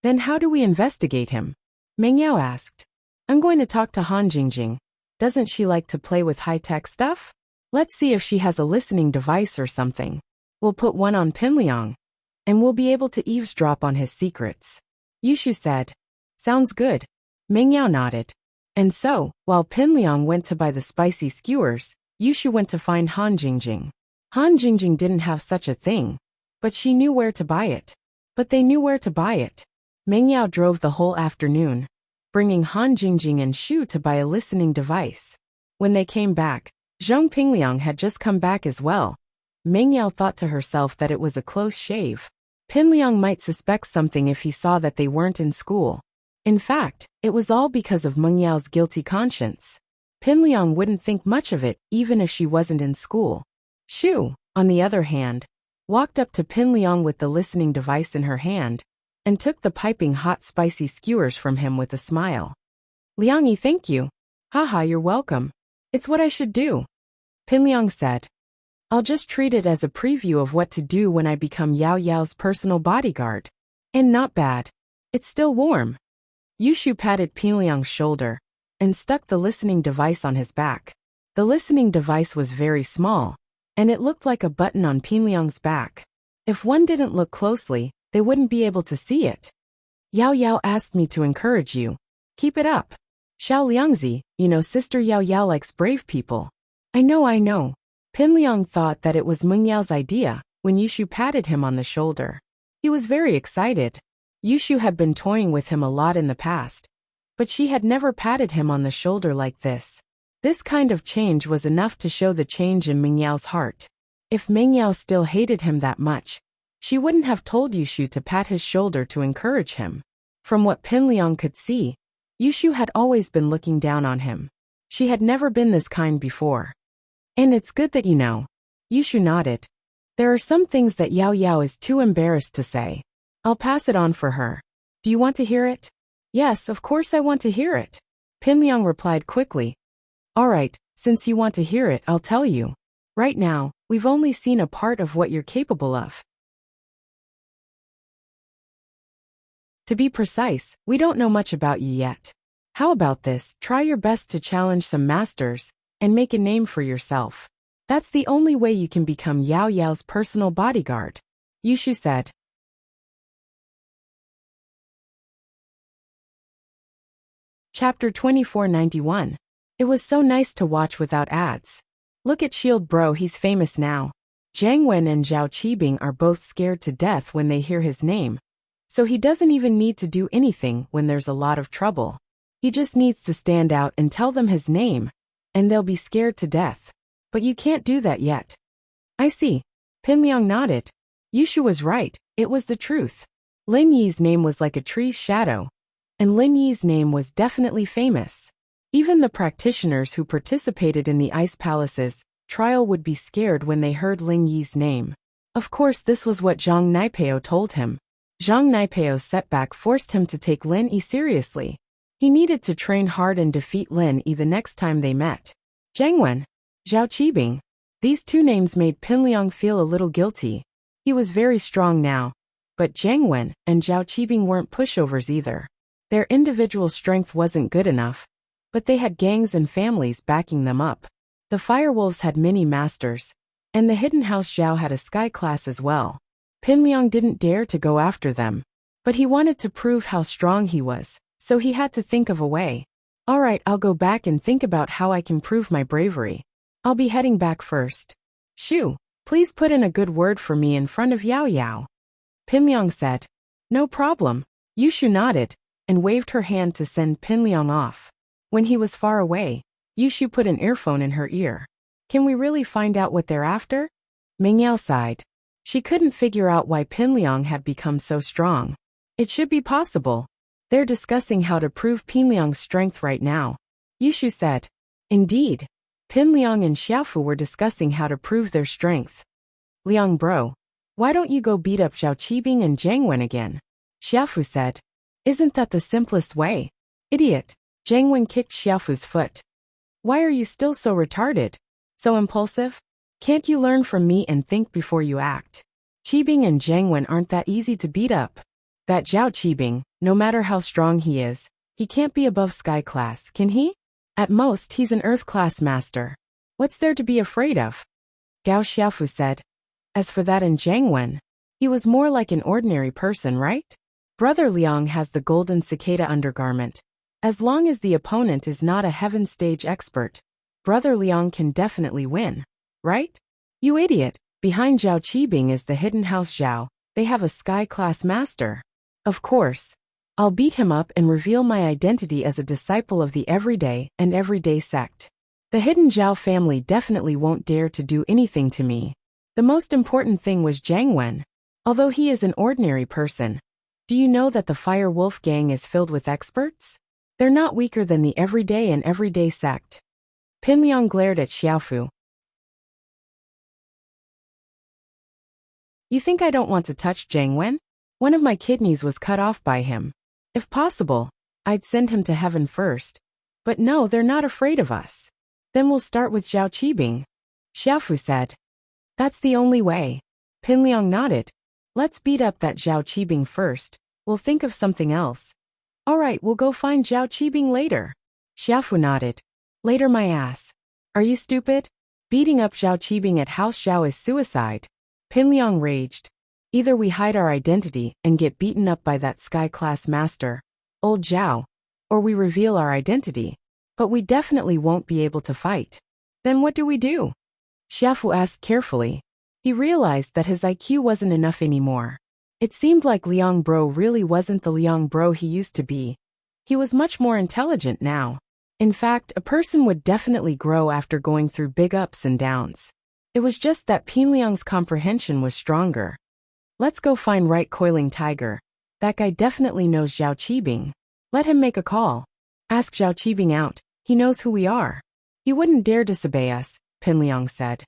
Speaker 1: Then how do we investigate him? Meng Yao asked. I'm going to talk to Han Jingjing. Doesn't she like to play with high-tech stuff? Let's see if she has a listening device or something. We'll put one on Pinliang, and we'll be able to eavesdrop on his secrets. Yushu said. Sounds good. Meng Yao nodded. And so, while Pinliang went to buy the spicy skewers, Yushu went to find Han Jingjing. Han Jingjing didn't have such a thing, but she knew where to buy it. But they knew where to buy it. Meng Yao drove the whole afternoon, bringing Han Jingjing and Shu to buy a listening device. When they came back, Zhang Pingliang had just come back as well. Meng Yao thought to herself that it was a close shave. Pinliang might suspect something if he saw that they weren't in school. In fact, it was all because of Meng Yao's guilty conscience. Pinliang wouldn't think much of it even if she wasn't in school. Shu, on the other hand, walked up to Pinliang with the listening device in her hand and took the piping hot spicy skewers from him with a smile. Liangyi, thank you. Haha, you're welcome. It's what I should do. Pinliang said. I'll just treat it as a preview of what to do when I become Yao Yao's personal bodyguard. And not bad. It's still warm. Yushu patted Pinliang's shoulder and stuck the listening device on his back. The listening device was very small, and it looked like a button on Pinliang's back. If one didn't look closely, they wouldn't be able to see it. Yao Yao asked me to encourage you. Keep it up. Xiao Liangzi, Sister Yao Yao likes brave people. I know. Pinliang thought that it was Meng Yao's idea when Yushu patted him on the shoulder. He was very excited. Yushu had been toying with him a lot in the past, but she had never patted him on the shoulder like this. This kind of change was enough to show the change in Meng Yao's heart. If Meng Yao still hated him that much, she wouldn't have told Yushu to pat his shoulder to encourage him. From what Pinliang could see, Yushu had always been looking down on him. She had never been this kind before. And it's good that you know. Yushu nodded. There are some things that Yao Yao is too embarrassed to say. I'll pass it on for her. Do you want to hear it? Yes, of course I want to hear it. Pinliang replied quickly. All right, since you want to hear it, I'll tell you. Right now, we've only seen a part of what you're capable of. To be precise, we don't know much about you yet. How about this? Try your best to challenge some masters and make a name for yourself. That's the only way you can become Yao Yao's personal bodyguard. Yushu said. Chapter 2491. It was so nice to watch without ads. Look at Shield Bro, he's famous now. Zhang Wen and Zhao Qibing are both scared to death when they hear his name. So he doesn't even need to do anything when there's a lot of trouble. He just needs to stand out and tell them his name, and they'll be scared to death. But you can't do that yet. I see. Pinliang nodded. Yushu was right, it was the truth. Lin Yi's name was like a tree's shadow, and Lin Yi's name was definitely famous. Even the practitioners who participated in the Ice Palace's trial would be scared when they heard Lin Yi's name. Of course, this was what Zhang Naipeo told him. Zhang Naipeo's setback forced him to take Lin Yi seriously. He needed to train hard and defeat Lin Yi the next time they met. Zhang Wen, Zhao Qibing. These two names made Pinliang feel a little guilty. He was very strong now, but Zhang Wen and Zhao Qibing weren't pushovers either. Their individual strength wasn't good enough, but they had gangs and families backing them up. The Firewolves had many masters, and the Hidden House Zhao had a sky class as well. Pinliang didn't dare to go after them, but he wanted to prove how strong he was, so he had to think of a way. All right, I'll go back and think about how I can prove my bravery. I'll be heading back first. Shu, please put in a good word for me in front of Yao Yao. Pinliang said. No problem. Yushu nodded and waved her hand to send Pinliang off. When he was far away, Yushu put an earphone in her ear. Can we really find out what they're after? Meng Yao sighed. She couldn't figure out why Pinliang had become so strong. It should be possible. They're discussing how to prove Pinliang's strength right now. Yushu said. Indeed. Pinliang and Xiaofu were discussing how to prove their strength. Liang bro, why don't you go beat up Zhao Qibing and Zhang Wen again? Xiaofu said. Isn't that the simplest way? Idiot. Zhang Wen kicked Xiaofu's foot. Why are you still so retarded? So impulsive? Can't you learn from me and think before you act? Qibing and Zhang Wen aren't that easy to beat up. That Zhao Qibing, no matter how strong he is, he can't be above sky class, can he? At most, he's an earth class master. What's there to be afraid of? Gao Xiaofu said. As for that in Jiang Wen, he was more like an ordinary person, right? Brother Liang has the golden cicada undergarment. As long as the opponent is not a heaven stage expert, Brother Liang can definitely win, right? You idiot, behind Zhao Qibing is the hidden house Zhao. They have a sky class master. Of course. I'll beat him up and reveal my identity as a disciple of the everyday and everyday sect. The hidden Zhao family definitely won't dare to do anything to me. The most important thing was Jiang Wen. Although he is an ordinary person, do you know that the Fire Wolf gang is filled with experts? They're not weaker than the everyday and everyday sect. Pin Liang glared at Xiaofu. You think I don't want to touch Jiang Wen? One of my kidneys was cut off by him. If possible, I'd send him to heaven first. But no, they're not afraid of us. Then we'll start with Zhao Qibing. Xiaofu said. That's the only way. Pin Liang nodded. Let's beat up that Zhao Qibing first. We'll think of something else. All right, we'll go find Zhao Qibing later. Xiaofu nodded. Later my ass. Are you stupid? Beating up Zhao Qibing at House Zhao is suicide. Pin Liang raged. Either we hide our identity and get beaten up by that sky class master, old Zhao, or we reveal our identity. But we definitely won't be able to fight. Then what do we do? Xiaofu asked carefully. He realized that his IQ wasn't enough anymore. It seemed like Liang Bro really wasn't the Liang Bro he used to be. He was much more intelligent now. In fact, a person would definitely grow after going through big ups and downs. It was just that Pin Liang's comprehension was stronger. Let's go find Right Coiling Tiger. That guy definitely knows Zhao Qibing. Let him make a call. Ask Zhao Qibing out. He knows who we are. He wouldn't dare disobey us, Pin Liang said.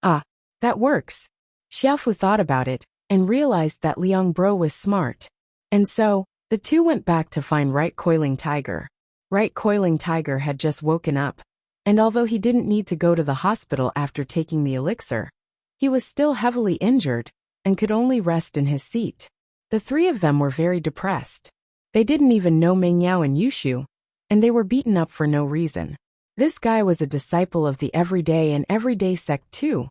Speaker 1: Ah, that works. Xiaofu thought about it and realized that Liang Bro was smart. And so, the two went back to find Right Coiling Tiger. Right Coiling Tiger had just woken up, and although he didn't need to go to the hospital after taking the elixir, he was still heavily injured and could only rest in his seat. The three of them were very depressed. They didn't even know Meng Yao and Yushu, and they were beaten up for no reason. This guy was a disciple of the everyday and everyday sect too.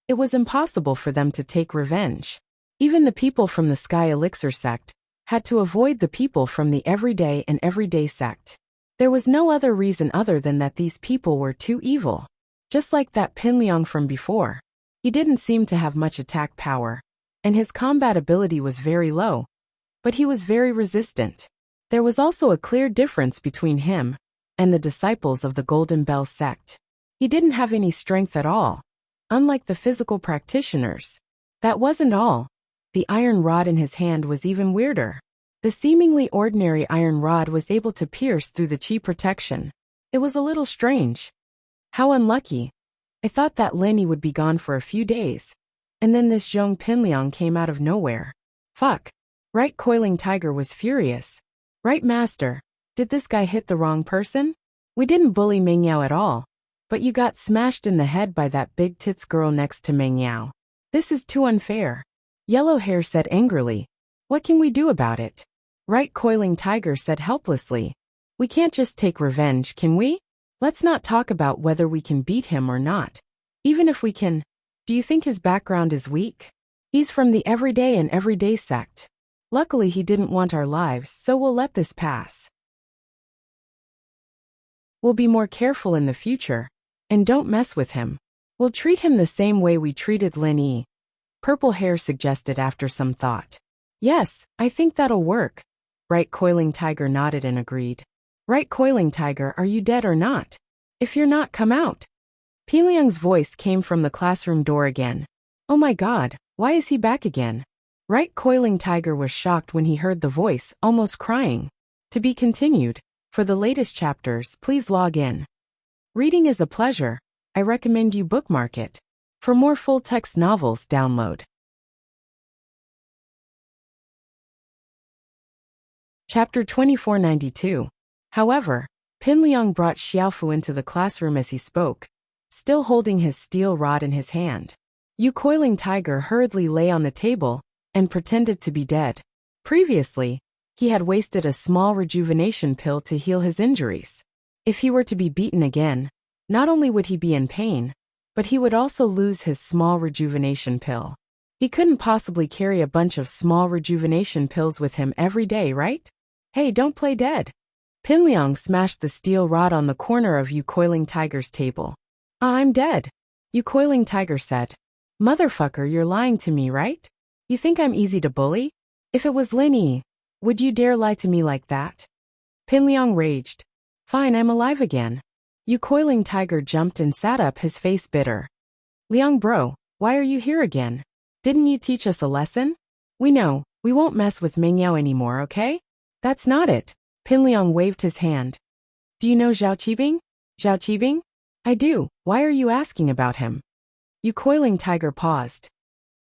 Speaker 1: It was impossible for them to take revenge. Even the people from the Sky Elixir sect had to avoid the people from the everyday and everyday sect. There was no other reason other than that these people were too evil. Just like that Pin Liang from before. He didn't seem to have much attack power, and his combat ability was very low, but he was very resistant. There was also a clear difference between him and the disciples of the Golden Bell sect. He didn't have any strength at all, unlike the physical practitioners. That wasn't all. The iron rod in his hand was even weirder. The seemingly ordinary iron rod was able to pierce through the chi protection. It was a little strange. How unlucky. I thought that Lenny would be gone for a few days. And then this Zhong Pinliang came out of nowhere. Fuck. Right Coiling Tiger was furious. Right master, did this guy hit the wrong person? We didn't bully Meng Yao at all. But you got smashed in the head by that big tits girl next to Meng Yao. This is too unfair. Yellow Hair said angrily. What can we do about it? Right Coiling Tiger said helplessly. We can't just take revenge, can we? Let's not talk about whether we can beat him or not. Even if we can, do you think his background is weak? He's from the everyday and everyday sect. Luckily he didn't want our lives, so we'll let this pass. We'll be more careful in the future. And don't mess with him. We'll treat him the same way we treated Lin Yi. Purple Hair suggested after some thought. Yes, I think that'll work. Right Coiling Tiger nodded and agreed. Right Coiling Tiger, are you dead or not? If you're not, come out. Piliang's voice came from the classroom door again. Oh my god, why is he back again? Right Coiling Tiger was shocked when he heard the voice, almost crying. To be continued. For the latest chapters, please log in. Reading is a pleasure. I recommend you bookmark it. For more full-text novels, download. Chapter 2492. However, Pinliang brought Xiaofu into the classroom as he spoke, still holding his steel rod in his hand. Yu Coiling Tiger hurriedly lay on the table and pretended to be dead. Previously, he had wasted a small rejuvenation pill to heal his injuries. If he were to be beaten again, not only would he be in pain, but he would also lose his small rejuvenation pill. He couldn't possibly carry a bunch of small rejuvenation pills with him every day, right? Hey, don't play dead. Pinliang smashed the steel rod on the corner of Yu Coiling Tiger's table. I'm dead. Yu Coiling Tiger said. Motherfucker, you're lying to me, right? You think I'm easy to bully? If it was Lin Yi, would you dare lie to me like that? Pinliang raged. Fine, I'm alive again. Yu Coiling Tiger jumped and sat up, his face bitter. Liang bro, why are you here again? Didn't you teach us a lesson? We know, we won't mess with Mingyao anymore, okay? That's not it. Pinliang waved his hand. Do you know Zhao Qibing? Zhao Qibing? I do, why are you asking about him? Yu Coiling Tiger paused.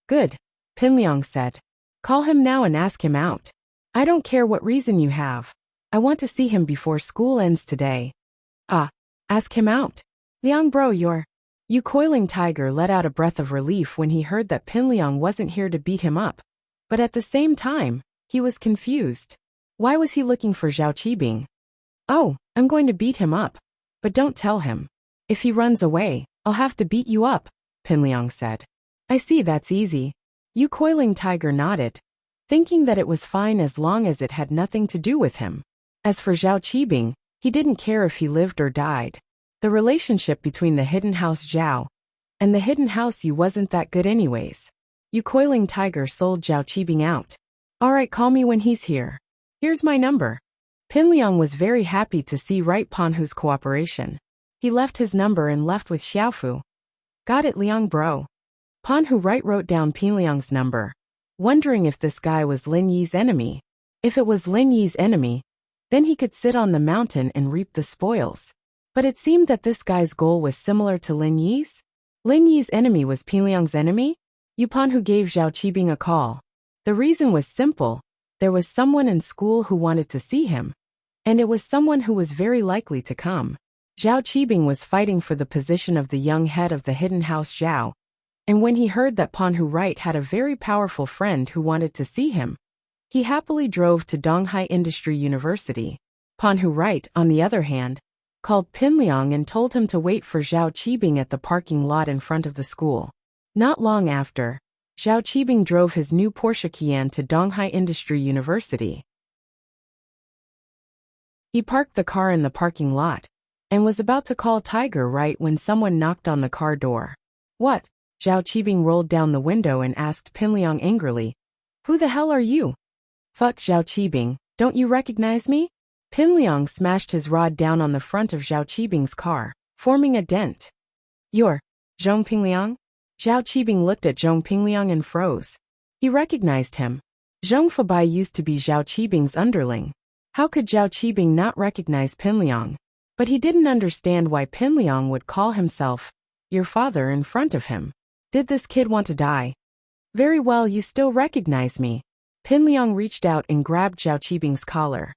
Speaker 1: Good, Pinliang said. Call him now and ask him out. I don't care what reason you have. I want to see him before school ends today. Ah, ask him out. Liang bro, you're... Yu Coiling Tiger let out a breath of relief when he heard that Pinliang wasn't here to beat him up. But at the same time, he was confused. Why was he looking for Zhao Qibing? Oh, I'm going to beat him up. But don't tell him. If he runs away, I'll have to beat you up, Pinliang said. I see, that's easy. Yu Coiling Tiger nodded, thinking that it was fine as long as it had nothing to do with him. As for Zhao Qibing, he didn't care if he lived or died. The relationship between the hidden house Zhao and the hidden house Yu wasn't that good anyways. Yu Coiling Tiger sold Zhao Qibing out. Alright, call me when he's here. Here's my number. Pinliang was very happy to see Right Panhu's cooperation. He left his number and left with Xiaofu. Got it, Liang bro. Panhu Right wrote down Pinliang's number, wondering if this guy was Lin Yi's enemy. If it was Lin Yi's enemy, then he could sit on the mountain and reap the spoils. But it seemed that this guy's goal was similar to Lin Yi's. Lin Yi's enemy was Pinliang's enemy? Yu Panhu gave Zhao Qibing a call. The reason was simple. There was someone in school who wanted to see him, and it was someone who was very likely to come. Zhao Qibing was fighting for the position of the young head of the hidden house Zhao. And when he heard that Panhu Right had a very powerful friend who wanted to see him, he happily drove to Donghai Industry University. Panhu Right, on the other hand, called Pinliang and told him to wait for Zhao Qibing at the parking lot in front of the school. Not long after, Zhao Qibing drove his new Porsche Cayenne to Donghai Industry University. He parked the car in the parking lot and was about to call Tiger Right when someone knocked on the car door. What? Zhao Qibing rolled down the window and asked Pinliang angrily. Who the hell are you? Fuck Zhao Qibing, don't you recognize me? Pinliang smashed his rod down on the front of Zhao Qibing's car, forming a dent. You're Zhong Pingliang? Zhao Qibing looked at Zhong Pingliang and froze. He recognized him. Zhong Fabai used to be Zhao Qibing's underling. How could Zhao Qibing not recognize Pinliang? But he didn't understand why Pinliang would call himself your father in front of him. Did this kid want to die? Very well, you still recognize me. Pinliang reached out and grabbed Zhao Qibing's collar.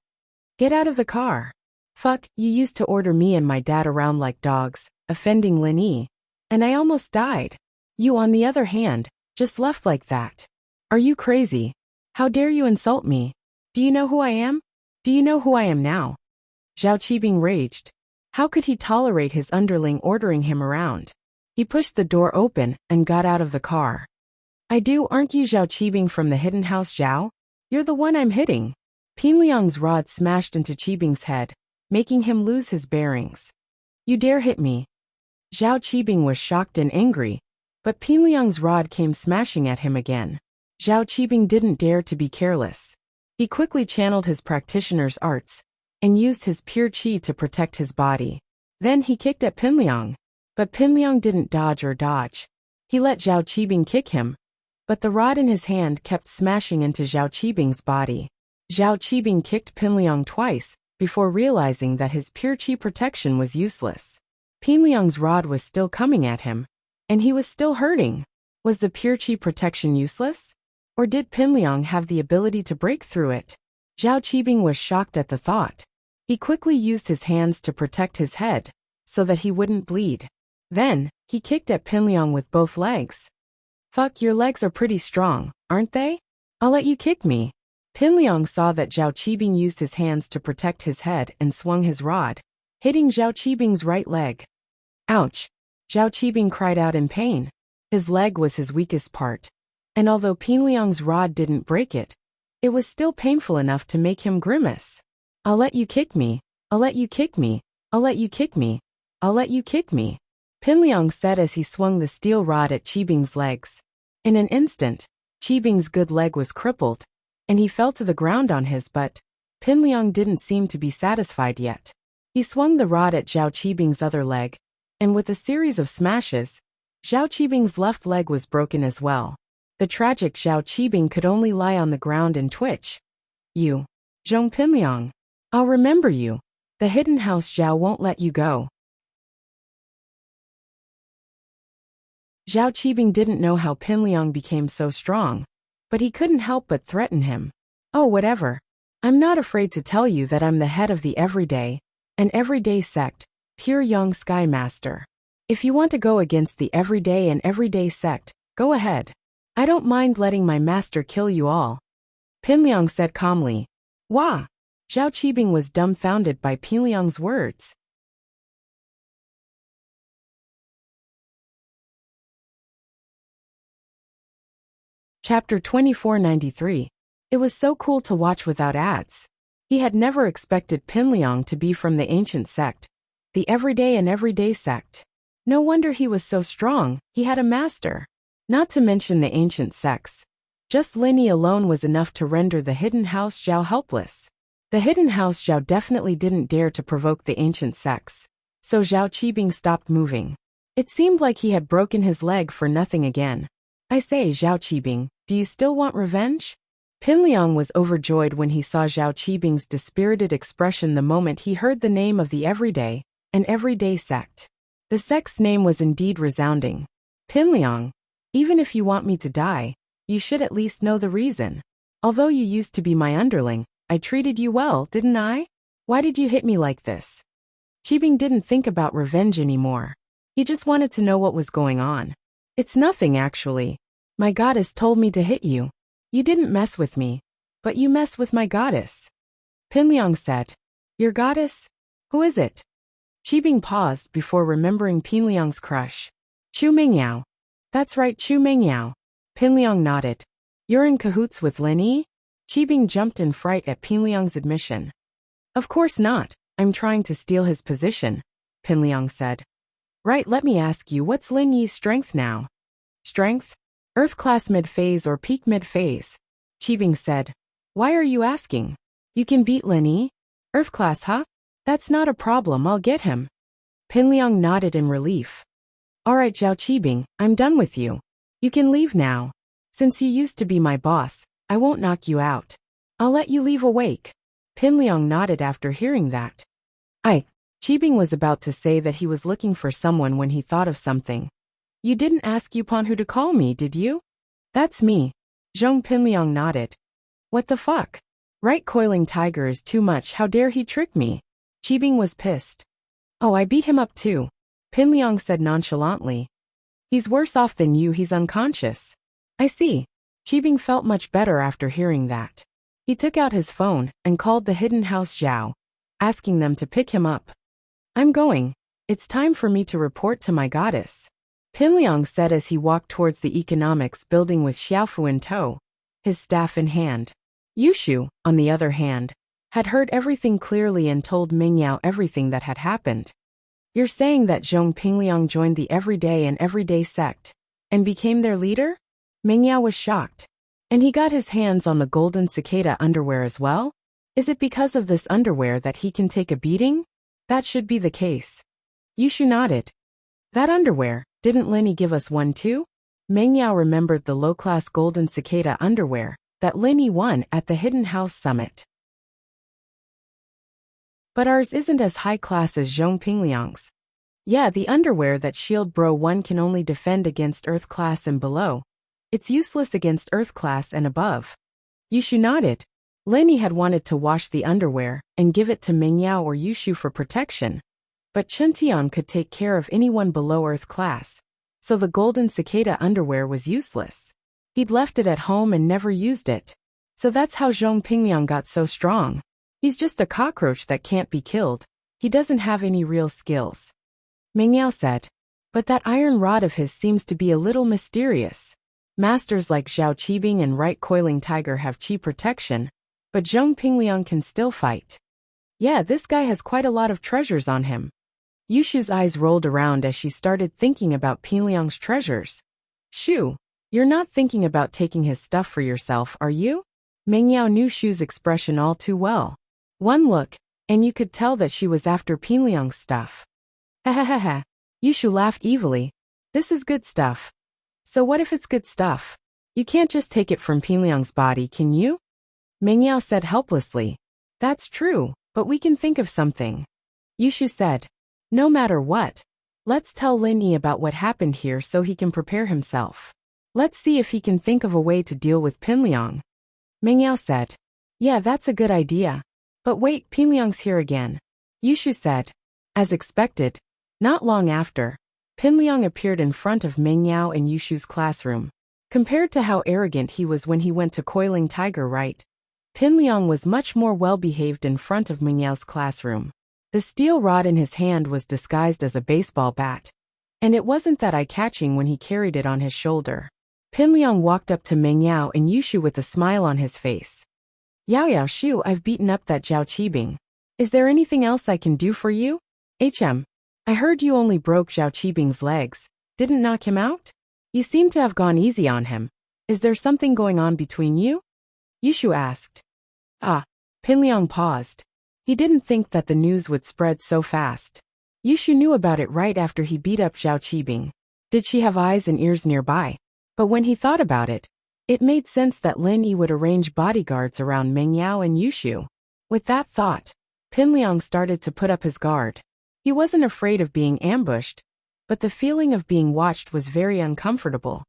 Speaker 1: Get out of the car. Fuck, you used to order me and my dad around like dogs, offending Lin Yi. And I almost died. You, on the other hand, just left like that. Are you crazy? How dare you insult me? Do you know who I am? Do you know who I am now? Zhao Qibing raged. How could he tolerate his underling ordering him around? He pushed the door open and got out of the car. I do, aren't you Zhao Qibing from the hidden house Zhao? You're the one I'm hitting. Pinliang's rod smashed into Qibing's head, making him lose his bearings. You dare hit me. Zhao Qibing was shocked and angry, but Pinliang's rod came smashing at him again. Zhao Qibing didn't dare to be careless. He quickly channeled his practitioner's arts and used his pure qi to protect his body. Then he kicked at Pinliang. But Pinliang didn't dodge or dodge. He let Zhao Qibing kick him, but the rod in his hand kept smashing into Zhao Qibing's body. Zhao Qibing kicked Pinliang twice before realizing that his pure qi protection was useless. Pinliang's rod was still coming at him, and he was still hurting. Was the pure qi protection useless? Or did Pinliang have the ability to break through it? Zhao Qibing was shocked at the thought. He quickly used his hands to protect his head so that he wouldn't bleed. Then, he kicked at Pinliang with both legs. Fuck, your legs are pretty strong, aren't they? I'll let you kick me. Pinliang saw that Zhao Qibing used his hands to protect his head and swung his rod, hitting Zhao Qibing's right leg. Ouch! Zhao Qibing cried out in pain. His leg was his weakest part. And although Pinliang's rod didn't break it, it was still painful enough to make him grimace. I'll let you kick me. I'll let you kick me. I'll let you kick me. I'll let you kick me. Pinliang said as he swung the steel rod at Qibing's legs. In an instant, Qibing's good leg was crippled, and he fell to the ground on his butt. Pinliang didn't seem to be satisfied yet. He swung the rod at Zhao Qibing's other leg, and with a series of smashes, Zhao Qibing's left leg was broken as well. The tragic Zhao Qibing could only lie on the ground and twitch. You, Zhong Pinliang. I'll remember you. The hidden house Zhao won't let you go. Zhao Qibing didn't know how Pinliang became so strong, but he couldn't help but threaten him. Oh, whatever. I'm not afraid to tell you that I'm the head of the Everyday, an everyday sect, pure young Sky Master. If you want to go against the Everyday and Everyday sect, go ahead. I don't mind letting my master kill you all. Pinliang said calmly. Wah! Zhao Qibing was dumbfounded by Pinliang's words. Chapter 2493. It was so cool to watch without ads. He had never expected Pinliang to be from the ancient sect, the Everyday and Everyday sect. No wonder he was so strong, he had a master. Not to mention the ancient sects. Just Linny alone was enough to render the hidden house Zhao helpless. The hidden house Zhao definitely didn't dare to provoke the ancient sects, so Zhao Qibing stopped moving. It seemed like he had broken his leg for nothing again. I say, Zhao Qibing, do you still want revenge? Pinliang was overjoyed when he saw Zhao Qibing's dispirited expression the moment he heard the name of the Everyday, an Everyday sect. The sect's name was indeed resounding. Pinliang, even if you want me to die, you should at least know the reason. Although you used to be my underling, I treated you well, didn't I? Why did you hit me like this? Qibing didn't think about revenge anymore. He just wanted to know what was going on. It's nothing actually. My goddess told me to hit you. You didn't mess with me, but you mess with my goddess. Pinliang said. Your goddess? Who is it? Qibing paused before remembering Pinliang's crush. Chu Mingyao. That's right, Chu Mingyao. Pinliang nodded. You're in cahoots with Linny? Qibing jumped in fright at Pinliang's admission. Of course not, I'm trying to steal his position, Pinliang said. Right, let me ask you, what's Lin Yi's strength now? Strength? Earth class mid-phase or peak mid-phase, Qibing said. Why are you asking? You can beat Lin Yi? Earth class, huh? That's not a problem, I'll get him. Pinliang nodded in relief. Alright Zhao Qibing, I'm done with you. You can leave now. Since you used to be my boss, I won't knock you out. I'll let you leave awake. Pinliang nodded after hearing that. Qibing was about to say that he was looking for someone when he thought of something. You didn't ask Yupan who to call me, did you? That's me. Zhong Pinliang nodded. What the fuck? Right, coiling tiger is too much, how dare he trick me? Qibing was pissed. Oh, I beat him up too, Pinliang said nonchalantly. He's worse off than you, he's unconscious. I see. Qibing felt much better after hearing that. He took out his phone and called the hidden house Zhao, asking them to pick him up. I'm going. It's time for me to report to my goddess. Pinliang said as he walked towards the economics building with Xiaofu in tow, his staff in hand. Yushu, on the other hand, had heard everything clearly and told Mingyao everything that had happened. You're saying that Zhong Pinliang joined the Everyday and Everyday sect, and became their leader? Mingyao was shocked. And he got his hands on the golden cicada underwear as well? Is it because of this underwear that he can take a beating? That should be the case. Yushu nodded. That underwear, didn't Linny give us one too? Mingyao remembered the low-class golden cicada underwear that Linny won at the Hidden House Summit. But ours isn't as high class as Zhong Pingliang's. Yeah, the underwear that Shield Bro 1 can only defend against Earth class and below. It's useless against Earth class and above. Yushu nodded. Linny had wanted to wash the underwear and give it to Mingyao or Yushu for protection. But Chuntian could take care of anyone below Earth class, so the golden cicada underwear was useless. He'd left it at home and never used it. So that's how Zhong Pingyang got so strong. He's just a cockroach that can't be killed. He doesn't have any real skills. Mingyao said. But that iron rod of his seems to be a little mysterious. Masters like Zhao Qibing and Right Coiling Tiger have chi protection, but Zhong Pingliang can still fight. Yeah, this guy has quite a lot of treasures on him. Yushu's eyes rolled around as she started thinking about Pingliang's treasures. Shu, you're not thinking about taking his stuff for yourself, are you? Mingyao knew Shu's expression all too well. One look, and you could tell that she was after Pingliang's stuff. Ha. Yushu laughed evilly. This is good stuff. So what if it's good stuff? You can't just take it from Pingliang's body, can you? Mingyao said helplessly. That's true, but we can think of something. Yushu said. No matter what. Let's tell Lin Yi about what happened here so he can prepare himself. Let's see if he can think of a way to deal with Pingliang. Mingyao said. Yeah, that's a good idea. But wait, Pingliang's here again. Yushu said. As expected. Not long after, Pingliang appeared in front of Mingyao and Yushu's classroom. Compared to how arrogant he was when he went to Coiling Tiger, right? Pingliang was much more well-behaved in front of Mingyao's classroom. The steel rod in his hand was disguised as a baseball bat. And it wasn't that eye-catching when he carried it on his shoulder. Pingliang walked up to Mingyao and Yushu with a smile on his face. Yao Shu, I've beaten up that Zhao Qibing. Is there anything else I can do for you? I heard you only broke Zhao Qibing's legs, didn't knock him out? You seem to have gone easy on him. Is there something going on between you? Yushu asked. Pingliang paused. He didn't think that the news would spread so fast. Yushu knew about it right after he beat up Zhao Qibing. Did she have eyes and ears nearby? But when he thought about it, it made sense that Lin Yi would arrange bodyguards around Mingyao and Yushu. With that thought, Pingliang started to put up his guard. He wasn't afraid of being ambushed, but the feeling of being watched was very uncomfortable.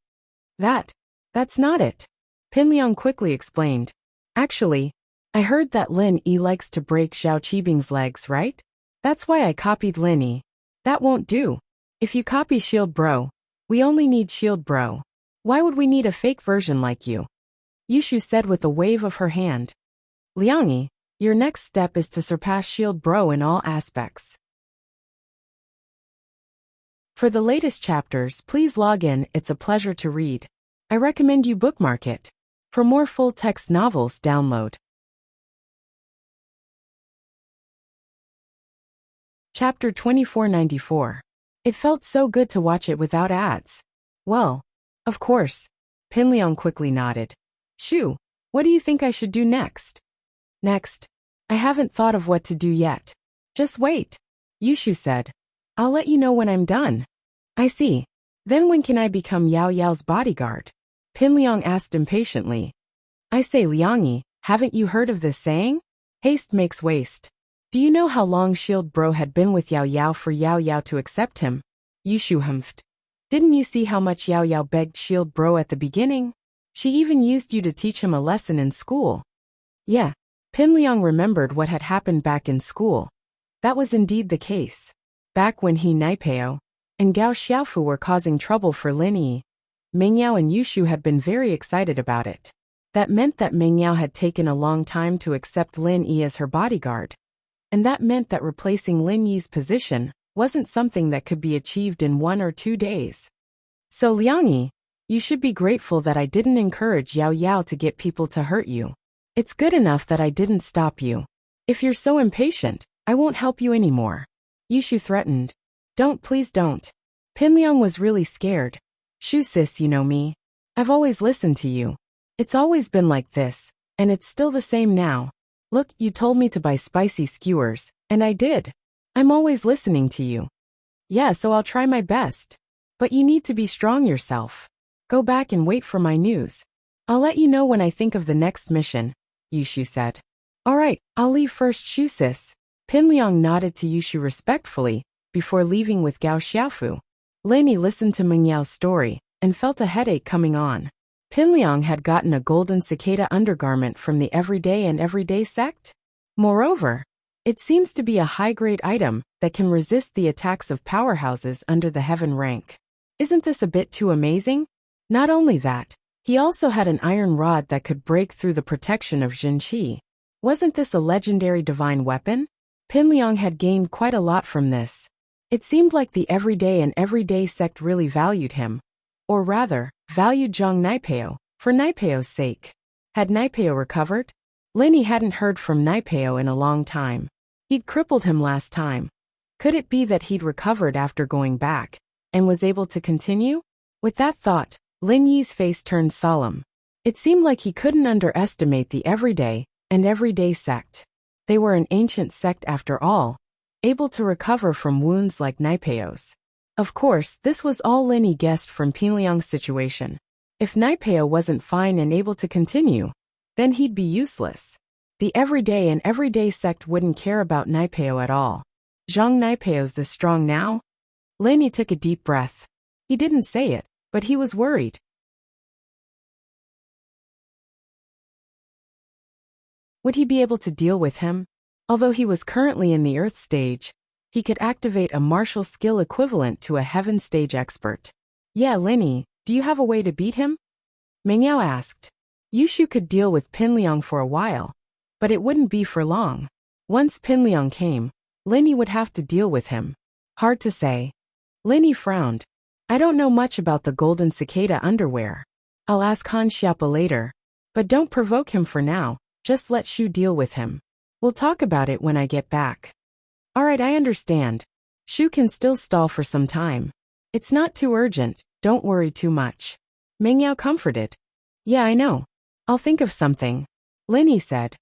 Speaker 1: That's not it. Pingliang quickly explained. Actually, I heard that Lin Yi likes to break Zhao Qibing's legs, right? That's why I copied Lin Yi. That won't do. If you copy Shield Bro, we only need Shield Bro. Why would we need a fake version like you? Yushu said with a wave of her hand. Liang Yi, your next step is to surpass Shield Bro in all aspects. For the latest chapters, please log in. It's a pleasure to read. I recommend you bookmark it. For more full-text novels, download. Chapter 2494. It felt so good to watch it without ads. Well, of course. Pingliang quickly nodded. Shu, what do you think I should do next? Next? I haven't thought of what to do yet. Just wait. Yushu said. I'll let you know when I'm done. I see. Then when can I become Yao Yao's bodyguard? Pingliang asked impatiently. I say, Liang Yi, haven't you heard of this saying? Haste makes waste. Do you know how long Shield Bro had been with Yao Yao for Yao Yao to accept him? Yushu humphed. Didn't you see how much Yao Yao begged Shield Bro at the beginning? She even used you to teach him a lesson in school. Yeah. Pingliang remembered what had happened back in school. That was indeed the case. Back when he Naipeo and Gao Xiaofu were causing trouble for Lin Yi, Mingyao and Yushu had been very excited about it. That meant that Mingyao had taken a long time to accept Lin Yi as her bodyguard. And that meant that replacing Lin Yi's position wasn't something that could be achieved in 1 or 2 days. So Liang Yi, you should be grateful that I didn't encourage Yao Yao to get people to hurt you. It's good enough that I didn't stop you. If you're so impatient, I won't help you anymore. Yushu threatened. Don't, please don't. Pingliang was really scared. Shu sis, you know me. I've always listened to you. It's always been like this, and it's still the same now. Look, you told me to buy spicy skewers, and I did. I'm always listening to you. Yeah, so I'll try my best. But you need to be strong yourself. Go back and wait for my news. I'll let you know when I think of the next mission, Yushu said. Alright, I'll leave first, Shu sis. Pingliang nodded to Yushu respectfully, before leaving with Gao Xiaofu. Lin Yi listened to Mingyao's story, and felt a headache coming on. Pingliang had gotten a golden cicada undergarment from the Everyday and Everyday sect. Moreover, it seems to be a high-grade item that can resist the attacks of powerhouses under the heaven rank. Isn't this a bit too amazing? Not only that, He also had an iron rod that could break through the protection of Jinqi. Wasn't this a legendary divine weapon? Pinliang had gained quite a lot from this. It seemed like the everyday sect really valued him. Or rather, valued Zhang Naipeo, for Naipeo's sake. Had Naipeo recovered? Linny hadn't heard from Naipeo in a long time. He'd crippled him last time. Could it be that he'd recovered after going back, and was able to continue? With that thought, Lin Yi's face turned solemn. It seemed like he couldn't underestimate the everyday sect. They were an ancient sect after all, able to recover from wounds like Naipeo's. Of course, this was all Linny guessed from Pinliang's situation. If Naipeo wasn't fine and able to continue, then he'd be useless. The everyday sect wouldn't care about Naipeo at all. Zhang Naipeo's this strong now? Linny took a deep breath. He didn't say it, but he was worried. Would he be able to deal with him? Although he was currently in the Earth stage, he could activate a martial skill equivalent to a Heaven stage expert. Yeah, Linny, do you have a way to beat him? Mengyao asked. Yushu could deal with Pinliang for a while, but it wouldn't be for long. Once Pinliang came, Linny would have to deal with him. Hard to say. Linny frowned. I don't know much about the golden cicada underwear. I'll ask Han Xiaopa later. But don't provoke him for now, just let Shu deal with him. We'll talk about it when I get back. Alright, I understand. Shu can still stall for some time. It's not too urgent, don't worry too much. Mengyao comforted. Yeah, I know. I'll think of something. Linny said.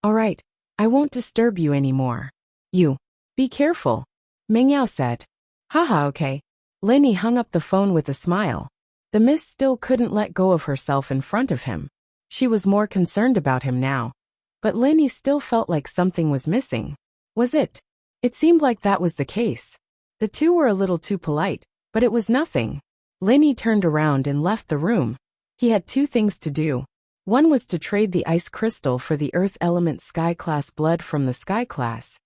Speaker 1: Alright, I won't disturb you anymore. You. Be careful. Mengyao said. Haha, okay. Linny hung up the phone with a smile. The miss still couldn't let go of herself in front of him. She was more concerned about him now. But Linny still felt like something was missing. Was it? It seemed like that was the case. The two were a little too polite, but it was nothing. Linny turned around and left the room. He had two things to do. One was to trade the ice crystal for the earth element sky class blood from the sky class.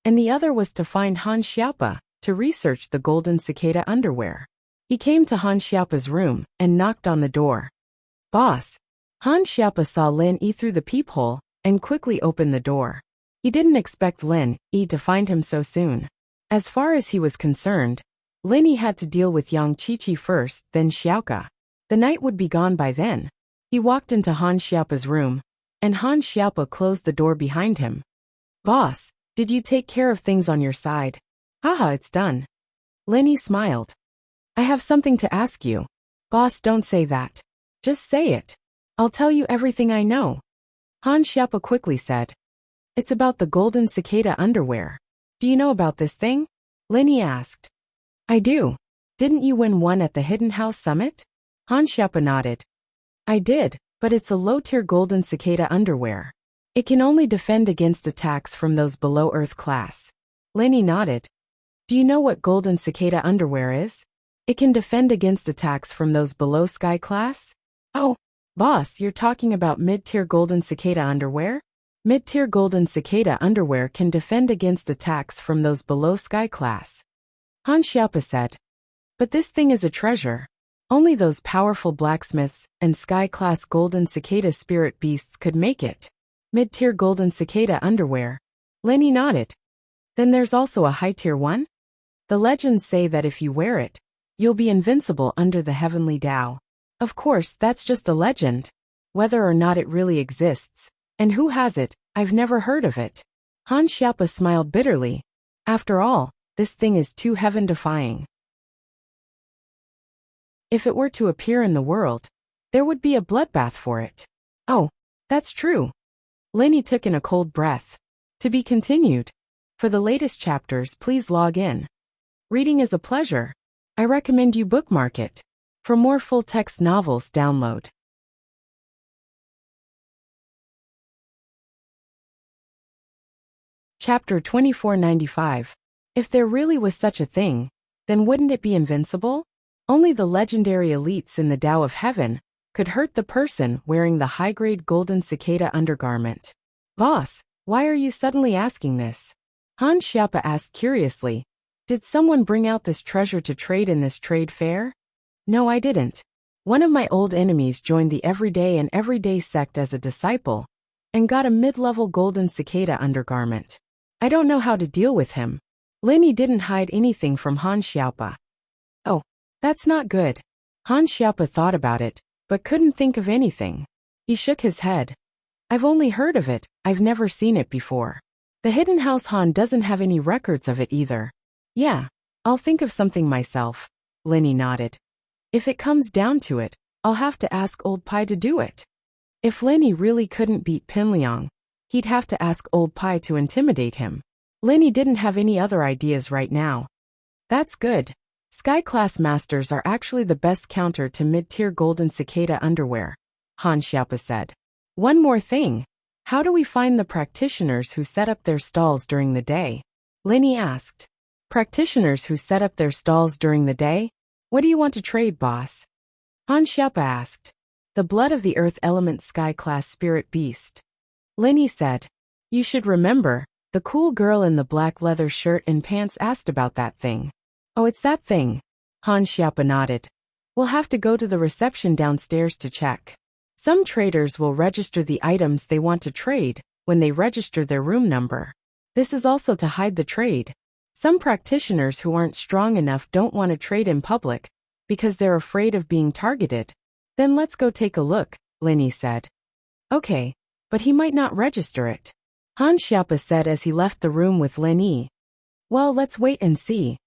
Speaker 1: And the other was to find Han Xiaopa, to research the golden cicada underwear. He came to Han Xiaopa's room and knocked on the door. Boss. Han Xiaopa saw Lin Yi through the peephole and quickly opened the door. He didn't expect Lin Yi to find him so soon. As far as he was concerned, Lin Yi had to deal with Yang Qiqi first, then Xiaoka. The night would be gone by then. He walked into Han Xiaopa's room, and Han Xiaopa closed the door behind him. Boss, did you take care of things on your side? Haha, it's done. Lin Yi smiled. I have something to ask you. Boss, don't say that. Just say it. I'll tell you everything I know. Han Xiaopa quickly said. It's about the golden cicada underwear. Do you know about this thing? Lin Yi asked. I do. Didn't you win one at the Hidden House Summit? Han Xiaopa nodded. I did, but it's a low-tier golden cicada underwear. It can only defend against attacks from those below Earth class. Lin Yi nodded. Do you know what golden cicada underwear is? It can defend against attacks from those below sky class? Oh, boss, you're talking about mid-tier golden cicada underwear? Mid-tier golden cicada underwear can defend against attacks from those below sky class. Han Xiaopa said. But this thing is a treasure. Only those powerful blacksmiths and sky-class golden cicada spirit beasts could make it. Mid-tier golden cicada underwear. Lin Yi nodded. Then there's also a high-tier one? The legends say that if you wear it, you'll be invincible under the heavenly Tao. Of course, that's just a legend. Whether or not it really exists, and who has it, I've never heard of it. Han Xiaopa smiled bitterly. After all, this thing is too heaven-defying. If it were to appear in the world, there would be a bloodbath for it. Oh, that's true. Lin Yi took in a cold breath. To be continued. For the latest chapters, please log in. Reading is a pleasure. I recommend you bookmark it. For more full-text novels, download. Chapter 2495. If there really was such a thing, then wouldn't it be invincible? Only the legendary elites in the Tao of Heaven could hurt the person wearing the high-grade golden cicada undergarment. Boss, why are you suddenly asking this? Han Xiaopa asked curiously. Did someone bring out this treasure to trade in this trade fair? No, I didn't. One of my old enemies joined the everyday sect as a disciple and got a mid-level golden cicada undergarment. I don't know how to deal with him. Lenny didn't hide anything from Han Xiaopa. Oh, that's not good. Han Xiaopa thought about it, but couldn't think of anything. He shook his head. I've only heard of it, I've never seen it before. The hidden house Han doesn't have any records of it either. Yeah, I'll think of something myself. Lenny nodded. If it comes down to it, I'll have to ask Old Pai to do it. If Lenny really couldn't beat Pinliang, he'd have to ask Old Pai to intimidate him. Lenny didn't have any other ideas right now. That's good. Sky Class Masters are actually the best counter to mid-tier golden cicada underwear, Han Xiaopa said. One more thing. How do we find the practitioners who set up their stalls during the day? Lenny asked. Practitioners who set up their stalls during the day? What do you want to trade, boss? Han Xiaopa asked. The blood of the earth element Sky Class Spirit Beast. Lenny said. You should remember, the cool girl in the black leather shirt and pants asked about that thing. Oh, it's that thing. Han Xiaopa nodded. We'll have to go to the reception downstairs to check. Some traders will register the items they want to trade when they register their room number. This is also to hide the trade. Some practitioners who aren't strong enough don't want to trade in public because they're afraid of being targeted. Then let's go take a look, Lenny said. Okay, but he might not register it. Han Xiaopa said as he left the room with Lenny. Well, let's wait and see.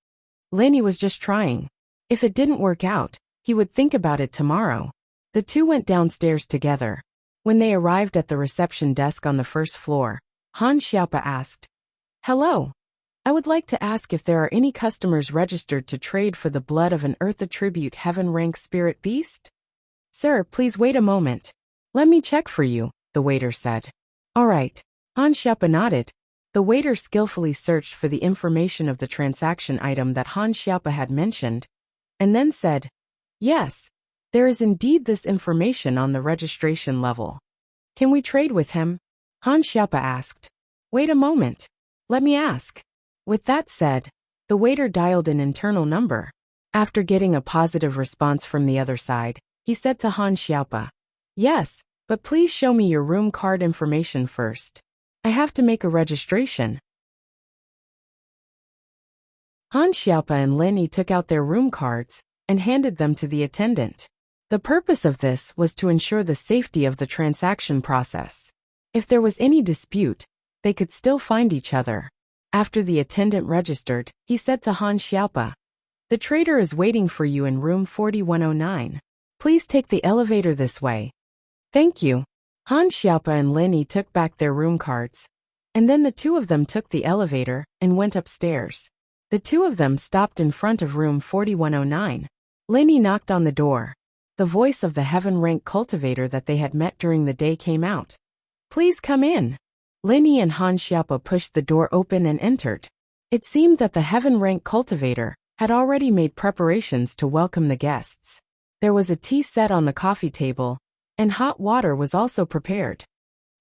Speaker 1: Lenny was just trying. If it didn't work out, he would think about it tomorrow. The two went downstairs together. When they arrived at the reception desk on the first floor, Han Xiaopa asked, Hello. I would like to ask if there are any customers registered to trade for the blood of an Earth Attribute Heaven Rank Spirit Beast? Sir, please wait a moment. Let me check for you, the waiter said. All right. Han Xiaopa nodded. The waiter skillfully searched for the information of the transaction item that Han Xiaopa had mentioned, and then said, Yes, there is indeed this information on the registration level. Can we trade with him? Han Xiaopa asked. Wait a moment. Let me ask. With that said, the waiter dialed an internal number. After getting a positive response from the other side, he said to Han Xiaopa, Yes, but please show me your room card information first. I have to make a registration. Han Xiaopa and Lenny took out their room cards and handed them to the attendant. The purpose of this was to ensure the safety of the transaction process. If there was any dispute, they could still find each other. After the attendant registered, he said to Han Xiaopa, The trader is waiting for you in room 4109. Please take the elevator this way. Thank you. Han Xiaopa and Lenny took back their room cards, and then the two of them took the elevator and went upstairs. The two of them stopped in front of room 4109. Lenny knocked on the door. The voice of the heaven rank cultivator that they had met during the day came out. Please come in. Lenny and Han Xiaopa pushed the door open and entered. It seemed that the heaven rank cultivator had already made preparations to welcome the guests. There was a tea set on the coffee table, and hot water was also prepared.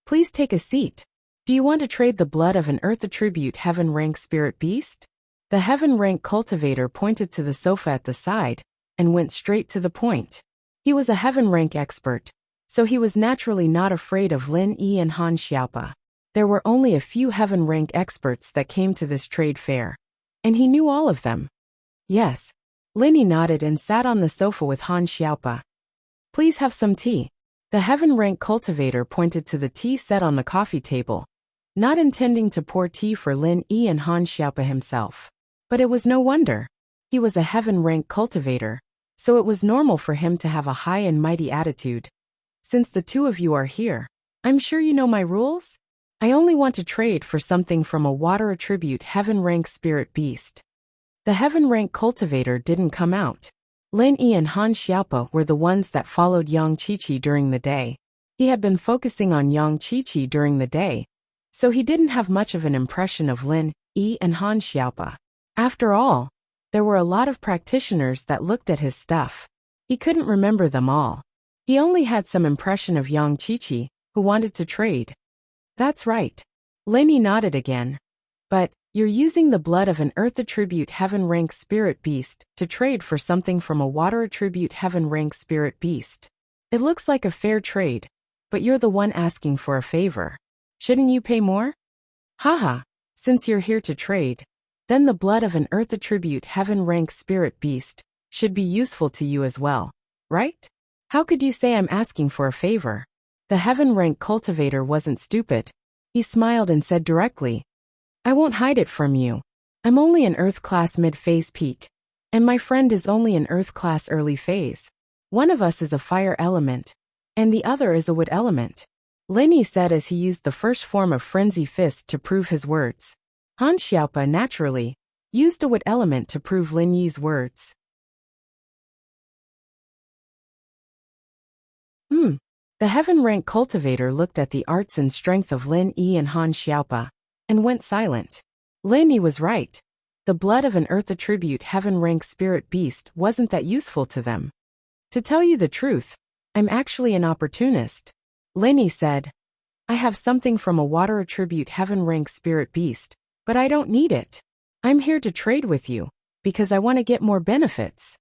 Speaker 1: Please take a seat. Do you want to trade the blood of an Earth Attribute Heaven Rank Spirit Beast? The Heaven Rank cultivator pointed to the sofa at the side and went straight to the point. He was a Heaven Rank expert, so he was naturally not afraid of Lin Yi and Han Xiaopa. There were only a few Heaven Rank experts that came to this trade fair, and he knew all of them. Yes. Lenny nodded and sat on the sofa with Han Xiaopa. Please have some tea. The Heaven Rank cultivator pointed to the tea set on the coffee table, not intending to pour tea for Lin Yi and Han Xiaopa himself. But it was no wonder. He was a Heaven Rank cultivator, so it was normal for him to have a high and mighty attitude. Since the two of you are here, I'm sure you know my rules? I only want to trade for something from a water attribute Heaven Rank Spirit Beast. The Heaven Rank cultivator didn't come out. Lin Yi and Han Xiaopa were the ones that followed Yang Qiqi during the day. He had been focusing on Yang Qiqi during the day, so he didn't have much of an impression of Lin Yi and Han Xiaopa. After all, there were a lot of practitioners that looked at his stuff. He couldn't remember them all. He only had some impression of Yang Qiqi, who wanted to trade. That's right. Lin Yi nodded again. But, You're using the blood of an earth attribute heaven rank spirit beast to trade for something from a water attribute heaven rank spirit beast. It looks like a fair trade, but you're the one asking for a favor. Shouldn't you pay more? Haha, since you're here to trade, then the blood of an earth attribute heaven rank spirit beast should be useful to you as well, right? How could you say I'm asking for a favor? The heaven rank cultivator wasn't stupid. He smiled and said directly, I won't hide it from you. I'm only an earth class mid-phase peak, and my friend is only an earth class early phase. One of us is a fire element, and the other is a wood element. Lin Yi said as he used the first form of frenzy fist to prove his words. Han Xiaopa naturally used a wood element to prove Lin Yi's words. The heaven rank cultivator looked at the arts and strength of Lin Yi and Han Xiaopa and went silent. Lin Yi was right. The blood of an earth attribute heaven rank spirit beast wasn't that useful to them. To tell you the truth, I'm actually an opportunist. Lin Yi said, I have something from a water attribute heaven rank spirit beast, but I don't need it. I'm here to trade with you, because I want to get more benefits.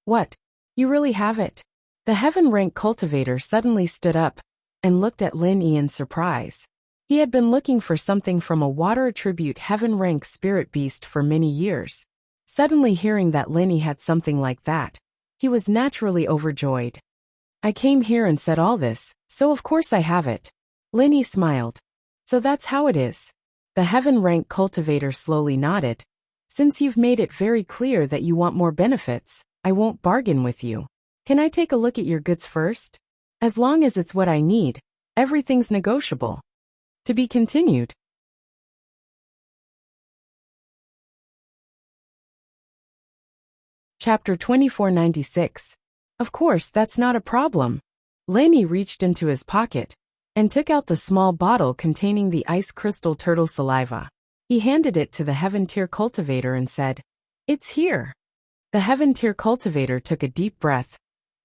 Speaker 1: What? You really have it? The heaven rank cultivator suddenly stood up and looked at Lin Yi in surprise. He had been looking for something from a water attribute heaven rank spirit beast for many years. Suddenly hearing that Lin Yi had something like that, he was naturally overjoyed. I came here and said all this, so of course I have it. Lin Yi smiled. So that's how it is. The heaven rank cultivator slowly nodded. Since you've made it very clear that you want more benefits, I won't bargain with you. Can I take a look at your goods first? As long as it's what I need, everything's negotiable. To be continued. Chapter 2496. Of course, that's not a problem. Lin Yi reached into his pocket and took out the small bottle containing the ice crystal turtle saliva. He handed it to the heaven tier cultivator and said, It's here. The heaven tier cultivator took a deep breath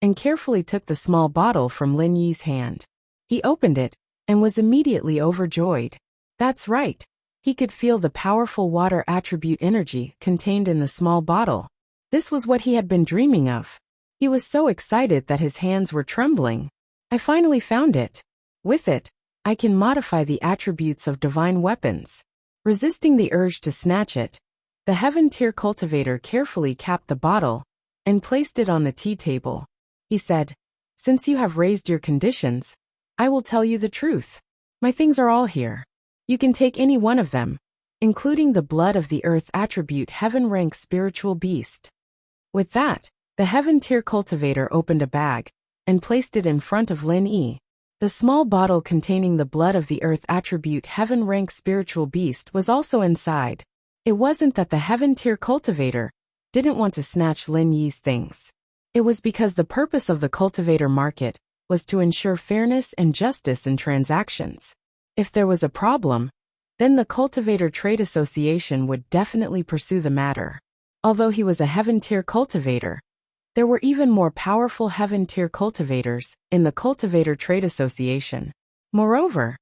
Speaker 1: and carefully took the small bottle from Lin Yi's hand. He opened it and was immediately overjoyed. That's right. He could feel the powerful water attribute energy contained in the small bottle. This was what he had been dreaming of. He was so excited that his hands were trembling. I finally found it. With it, I can modify the attributes of divine weapons. Resisting the urge to snatch it, the heaven tier cultivator carefully capped the bottle and placed it on the tea table. He said, Since you have raised your conditions, I will tell you the truth. My things are all here. You can take any one of them, including the blood of the earth attribute heaven rank spiritual beast. With that, the heaven tier cultivator opened a bag and placed it in front of Lin Yi. The small bottle containing the blood of the earth attribute heaven rank spiritual beast was also inside. It wasn't that the heaven tier cultivator didn't want to snatch Lin Yi's things. It was because the purpose of the cultivator market was to ensure fairness and justice in transactions. If there was a problem, then the Cultivator Trade Association would definitely pursue the matter. Although he was a heaven tier cultivator, there were even more powerful heaven tier cultivators in the Cultivator Trade Association. Moreover,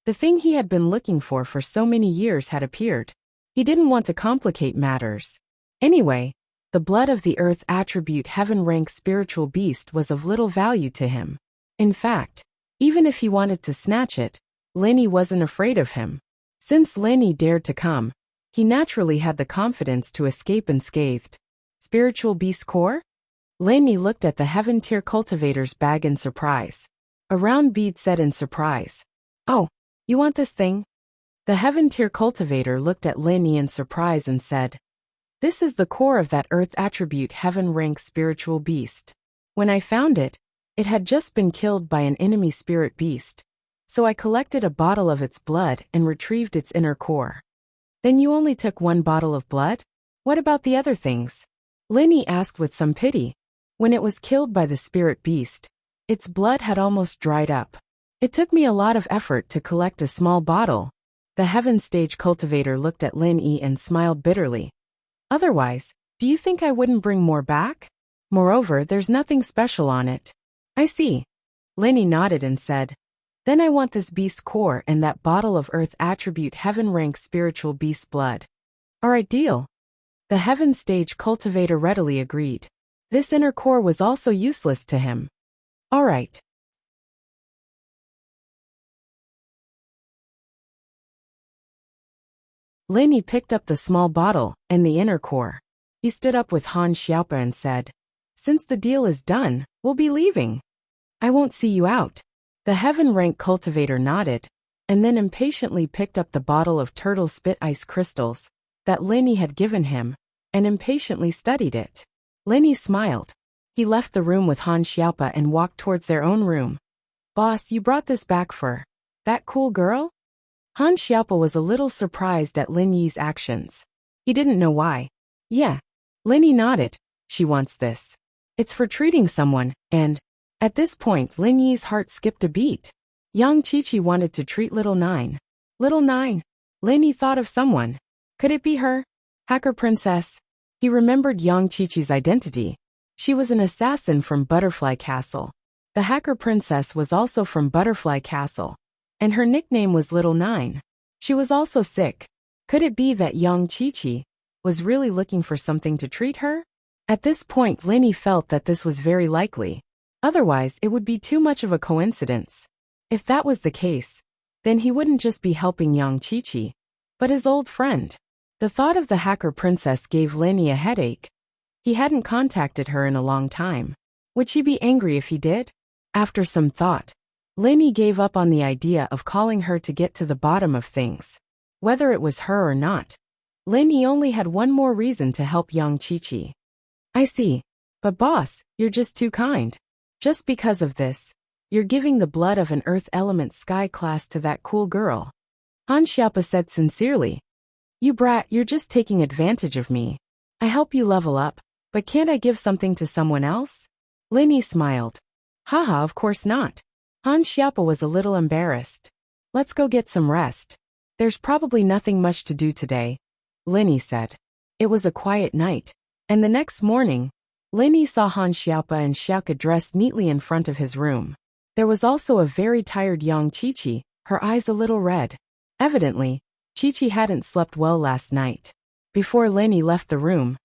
Speaker 1: the thing he had been looking for so many years had appeared. He didn't want to complicate matters. Anyway, the blood of the earth attribute heaven rank spiritual beast was of little value to him. In fact, even if he wanted to snatch it, Lin Yi wasn't afraid of him. Since Lin Yi dared to come, he naturally had the confidence to escape unscathed. Spiritual beast core? Lin Yi looked at the heaven tier cultivator's bag in surprise. A round bead said in surprise, Oh, you want this thing? The heaven tier cultivator looked at Lin Yi in surprise and said, This is the core of that earth attribute heaven rank spiritual beast. When I found it, it had just been killed by an enemy spirit beast. So I collected a bottle of its blood and retrieved its inner core. Then you only took one bottle of blood? What about the other things? Lin Yi asked with some pity. When it was killed by the spirit beast, its blood had almost dried up. It took me a lot of effort to collect a small bottle. The heaven stage cultivator looked at Lin Yi and smiled bitterly. Otherwise, do you think I wouldn't bring more back? Moreover, there's nothing special on it. I see. Lin Yi nodded and said, Then I want this beast core and that bottle of earth attribute heaven rank spiritual beast blood. Alright, deal. The heaven stage cultivator readily agreed. This inner core was also useless to him. Alright. Lenny picked up the small bottle and the inner core. He stood up with Han Xiaopa and said, "Since the deal is done, we'll be leaving. I won't see you out." The heaven rank cultivator nodded, and then impatiently picked up the bottle of turtle spit ice crystals that Lenny had given him, and impatiently studied it. Lenny smiled. He left the room with Han Xiaopa and walked towards their own room. "Boss, you brought this back for that cool girl?" Han Xiaopa was a little surprised at Lin Yi's actions. He didn't know why. "Yeah." Lenny nodded. "She wants this. It's for treating someone," and at this point Lin Yi's heart skipped a beat. Yang Qiqi wanted to treat Little Nine. Little Nine. Lenny thought of someone. Could it be her? Hacker Princess? He remembered Yang Qiqi's identity. She was an assassin from Butterfly Castle. The Hacker Princess was also from Butterfly Castle, and her nickname was Little Nine. She was also sick. Could it be that Yang Qiqi was really looking for something to treat her? At this point Lenny felt that this was very likely. Otherwise it would be too much of a coincidence. If that was the case, then he wouldn't just be helping Yang Qiqi, but his old friend. The thought of the Hacker Princess gave Lenny a headache. He hadn't contacted her in a long time. Would she be angry if he did? After some thought, Lenny gave up on the idea of calling her to get to the bottom of things. Whether it was her or not, Lenny only had one more reason to help Yang Qiqi. "I see. But boss, you're just too kind. Just because of this, you're giving the blood of an earth element sky class to that cool girl." Han Xiaopa said sincerely. "You brat, you're just taking advantage of me. I help you level up, but can't I give something to someone else?" Lenny smiled. "Haha, of course not." Han Xiaopa was a little embarrassed. "Let's go get some rest. There's probably nothing much to do today," Lenny said. It was a quiet night, and the next morning, Lenny saw Han Xiaopa and Xiaoka dressed neatly in front of his room. There was also a very tired Yang Qiqi, her eyes a little red. Evidently, Qiqi hadn't slept well last night. Before Lenny left the room,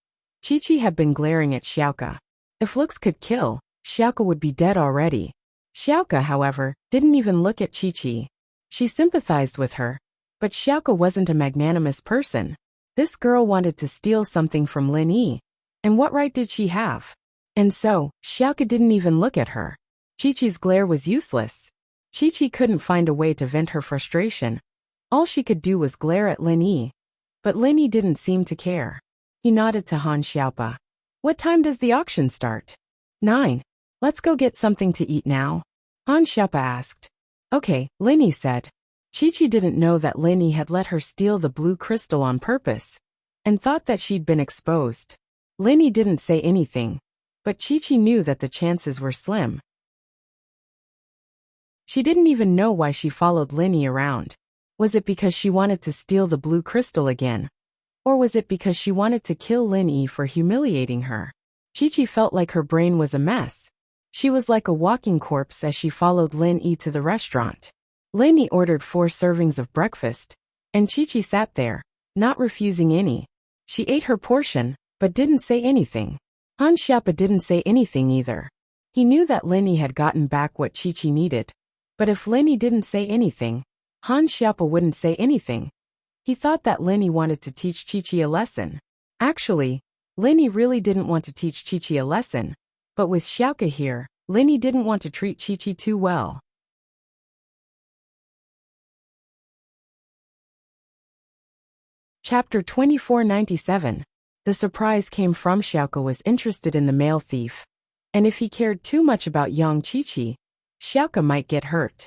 Speaker 1: Qiqi had been glaring at Xiaoka. If looks could kill, Xiaoka would be dead already. Xiaoka, however, didn't even look at Qiqi. She sympathized with her, but Xiaoka wasn't a magnanimous person. This girl wanted to steal something from Lin Yi, and what right did she have? And so, Xiaoka didn't even look at her. Qiqi's glare was useless. Qiqi couldn't find a way to vent her frustration. All she could do was glare at Lin Yi. But Lin Yi didn't seem to care. He nodded to Han Xiaopa. "What time does the auction start?" 9. "Let's go get something to eat now," Han Xiaopa asked. "Okay," Lin Yi said. Qiqi didn't know that Lin Yi had let her steal the blue crystal on purpose, and thought that she'd been exposed. Lin Yi didn't say anything, but Qiqi knew that the chances were slim. She didn't even know why she followed Lin Yi around. Was it because she wanted to steal the blue crystal again? Or was it because she wanted to kill Lin Yi for humiliating her? Qiqi felt like her brain was a mess. She was like a walking corpse as she followed Lin Yi to the restaurant. Lin Yi ordered 4 servings of breakfast, and Qiqi sat there, not refusing any. She ate her portion, but didn't say anything. Han Xiaopa didn't say anything either. He knew that Lin Yi had gotten back what Qiqi needed, but if Lin Yi didn't say anything, Han Xiaopa wouldn't say anything. He thought that Lin Yi wanted to teach Qiqi a lesson. Actually, Lin Yi really didn't want to teach Qiqi a lesson, but with Xiaoka here, Lin Yi didn't want to treat Qiqi too well. Chapter 2497. The surprise came from Xiaoka was interested in the male thief, and if he cared too much about Yang Qiqi, Xiaoka might get hurt.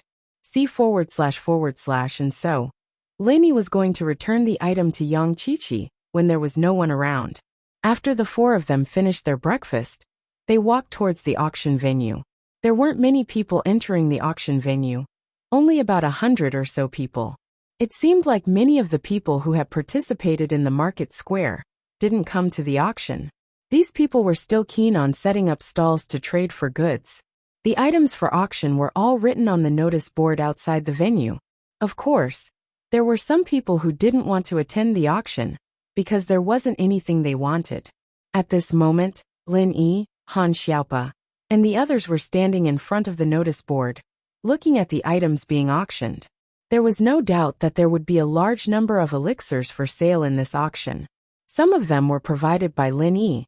Speaker 1: And so, Lin Yi was going to return the item to Yang Qiqi when there was no one around. After the 4 of them finished their breakfast, they walked towards the auction venue. There weren't many people entering the auction venue, only about 100 or so people. It seemed like many of the people who had participated in the market square didn't come to the auction. These people were still keen on setting up stalls to trade for goods. The items for auction were all written on the notice board outside the venue. Of course, there were some people who didn't want to attend the auction because there wasn't anything they wanted. At this moment, Lin Yi, Han Xiaopa, and the others were standing in front of the notice board, looking at the items being auctioned. There was no doubt that there would be a large number of elixirs for sale in this auction. Some of them were provided by Lin Yi,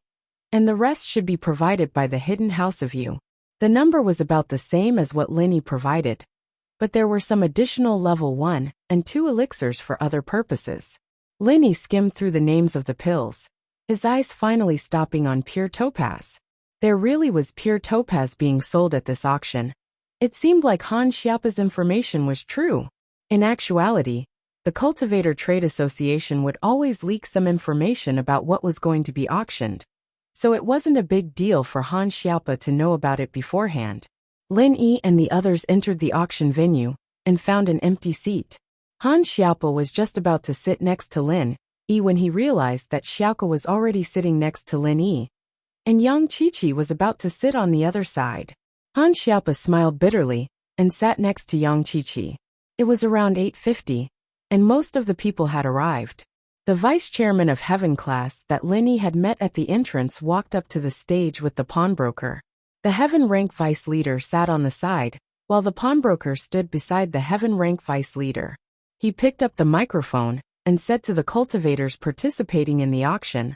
Speaker 1: and the rest should be provided by the Hidden House of You. The number was about the same as what Lin Yi provided, but there were some additional level 1 and 2 elixirs for other purposes. Lin Yi skimmed through the names of the pills, his eyes finally stopping on pure topaz. There really was pure topaz being sold at this auction. It seemed like Han Xiaopa's information was true. In actuality, the Cultivator Trade Association would always leak some information about what was going to be auctioned, so it wasn't a big deal for Han Xiaopa to know about it beforehand. Lin Yi and the others entered the auction venue and found an empty seat. Han Xiaopa was just about to sit next to Lin Yi when he realized that Xiaoka was already sitting next to Lin Yi, and Yang Qiqi was about to sit on the other side. Han Xiaopa smiled bitterly and sat next to Yang Qiqi. It was around 8:50, and most of the people had arrived. The vice chairman of Heaven class that Lin Yi had met at the entrance walked up to the stage with the pawnbroker. The Heaven rank vice leader sat on the side, while the pawnbroker stood beside the Heaven rank vice leader. He picked up the microphone and said to the cultivators participating in the auction,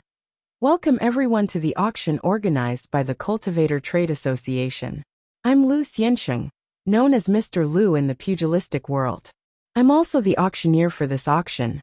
Speaker 1: "Welcome everyone to the auction organized by the Cultivator Trade Association. I'm Lu Xiansheng, known as Mr. Lu in the pugilistic world. I'm also the auctioneer for this auction."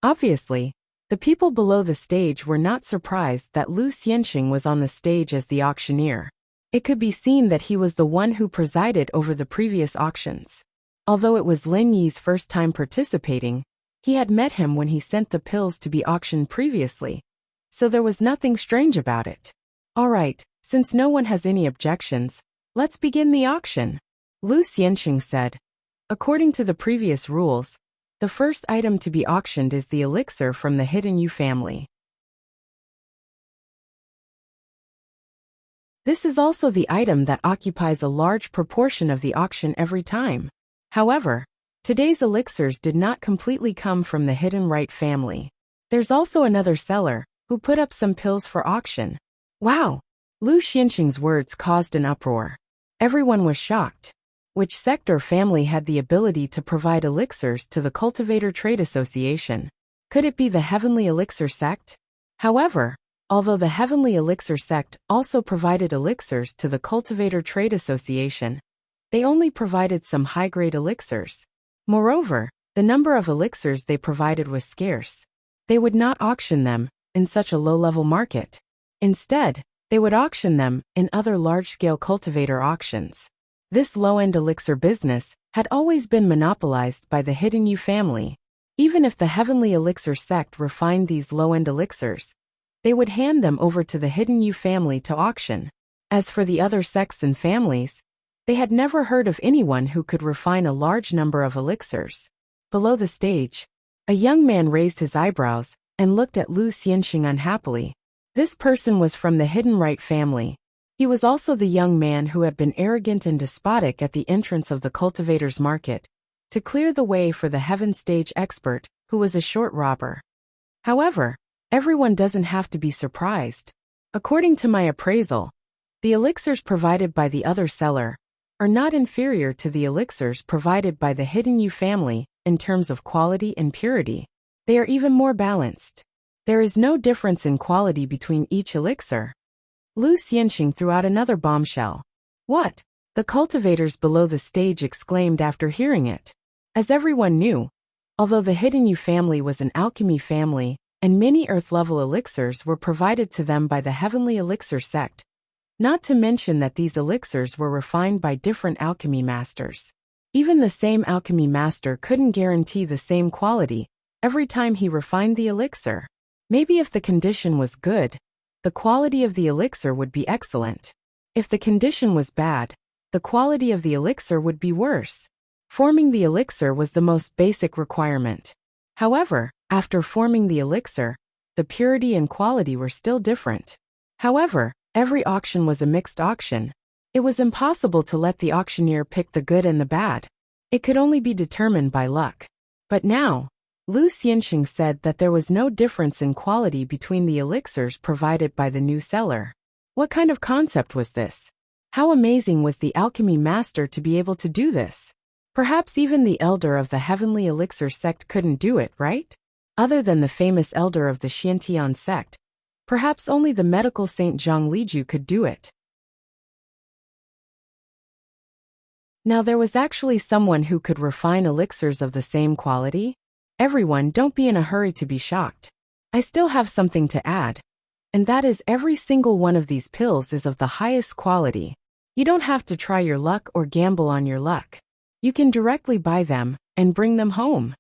Speaker 1: Obviously, the people below the stage were not surprised that Lu Xiansheng was on the stage as the auctioneer. It could be seen that he was the one who presided over the previous auctions. Although it was Lin Yi's first time participating, he had met him when he sent the pills to be auctioned previously, so there was nothing strange about it. "Alright, since no one has any objections, let's begin the auction," Lu Xiansheng said. According to the previous rules, the first item to be auctioned is the elixir from the Hidden You family. This is also the item that occupies a large proportion of the auction every time. However, today's elixirs did not completely come from the Hidden Right family. There's also another seller who put up some pills for auction. Wow! Lu Xiansheng's words caused an uproar. Everyone was shocked. Which sect or family had the ability to provide elixirs to the Cultivator Trade Association? Could it be the Heavenly Elixir sect? However, although the Heavenly Elixir sect also provided elixirs to the Cultivator Trade Association, they only provided some high-grade elixirs. Moreover, the number of elixirs they provided was scarce. They would not auction them in such a low-level market. Instead, they would auction them in other large-scale cultivator auctions. This low-end elixir business had always been monopolized by the Hidden You family. Even if the Heavenly Elixir sect refined these low-end elixirs, they would hand them over to the Hidden You family to auction. As for the other sects and families, they had never heard of anyone who could refine a large number of elixirs. Below the stage, a young man raised his eyebrows and looked at Lu Xiansheng unhappily. This person was from the Hidden Right family. He was also the young man who had been arrogant and despotic at the entrance of the cultivator's market, to clear the way for the Heaven stage expert, who was a short robber. However, everyone doesn't have to be surprised. According to my appraisal, the elixirs provided by the other seller are not inferior to the elixirs provided by the Hidden You family in terms of quality and purity. They are even more balanced. There is no difference in quality between each elixir. Lu Xiansheng threw out another bombshell. "What?" the cultivators below the stage exclaimed after hearing it. As everyone knew, although the Hidden You family was an alchemy family, and many earth-level elixirs were provided to them by the Heavenly Elixir sect, not to mention that these elixirs were refined by different alchemy masters. Even the same alchemy master couldn't guarantee the same quality every time he refined the elixir. Maybe if the condition was good, the quality of the elixir would be excellent. If the condition was bad, the quality of the elixir would be worse. Forming the elixir was the most basic requirement. However, after forming the elixir, the purity and quality were still different. However, every auction was a mixed auction. It was impossible to let the auctioneer pick the good and the bad. It could only be determined by luck. But now, Lu Xianxing said that there was no difference in quality between the elixirs provided by the new seller. What kind of concept was this? How amazing was the alchemy master to be able to do this? Perhaps even the elder of the heavenly elixir sect couldn't do it, right? Other than the famous elder of the Xiantian sect, perhaps only the medical saint Zhang Liju could do it. Now there was actually someone who could refine elixirs of the same quality? Everyone, don't be in a hurry to be shocked. I still have something to add. And that is every single one of these pills is of the highest quality. You don't have to try your luck or gamble on your luck. You can directly buy them and bring them home.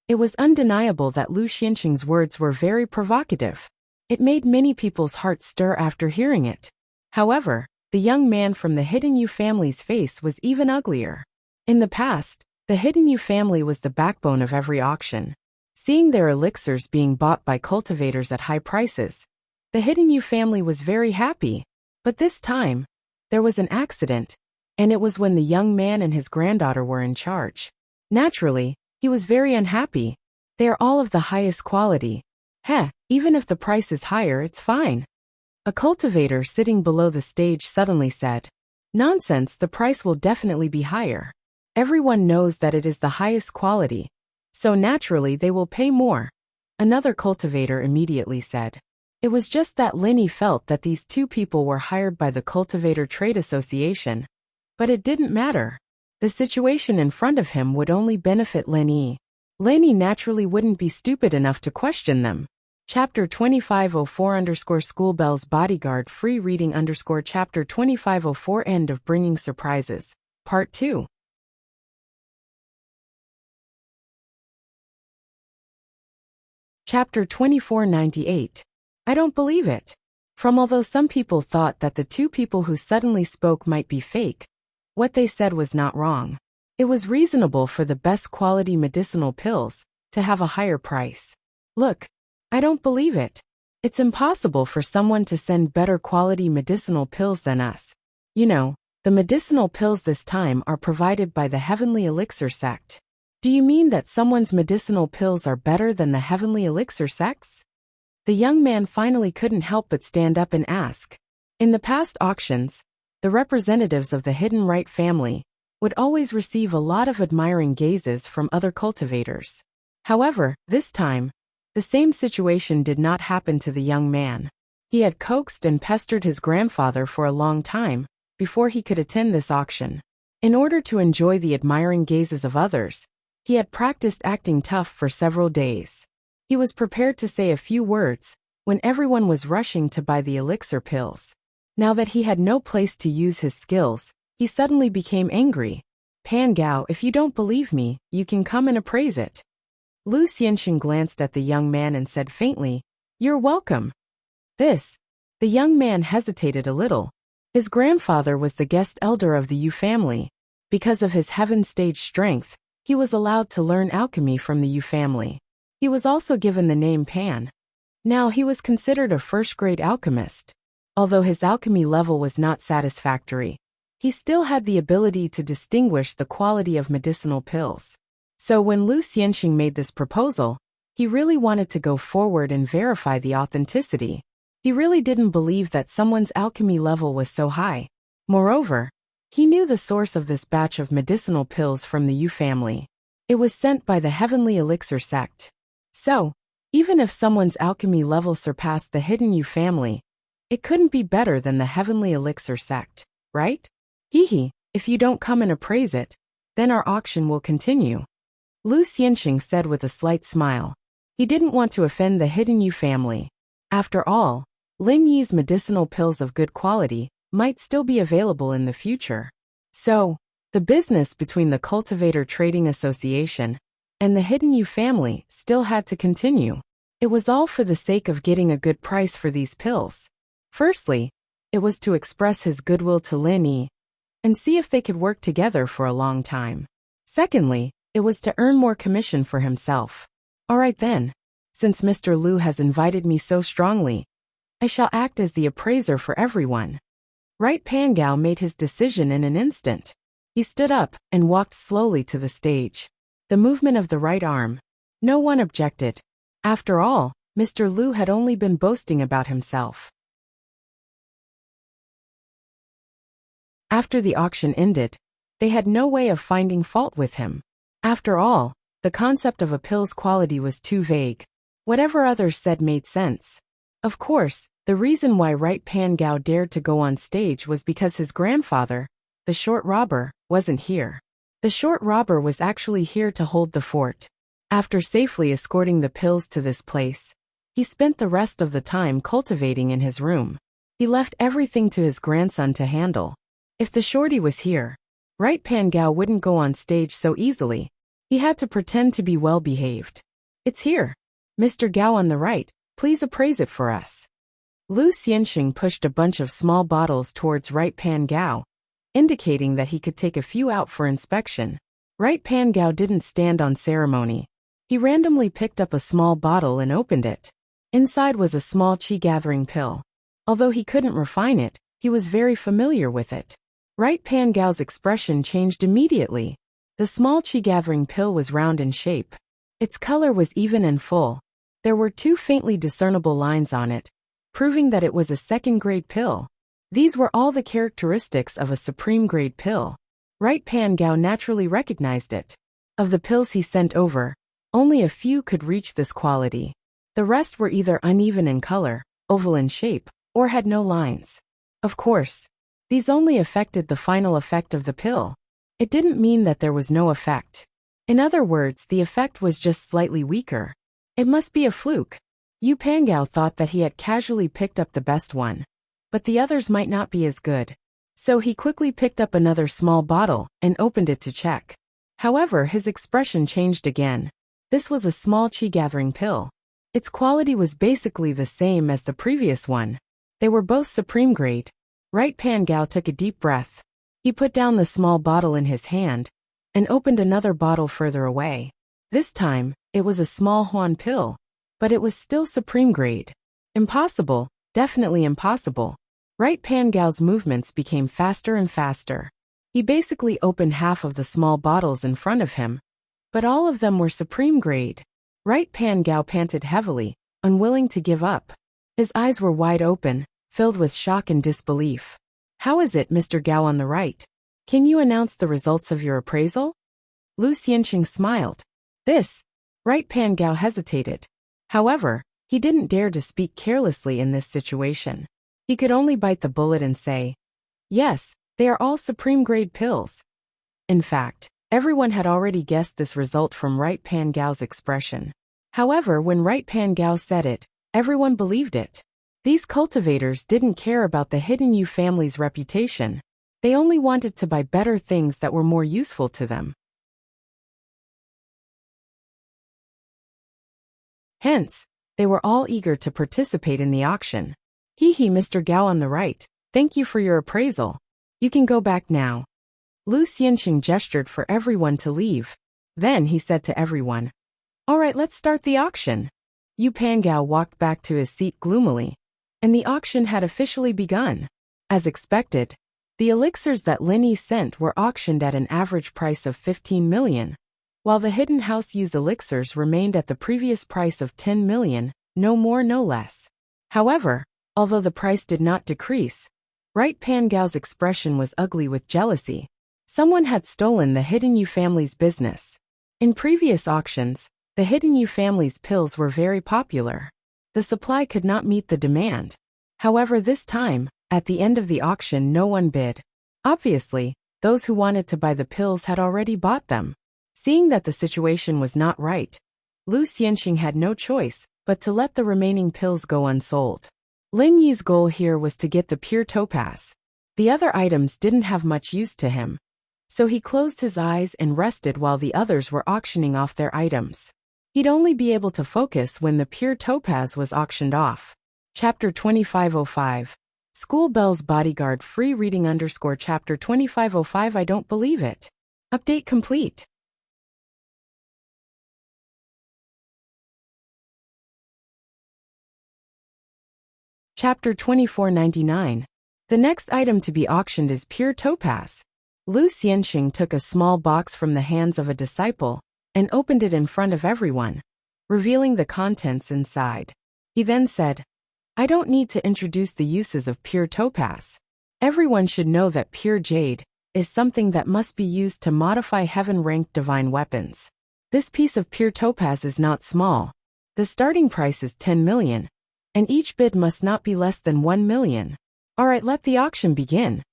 Speaker 1: It was undeniable that Lu Xianxing's words were very provocative. It made many people's hearts stir after hearing it. However, the young man from the Hidden Yu family's face was even uglier. In the past, the Hidden Yu family was the backbone of every auction. Seeing their elixirs being bought by cultivators at high prices, the Hidden Yu family was very happy. But this time, there was an accident, and it was when the young man and his granddaughter were in charge. Naturally, he was very unhappy. They are all of the highest quality. Even if the price is higher, it's fine. A cultivator sitting below the stage suddenly said, "Nonsense, the price will definitely be higher. Everyone knows that it is the highest quality, so naturally they will pay more." Another cultivator immediately said. It was just that Lin Yi felt that these two people were hired by the Cultivator Trade Association, but it didn't matter. The situation in front of him would only benefit Lin Yi. Lin Yi naturally wouldn't be stupid enough to question them. Chapter 2504_Schoolbell's Bodyguard Free Reading Chapter 2504 End of Bringing Surprises. Part 2. Chapter 2498. I don't believe it. Although some people thought that the two people who suddenly spoke might be fake, what they said was not wrong. It was reasonable for the best quality medicinal pills to have a higher price. Look, I don't believe it. It's impossible for someone to send better quality medicinal pills than us. You know, the medicinal pills this time are provided by the Heavenly Elixir sect. Do you mean that someone's medicinal pills are better than the Heavenly Elixir sects? The young man finally couldn't help but stand up and ask. In the past auctions, the representatives of the Hidden Right family would always receive a lot of admiring gazes from other cultivators. However, this time, the same situation did not happen to the young man. He had coaxed and pestered his grandfather for a long time before he could attend this auction. In order to enjoy the admiring gazes of others, he had practiced acting tough for several days. He was prepared to say a few words when everyone was rushing to buy the elixir pills. Now that he had no place to use his skills, he suddenly became angry. "Pan Gao, if you don't believe me, you can come and appraise it." Lu Xianxing glanced at the young man and said faintly, "You're welcome." The young man hesitated a little. His grandfather was the guest elder of the Yu family. Because of his heaven stage strength, he was allowed to learn alchemy from the Yu family. He was also given the name Pan. Now he was considered a first-grade alchemist. Although his alchemy level was not satisfactory, he still had the ability to distinguish the quality of medicinal pills. So when Lu Xianxing made this proposal, he really wanted to go forward and verify the authenticity. He really didn't believe that someone's alchemy level was so high. Moreover, he knew the source of this batch of medicinal pills from the Yu family. It was sent by the Heavenly Elixir sect. So, even if someone's alchemy level surpassed the Hidden Yu family, it couldn't be better than the Heavenly Elixir sect, right? If you don't come and appraise it, then our auction will continue. Lu Xianxing said with a slight smile. He didn't want to offend the Hidden Yu family. After all, Lin Yi's medicinal pills of good quality might still be available in the future. So, the business between the Cultivator Trading Association and the Hidden Yu family still had to continue. It was all for the sake of getting a good price for these pills. Firstly, it was to express his goodwill to Lin Yi and see if they could work together for a long time. Secondly, it was to earn more commission for himself. All right then, since Mr. Lu has invited me so strongly, I shall act as the appraiser for everyone. Right. Pan Gao made his decision in an instant. He stood up and walked slowly to the stage. The movement of the right arm, No one objected. After all, Mr. Liu had only been boasting about himself. After the auction ended, they had no way of finding fault with him. After all, the concept of a pill's quality was too vague. Whatever others said made sense. Of course, the reason why Right Pan Gao dared to go on stage was because his grandfather, the short robber, wasn't here. The short robber was actually here to hold the fort. After safely escorting the pills to this place, he spent the rest of the time cultivating in his room. He left everything to his grandson to handle. If the shorty was here, Right Pan Gao wouldn't go on stage so easily. He had to pretend to be well behaved. It's here. Mr. Gao on the right, please appraise it for us. Lu Xianxing pushed a bunch of small bottles towards Right Pan Gao, indicating that he could take a few out for inspection. Right Pan Gao didn't stand on ceremony. He randomly picked up a small bottle and opened it. Inside was a small qi-gathering pill. Although he couldn't refine it, he was very familiar with it. Right Pan Gao's expression changed immediately. The small qi-gathering pill was round in shape. Its color was even and full. There were 2 faintly discernible lines on it, proving that it was a second-grade pill. These were all the characteristics of a supreme-grade pill. Right Pan Gao naturally recognized it. Of the pills he sent over, only a few could reach this quality. The rest were either uneven in color, oval in shape, or had no lines. Of course, these only affected the final effect of the pill. It didn't mean that there was no effect. In other words, the effect was just slightly weaker. It must be a fluke. Yu Pangao thought that he had casually picked up the best one, but the others might not be as good. So he quickly picked up another small bottle and opened it to check. However, his expression changed again. This was a small qi-gathering pill. Its quality was basically the same as the previous one. They were both supreme grade. Right Pan Gao took a deep breath. He put down the small bottle in his hand and opened another bottle further away. This time, it was a small Huan pill, but it was still supreme grade. Impossible, definitely impossible. Right Pan Gao's movements became faster and faster. He basically opened half of the small bottles in front of him, but all of them were supreme grade. Right Pan Gao panted heavily, unwilling to give up. His eyes were wide open, filled with shock and disbelief. How is it, Mr. Gao on the right? Can you announce the results of your appraisal? Lu Xianxing smiled. This. Right Pan Gao hesitated. However, he didn't dare to speak carelessly in this situation. He could only bite the bullet and say, yes, they are all supreme grade pills. In fact, everyone had already guessed this result from Right Pan Gao's expression. However, when Right Pan Gao said it, everyone believed it. These cultivators didn't care about the Hidden Yu family's reputation. They only wanted to buy better things that were more useful to them. Hence, they were all eager to participate in the auction. Hee, Mr. Gao on the right, thank you for your appraisal. You can go back now. Lu Xianxing gestured for everyone to leave. Then he said to everyone, all right, let's start the auction. Yu Pangao walked back to his seat gloomily, and the auction had officially begun. As expected, the elixirs that Lin Yi sent were auctioned at an average price of 15 million, while the hidden house used elixirs remained at the previous price of 10 million, no more no less. However, although the price did not decrease, Right Pan Gao's expression was ugly with jealousy. Someone had stolen the Hidden Yu family's business. In previous auctions, the Hidden Yu family's pills were very popular. The supply could not meet the demand. However, this time, at the end of the auction, no one bid. Obviously, those who wanted to buy the pills had already bought them. Seeing that the situation was not right, Lu Xianxing had no choice but to let the remaining pills go unsold. Lin Yi's goal here was to get the pure topaz. The other items didn't have much use to him, so he closed his eyes and rested while the others were auctioning off their items. He'd only be able to focus when the pure topaz was auctioned off. Chapter 2505. School Bell's Bodyguard Free Reading _ Chapter 2505 I don't believe it. Update complete. Chapter 2499. The next item to be auctioned is pure topaz. Lu Xianxing took a small box from the hands of a disciple and opened it in front of everyone. revealing the contents inside. He then said, "I don't need to introduce the uses of pure topaz. Everyone should know that pure jade is something that must be used to modify heaven-ranked divine weapons. This piece of pure topaz is not small. The starting price is 10 million, and each bid must not be less than 1 million. All right, let the auction begin."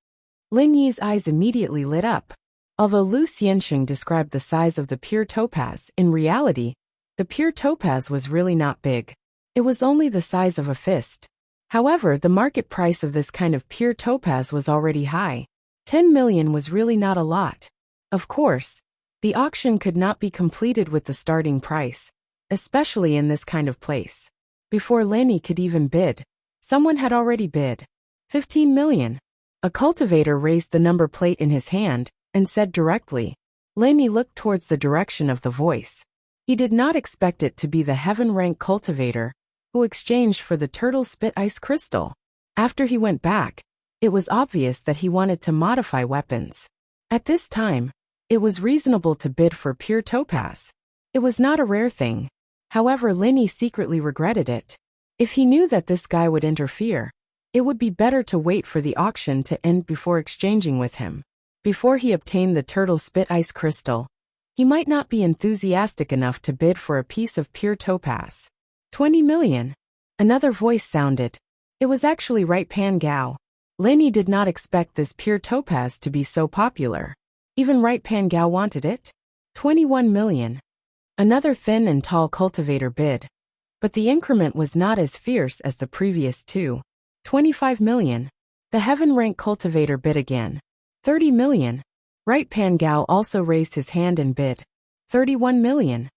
Speaker 1: Lin Yi's eyes immediately lit up. Although Lu Xianxing described the size of the pure topaz, in reality, the pure topaz was really not big. It was only the size of a fist. However, the market price of this kind of pure topaz was already high. 10 million was really not a lot. Of course, the auction could not be completed with the starting price, especially in this kind of place. Before Lin Yi could even bid, someone had already bid. 15 million. A cultivator raised the number plate in his hand and said directly. Lin Yi looked towards the direction of the voice. He did not expect it to be the heaven-rank cultivator who exchanged for the turtle spit ice crystal. After he went back, it was obvious that he wanted to modify weapons. At this time, it was reasonable to bid for pure topaz. It was not a rare thing. However, Lin Yi secretly regretted it. If he knew that this guy would interfere, it would be better to wait for the auction to end before exchanging with him. Before he obtained the turtle spit ice crystal, he might not be enthusiastic enough to bid for a piece of pure topaz. 20 million. Another voice sounded. It was actually Right Pan Gao. Lin Yi did not expect this pure topaz to be so popular. Even Right Pan Gao wanted it. 21 million. Another thin and tall cultivator bid. But the increment was not as fierce as the previous two. 25 million. The heaven-rank cultivator bid again. 30 million. Right Pan Gao also raised his hand and bid. 31 million.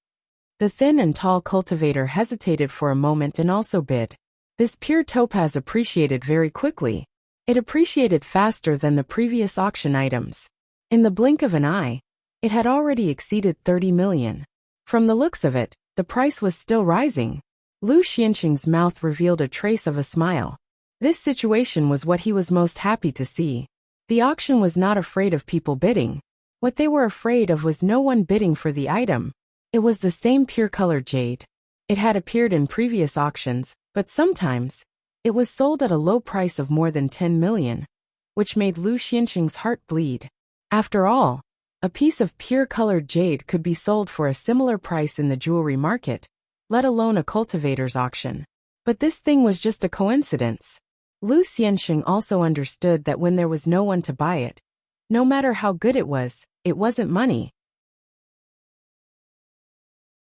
Speaker 1: The thin and tall cultivator hesitated for a moment and also bid. This pure topaz appreciated very quickly. It appreciated faster than the previous auction items. In the blink of an eye, it had already exceeded 30 million. From the looks of it, the price was still rising. Lu Xianxing's mouth revealed a trace of a smile. This situation was what he was most happy to see. The auction was not afraid of people bidding. What they were afraid of was no one bidding for the item. It was the same pure-colored jade. It had appeared in previous auctions, but sometimes, it was sold at a low price of more than 10 million, which made Lu Xianxing's heart bleed. After all, a piece of pure-colored jade could be sold for a similar price in the jewelry market, let alone a cultivator's auction. But this thing was just a coincidence. Lu Xianxing also understood that when there was no one to buy it, no matter how good it wasn't money.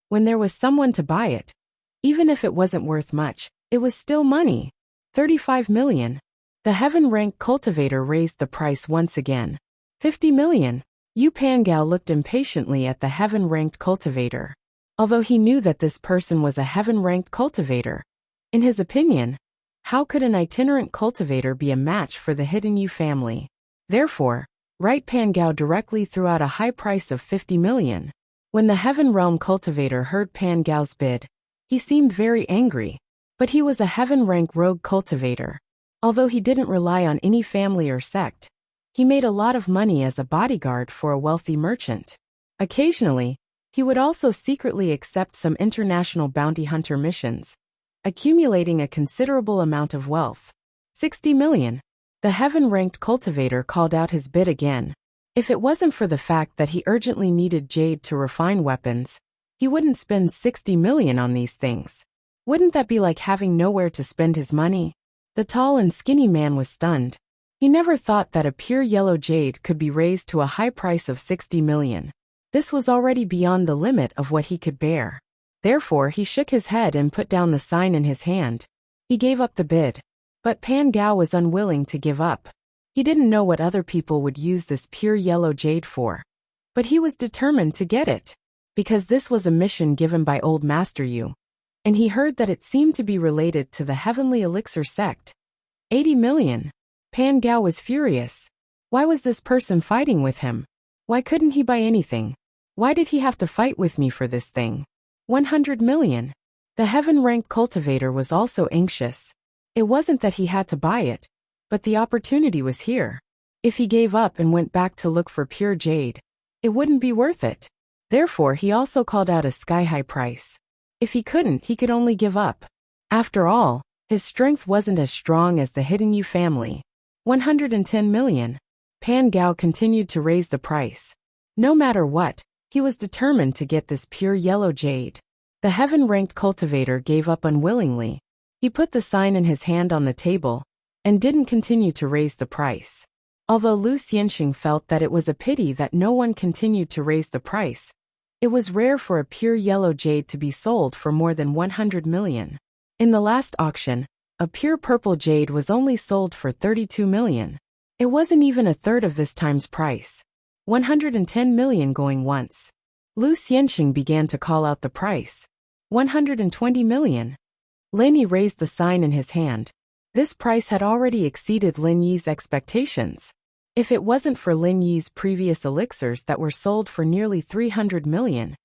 Speaker 1: When there was someone to buy it, even if it wasn't worth much, it was still money. 35 million. The heaven-ranked cultivator raised the price once again. 50 million. Yu Pangao looked impatiently at the heaven-ranked cultivator. Although he knew that this person was a heaven-ranked cultivator, in his opinion, how could an itinerant cultivator be a match for the Hidden Yu family? Therefore, Right Pangao directly threw out a high price of 50 million. When the Heaven Realm cultivator heard Pangao's bid, he seemed very angry. But he was a heaven-rank rogue cultivator. Although he didn't rely on any family or sect, he made a lot of money as a bodyguard for a wealthy merchant. Occasionally, he would also secretly accept some international bounty hunter missions, accumulating a considerable amount of wealth. 60 million. The heaven-ranked cultivator called out his bid again. If it wasn't for the fact that he urgently needed jade to refine weapons, he wouldn't spend 60 million on these things. Wouldn't that be like having nowhere to spend his money? The tall and skinny man was stunned. He never thought that a pure yellow jade could be raised to a high price of 60 million. This was already beyond the limit of what he could bear. Therefore, he shook his head and put down the sign in his hand. He gave up the bid. But Pan Gao was unwilling to give up. He didn't know what other people would use this pure yellow jade for. But he was determined to get it, because this was a mission given by Old Master Yu. And he heard that it seemed to be related to the Heavenly Elixir sect. 80 million. Pan Gao was furious. Why was this person fighting with him? Why couldn't he buy anything? Why did he have to fight with me for this thing? 100 million. The heaven-ranked cultivator was also anxious. It wasn't that he had to buy it, but the opportunity was here. If he gave up and went back to look for pure jade, it wouldn't be worth it. Therefore, he also called out a sky-high price. If he couldn't, he could only give up. After all, his strength wasn't as strong as the Hidden Yu family. 110 million. Pan Gao continued to raise the price. No matter what, he was determined to get this pure yellow jade. The heaven-ranked cultivator gave up unwillingly. He put the sign in his hand on the table and didn't continue to raise the price. Although Lu Xianxing felt that it was a pity that no one continued to raise the price, it was rare for a pure yellow jade to be sold for more than 100 million. In the last auction, a pure purple jade was only sold for 32 million. It wasn't even a third of this time's price. 110 million going once. Lu Xianxing began to call out the price. 120 million. Lin Yi raised the sign in his hand. This price had already exceeded Lin Yi's expectations. If it wasn't for Lin Yi's previous elixirs that were sold for nearly 300 million,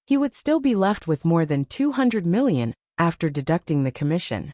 Speaker 1: he would still be left with more than 200 million after deducting the commission.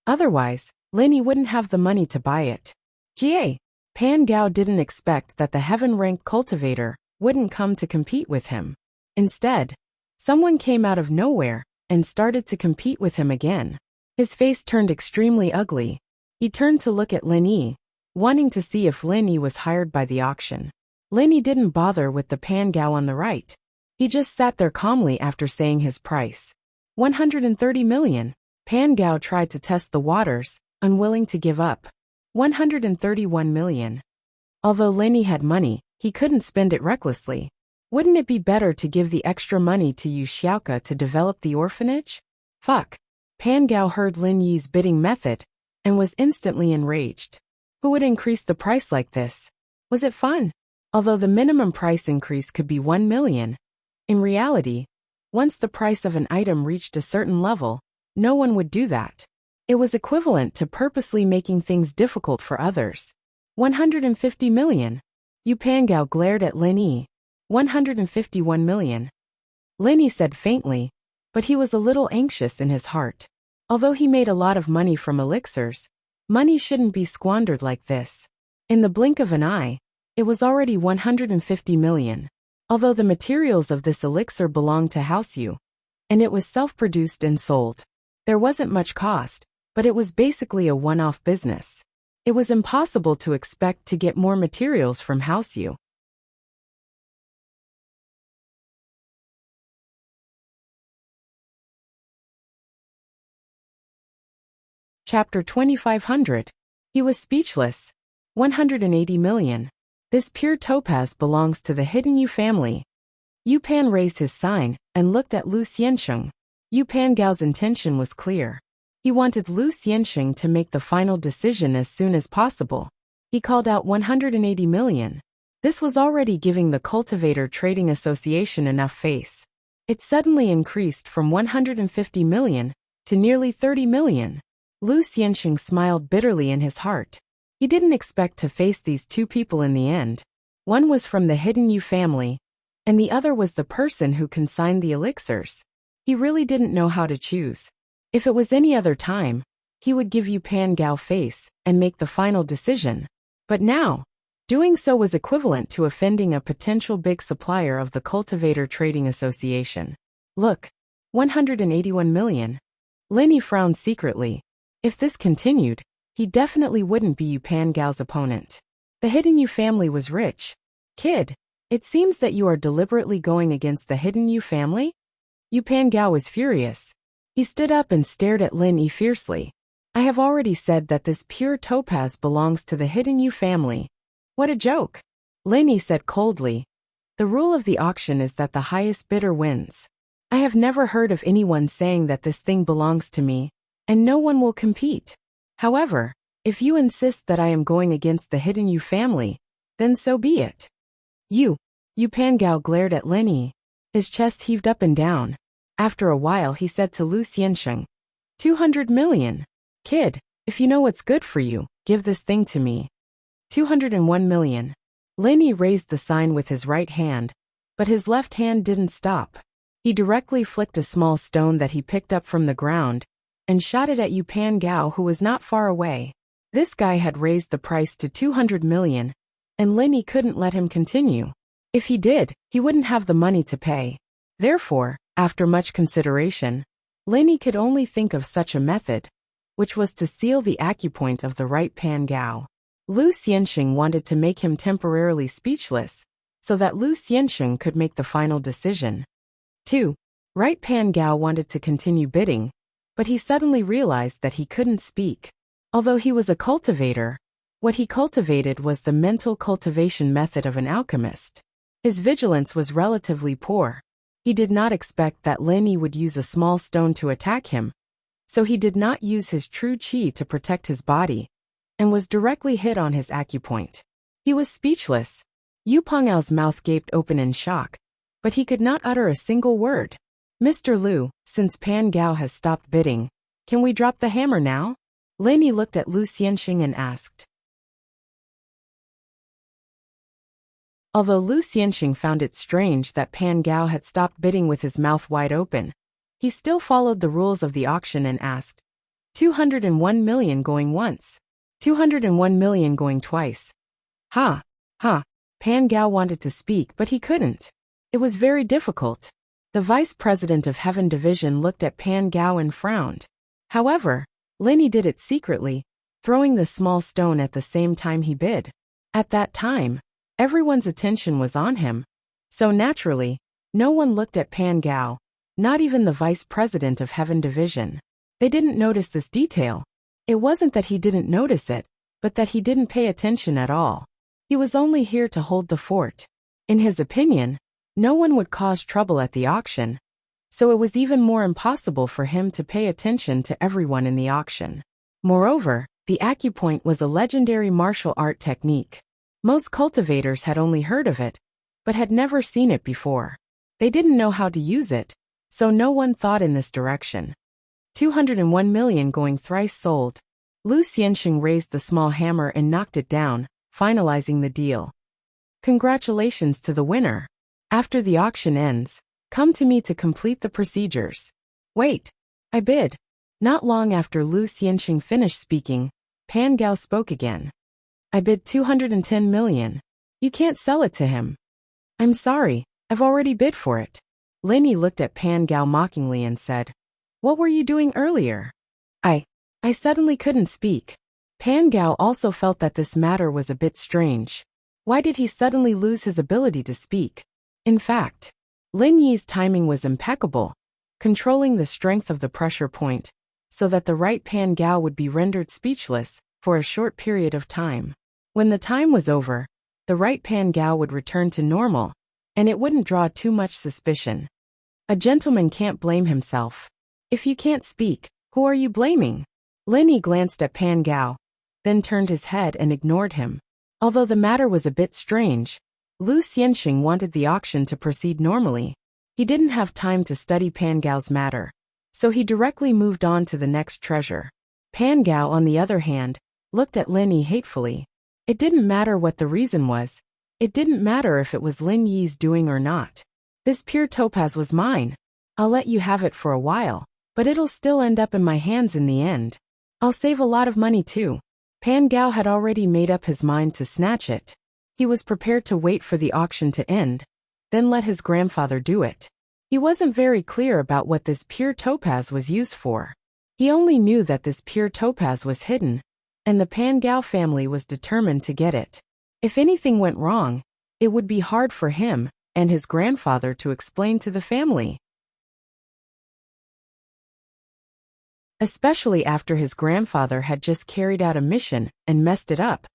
Speaker 1: Otherwise, Lin Yi wouldn't have the money to buy it. Jie, Pan Gao didn't expect that the heaven-ranked cultivator wouldn't come to compete with him. Instead, someone came out of nowhere and started to compete with him again. His face turned extremely ugly. He turned to look at Lin Yi, wanting to see if Lin Yi was hired by the auction. Lin Yi didn't bother with the Pan Gao on the right. He just sat there calmly after saying his price. 130 million. Pan Gao tried to test the waters, unwilling to give up. 131 million. Although Lin Yi had money, he couldn't spend it recklessly. Wouldn't it be better to give the extra money to Yu Xiaoke to develop the orphanage? Fuck. Pan Gao heard Lin Yi's bidding method and was instantly enraged. Who would increase the price like this? Was it fun? Although the minimum price increase could be 1 million, in reality, once the price of an item reached a certain level, no one would do that. It was equivalent to purposely making things difficult for others. 150 million. Yu Pan Gao glared at Lin Yi. 151 million. Lin Yi said faintly, but he was a little anxious in his heart. Although he made a lot of money from elixirs, money shouldn't be squandered like this. In the blink of an eye, it was already 150 million. Although the materials of this elixir belonged to House Yu, and it was self-produced and sold. There wasn't much cost, but it was basically a one-off business. It was impossible to expect to get more materials from House Yu. Chapter 2500. He was speechless. 180 million. This pure topaz belongs to the Hidden Yu family. Yu Pan raised his sign and looked at Lu Xianxing. Yu Pan Gao's intention was clear. He wanted Lu Xianxing to make the final decision as soon as possible. He called out 180 million. This was already giving the Cultivator Trading Association enough face. It suddenly increased from 150 million to nearly 30 million. Lu Xianxing smiled bitterly in his heart. He didn't expect to face these two people in the end. One was from the Hidden Yu family, and the other was the person who consigned the elixirs. He really didn't know how to choose. If it was any other time, he would give Yu Pan Gao face and make the final decision. But now, doing so was equivalent to offending a potential big supplier of the Cultivator Trading Association. Look, 181 million. Lin Yi frowned secretly. If this continued, he definitely wouldn't be Yu Pan Gao's opponent. The Hidden Yu family was rich. Kid, it seems that you are deliberately going against the Hidden Yu family? Yu Pan Gao was furious. He stood up and stared at Lin Yi fiercely. I have already said that this pure topaz belongs to the Hidden Yu family. What a joke. Lin Yi said coldly. The rule of the auction is that the highest bidder wins. I have never heard of anyone saying that this thing belongs to me, and no one will compete. However, if you insist that I am going against the Hidden Yu family, then so be it. Yu Pan Gao glared at Lin Yi. His chest heaved up and down. After a while he said to Lu Xianxing, 200 million. Kid, if you know what's good for you, give this thing to me. 201 million. Lin Yi raised the sign with his right hand, but his left hand didn't stop. He directly flicked a small stone that he picked up from the ground and shot it at Yu Pan Gao, who was not far away. This guy had raised the price to 200 million, and Lin Yi couldn't let him continue. If he did, he wouldn't have the money to pay. Therefore, after much consideration, Lenny could only think of such a method, which was to seal the acupoint of the right pan gao. Lu Xianxing wanted to make him temporarily speechless, so that Lu Xianxing could make the final decision. 2. Right pan gao wanted to continue bidding, but he suddenly realized that he couldn't speak. Although he was a cultivator, what he cultivated was the mental cultivation method of an alchemist. His vigilance was relatively poor. He did not expect that Lenny would use a small stone to attack him, so he did not use his true qi to protect his body, and was directly hit on his acupoint. He was speechless. Yu Penghao's mouth gaped open in shock, but he could not utter a single word. Mr. Lu, since Pan Gao has stopped bidding, can we drop the hammer now? Lenny looked at Lu Xianxing and asked. Although Lu Xianxing found it strange that Pan Gao had stopped bidding with his mouth wide open, he still followed the rules of the auction and asked, 201 million going once. 201 million going twice. Ha! Pan Gao wanted to speak, but he couldn't. It was very difficult. The vice president of Heaven Division looked at Pan Gao and frowned. However, Lenny did it secretly, throwing the small stone at the same time he bid. At that time, everyone's attention was on him, so naturally, no one looked at Pan Gao, not even the vice president of Heaven Division. They didn't notice this detail. It wasn't that he didn't notice it, but that he didn't pay attention at all. He was only here to hold the fort. In his opinion, no one would cause trouble at the auction, so it was even more impossible for him to pay attention to everyone in the auction. Moreover, the acupoint was a legendary martial art technique. Most cultivators had only heard of it, but had never seen it before. They didn't know how to use it, so no one thought in this direction. 201 million going thrice sold. Lu Xianxing raised the small hammer and knocked it down, finalizing the deal. Congratulations to the winner. After the auction ends, come to me to complete the procedures. Wait, I bid. Not long after Lu Xianxing finished speaking, Pan Gao spoke again. I bid 210 million. You can't sell it to him. I'm sorry, I've already bid for it. Lenny looked at Pan Gao mockingly and said, what were you doing earlier? I suddenly couldn't speak. Pan Gao also felt that this matter was a bit strange. Why did he suddenly lose his ability to speak? In fact, Lin Yi's timing was impeccable, controlling the strength of the pressure point, so that the right Pan Gao would be rendered speechless for a short period of time. When the time was over, the right Pan Gao would return to normal, and it wouldn't draw too much suspicion. A gentleman can't blame himself. If you can't speak, who are you blaming? Lenny glanced at Pan Gao, then turned his head and ignored him. Although the matter was a bit strange, Lu Xianxing wanted the auction to proceed normally. He didn't have time to study Pan Gao's matter, so he directly moved on to the next treasure. Pan Gao, on the other hand, looked at Lin Yi hatefully. It didn't matter what the reason was. It didn't matter if it was Lin Yi's doing or not. This pure topaz was mine. I'll let you have it for a while, but it'll still end up in my hands in the end. I'll save a lot of money too. Pan Gao had already made up his mind to snatch it. He was prepared to wait for the auction to end, then let his grandfather do it. He wasn't very clear about what this pure topaz was used for. He only knew that this pure topaz was hidden, and the Pan Gao family was determined to get it. If anything went wrong, it would be hard for him and his grandfather to explain to the family. Especially after his grandfather had just carried out a mission and messed it up.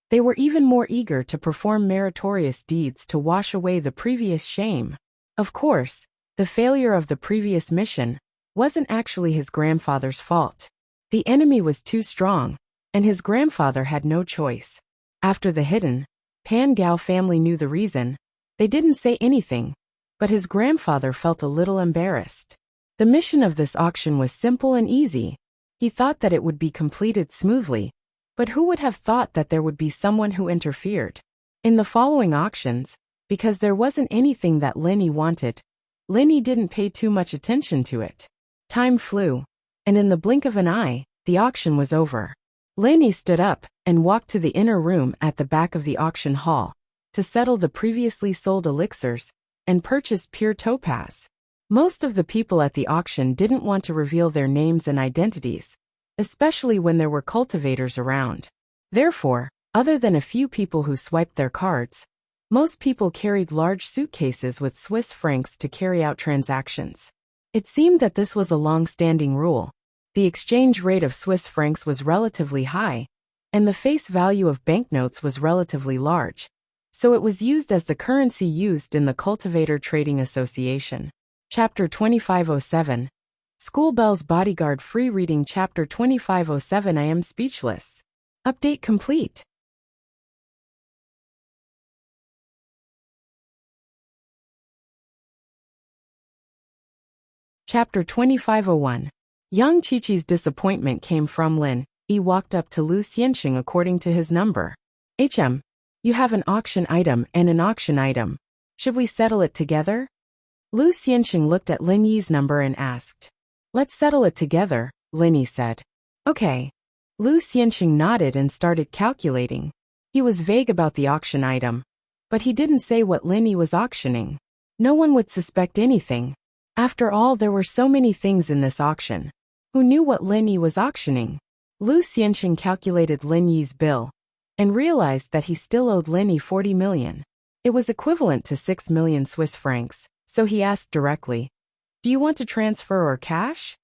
Speaker 1: They were even more eager to perform meritorious deeds to wash away the previous shame. Of course, the failure of the previous mission wasn't actually his grandfather's fault. The enemy was too strong, and his grandfather had no choice. After the hidden, Pan Gao family knew the reason. They didn't say anything, but his grandfather felt a little embarrassed. The mission of this auction was simple and easy. He thought that it would be completed smoothly, but who would have thought that there would be someone who interfered? In the following auctions, because there wasn't anything that Lin Yi wanted, Lin Yi didn't pay too much attention to it. Time flew, and in the blink of an eye, the auction was over. Lin Yi stood up and walked to the inner room at the back of the auction hall to settle the previously sold elixirs and purchase pure topaz. Most of the people at the auction didn't want to reveal their names and identities, especially when there were cultivators around. Therefore, other than a few people who swiped their cards, most people carried large suitcases with Swiss francs to carry out transactions. It seemed that this was a long-standing rule. The exchange rate of Swiss francs was relatively high, and the face value of banknotes was relatively large, so it was used as the currency used in the Cultivator Trading Association. Chapter 2507. Schoolbell's Bodyguard Free Reading. Chapter 2507. I am speechless. Update complete. Chapter 2501. Young Chi-Chi's disappointment came from Lin. He walked up to Lu Xianxing according to his number. You have an auction item and an auction item. Should we settle it together? Lu Xianxing looked at Lin Yi's number and asked. Let's settle it together, Lin Yi said. Okay. Lu Xianxing nodded and started calculating. He was vague about the auction item, but he didn't say what Lin Yi was auctioning. No one would suspect anything. After all, there were so many things in this auction. Who knew what Lin Yi was auctioning? Lu Xianxing calculated Lin Yi's bill and realized that he still owed Lin Yi 40 million. It was equivalent to 6 million Swiss francs, so he asked directly, Do you want to transfer or cash?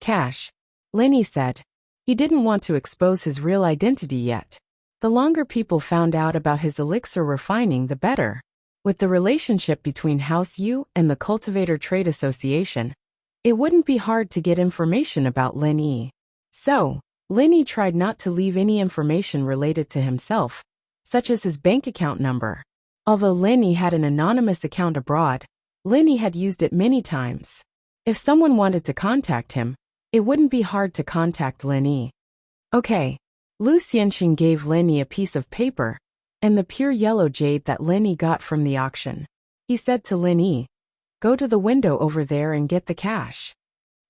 Speaker 1: Cash, Lin Yi said. He didn't want to expose his real identity yet. The longer people found out about his elixir refining, the better. With the relationship between House Yu and the Cultivator Trade Association, it wouldn't be hard to get information about Lin Yi. So, Lin Yi tried not to leave any information related to himself, such as his bank account number. Although Lin Yi had an anonymous account abroad, Lin Yi had used it many times. If someone wanted to contact him, it wouldn't be hard to contact Lin Yi. Okay. Lu Xianxing gave Lin Yi a piece of paper and the pure yellow jade that Lin Yi got from the auction. He said to Lin Yi, Go to the window over there and get the cash.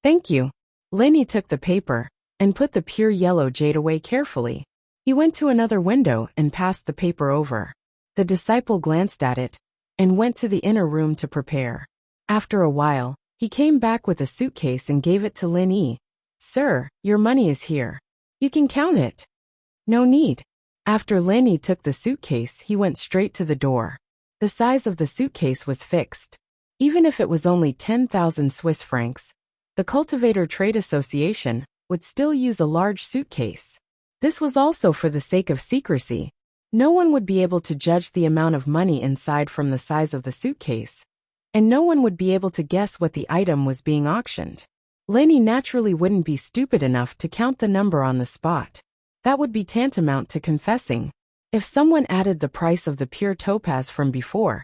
Speaker 1: Thank you. Lin Yi took the paper and put the pure yellow jade away carefully. He went to another window and passed the paper over. The disciple glanced at it and went to the inner room to prepare. After a while, he came back with a suitcase and gave it to Lin Yi. Sir, your money is here. You can count it. No need. After Lin Yi took the suitcase, he went straight to the door. The size of the suitcase was fixed. Even if it was only 10,000 Swiss francs, the Cultivator Trade Association would still use a large suitcase. This was also for the sake of secrecy. No one would be able to judge the amount of money inside from the size of the suitcase, and no one would be able to guess what the item was being auctioned. Lin Yi naturally wouldn't be stupid enough to count the number on the spot. That would be tantamount to confessing. If someone added the price of the pure topaz from before,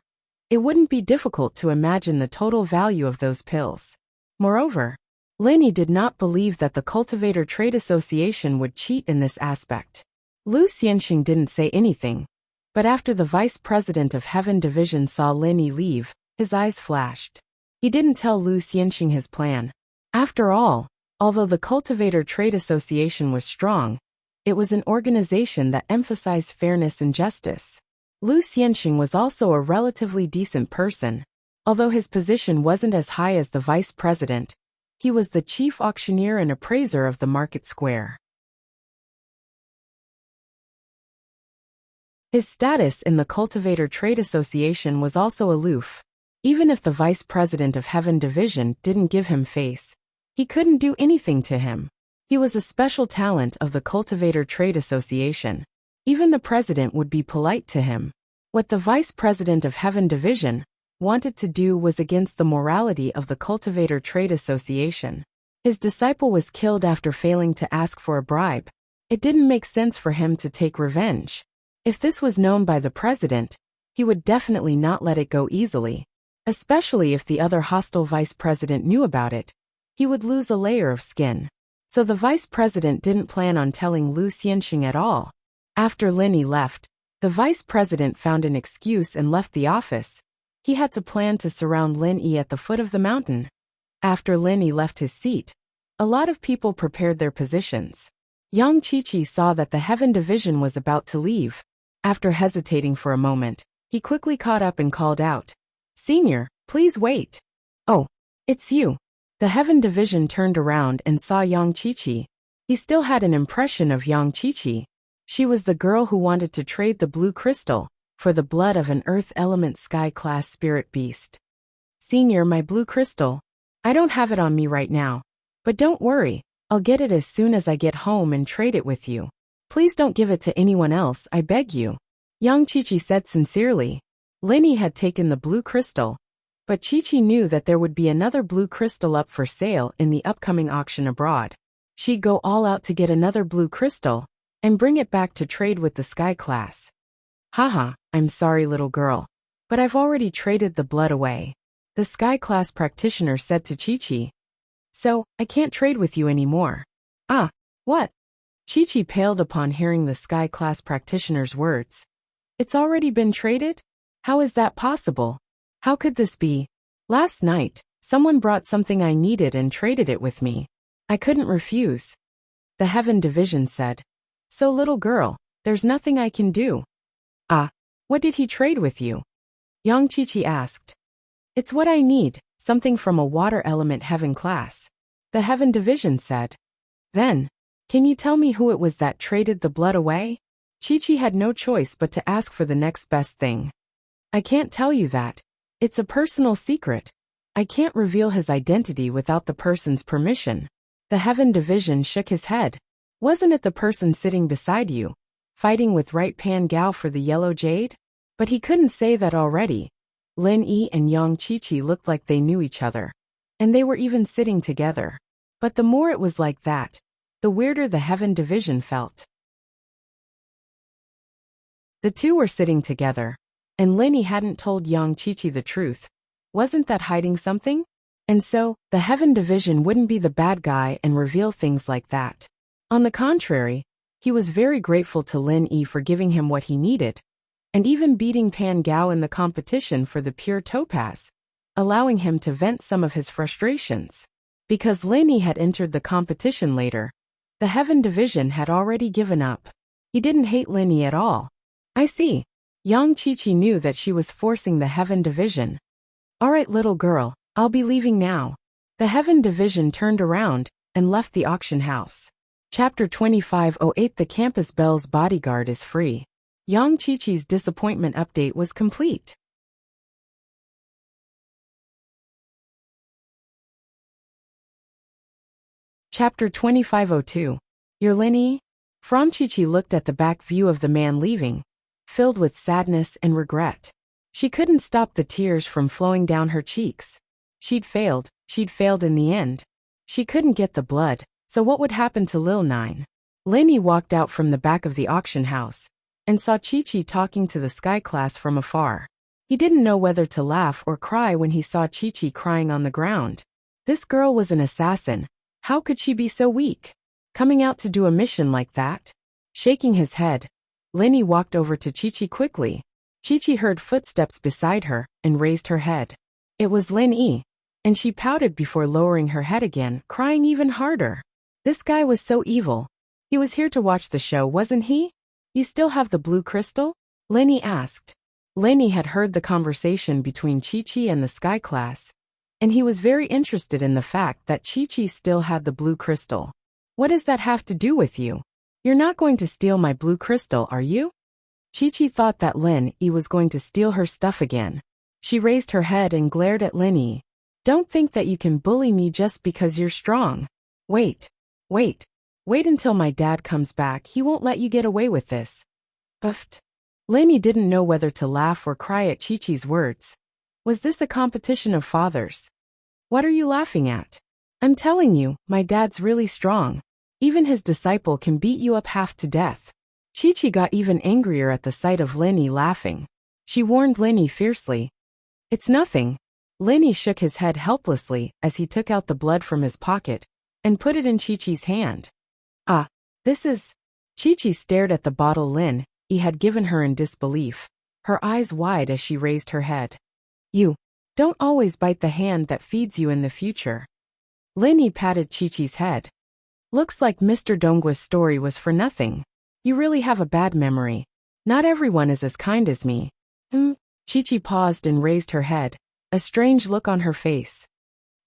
Speaker 1: it wouldn't be difficult to imagine the total value of those pills. Moreover, Lin Yi did not believe that the Cultivator Trade Association would cheat in this aspect. Lu Xianxing didn't say anything, but after the vice president of Heaven Division saw Lin Yi leave, his eyes flashed. He didn't tell Lu Xianxing his plan. After all, although the Cultivator Trade Association was strong, it was an organization that emphasized fairness and justice. Lu Xianxing was also a relatively decent person. Although his position wasn't as high as the vice president, he was the chief auctioneer and appraiser of the market square. His status in the Cultivator Trade Association was also aloof. Even if the vice president of Heaven Division didn't give him face, he couldn't do anything to him. He was a special talent of the Cultivator Trade Association. Even the president would be polite to him. What the vice president of Heaven Division wanted to do was against the morality of the Cultivator Trade Association. His disciple was killed after failing to ask for a bribe. It didn't make sense for him to take revenge. If this was known by the president, he would definitely not let it go easily. Especially if the other hostile vice president knew about it, he would lose a layer of skin. So the vice president didn't plan on telling Lu Xianxing at all. After Lin Yi left, the vice president found an excuse and left the office. He had to plan to surround Lin Yi at the foot of the mountain. After Lin Yi left his seat, a lot of people prepared their positions. Yang Chi-Chi saw that the Heaven Division was about to leave. After hesitating for a moment, he quickly caught up and called out, "Senior, please wait." "Oh, It's you. The Heaven Division turned around and saw Yang Qiqi. He still had an impression of Yang Qiqi. She was the girl who wanted to trade the blue crystal for the blood of an Earth Element Sky-class spirit beast. Senior, my blue crystal. I don't have it on me right now. But don't worry, I'll get it as soon as I get home and trade it with you. Please don't give it to anyone else, I beg you. Yang Qiqi said sincerely. Lin had taken the blue crystal, but Qiqi knew that there would be another blue crystal up for sale in the upcoming auction abroad. She'd go all out to get another blue crystal and bring it back to trade with the Sky class. Haha, I'm sorry little girl, but I've already traded the blood away. The Sky class practitioner said to Qiqi. So, I can't trade with you anymore. Ah, what? Qiqi paled upon hearing the Sky class practitioner's words. It's already been traded? How is that possible? How could this be? Last night, someone brought something I needed and traded it with me. I couldn't refuse. The Heaven Division said. So little girl, there's nothing I can do. Ah, what did he trade with you? Yang Qiqi asked. It's what I need, something from a water element heaven class. The Heaven Division said. Then, can you tell me who it was that traded the blood away? Qiqi had no choice but to ask for the next best thing. I can't tell you that. It's a personal secret. I can't reveal his identity without the person's permission. The Heaven Division shook his head. Wasn't it the person sitting beside you, fighting with Right Pan Gao for the yellow jade? But he couldn't say that already. Lin Yi and Yang Qiqi looked like they knew each other. And they were even sitting together. But the more it was like that, the weirder the Heaven Division felt. The two were sitting together, and Lin Yi hadn't told Yang Qiqi the truth. Wasn't that hiding something? And so, the Heaven Division wouldn't be the bad guy and reveal things like that. On the contrary, he was very grateful to Lin Yi for giving him what he needed, and even beating Pan Gao in the competition for the pure topaz, allowing him to vent some of his frustrations. Because Lin Yi had entered the competition later, the Heaven Division had already given up. He didn't hate Lin Yi at all. I see. Yang Qiqi knew that she was forcing the Heaven Division. All right little girl, I'll be leaving now. The Heaven Division turned around and left the auction house. Chapter 2508 The Campus Belle's bodyguard is free. Yang Qiqi's disappointment update was complete. Chapter 2502 Your Lin Yi? From Qiqi looked at the back view of the man leaving, filled with sadness and regret. She couldn't stop the tears from flowing down her cheeks. She'd failed in the end. She couldn't get the blood, so what would happen to Lil Nine? Lin Yi walked out from the back of the auction house and saw Qiqi talking to the Sky class from afar. He didn't know whether to laugh or cry when he saw Qiqi crying on the ground. This girl was an assassin. How could she be so weak? Coming out to do a mission like that? Shaking his head, Lin Yi walked over to Qiqi quickly. Qiqi heard footsteps beside her and raised her head. It was Lin Yi, and she pouted before lowering her head again, crying even harder. This guy was so evil. He was here to watch the show, wasn't he? You still have the blue crystal? Lin Yi asked. Lin Yi had heard the conversation between Qiqi and the Sky class, and he was very interested in the fact that Qiqi still had the blue crystal. What does that have to do with you? You're not going to steal my blue crystal, are you? Qiqi thought that Lin Yi was going to steal her stuff again. She raised her head and glared at Lin Yi. Don't think that you can bully me just because you're strong. Wait until my dad comes back. He won't let you get away with this. Buffed. Lin Yi didn't know whether to laugh or cry at Qiqi's words. Was this a competition of fathers? What are you laughing at? I'm telling you, my dad's really strong. Even his disciple can beat you up half to death. Qiqi got even angrier at the sight of Lin Yi laughing. She warned Lin Yi fiercely. It's nothing. Lin Yi shook his head helplessly as he took out the blood from his pocket and put it in Qiqi's hand. Ah, this is... Qiqi stared at the bottle Lin Yi had given her in disbelief, her eyes wide as she raised her head. You don't always bite the hand that feeds you in the future. Lin Yi patted Qiqi's head. Looks like Mr. Donggua's story was for nothing. You really have a bad memory. Not everyone is as kind as me. Qiqi paused and raised her head, a strange look on her face.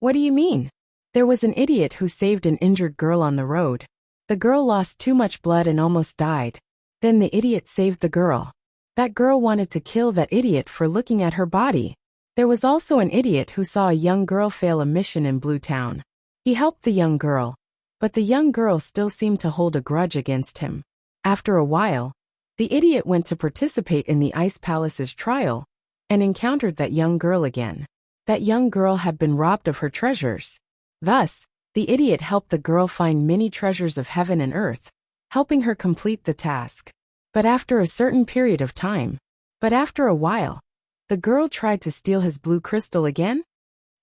Speaker 1: What do you mean? There was an idiot who saved an injured girl on the road. The girl lost too much blood and almost died. Then the idiot saved the girl. That girl wanted to kill that idiot for looking at her body. There was also an idiot who saw a young girl fail a mission in Blue Town. He helped the young girl, but the young girl still seemed to hold a grudge against him. After a while, the idiot went to participate in the Ice Palace's trial and encountered that young girl again. That young girl had been robbed of her treasures. Thus, the idiot helped the girl find many treasures of heaven and earth, helping her complete the task. But after a certain period of time, after a while, the girl tried to steal his blue crystal again.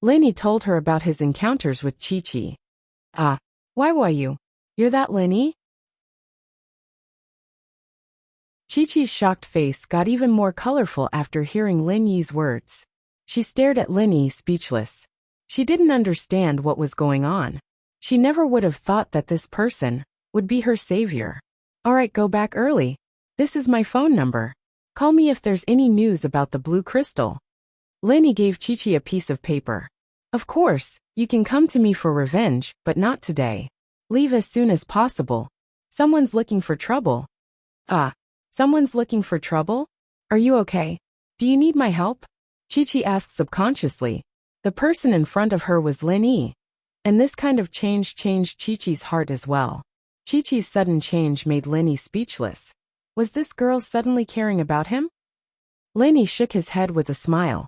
Speaker 1: Lenny told her about his encounters with Chi-Chi. Ah, why you? You're that Lenny? Chi-Chi's shocked face got even more colorful after hearing Lin Yi's words. She stared at Lin Yi speechless. She didn't understand what was going on. She never would have thought that this person would be her savior. Alright, go back early. This is my phone number. Call me if there's any news about the blue crystal. Lin Yi gave Chi-Chi a piece of paper. Of course, you can come to me for revenge, but not today. Leave as soon as possible. Someone's looking for trouble. Ah, someone's looking for trouble? Are you okay? Do you need my help? Chi-Chi asked subconsciously. The person in front of her was Lin Yi. And this kind of change changed Chi-Chi's heart as well. Chi-Chi's sudden change made Lin Yi speechless. Was this girl suddenly caring about him? Lin Yi shook his head with a smile.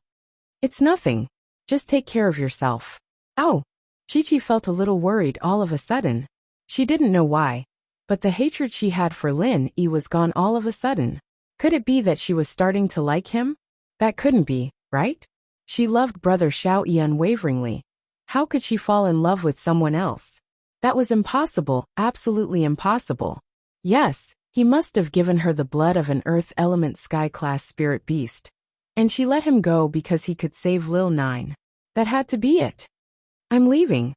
Speaker 1: It's nothing. Just take care of yourself. Ow! Chi-Chi felt a little worried all of a sudden. She didn't know why, but the hatred she had for Lin Yi was gone all of a sudden. Could it be that she was starting to like him? That couldn't be, right? She loved brother Xiao Yi unwaveringly. How could she fall in love with someone else? That was impossible, absolutely impossible. Yes, he must have given her the blood of an earth element sky-class spirit beast. And she let him go because he could save Lil Nine. That had to be it. I'm leaving.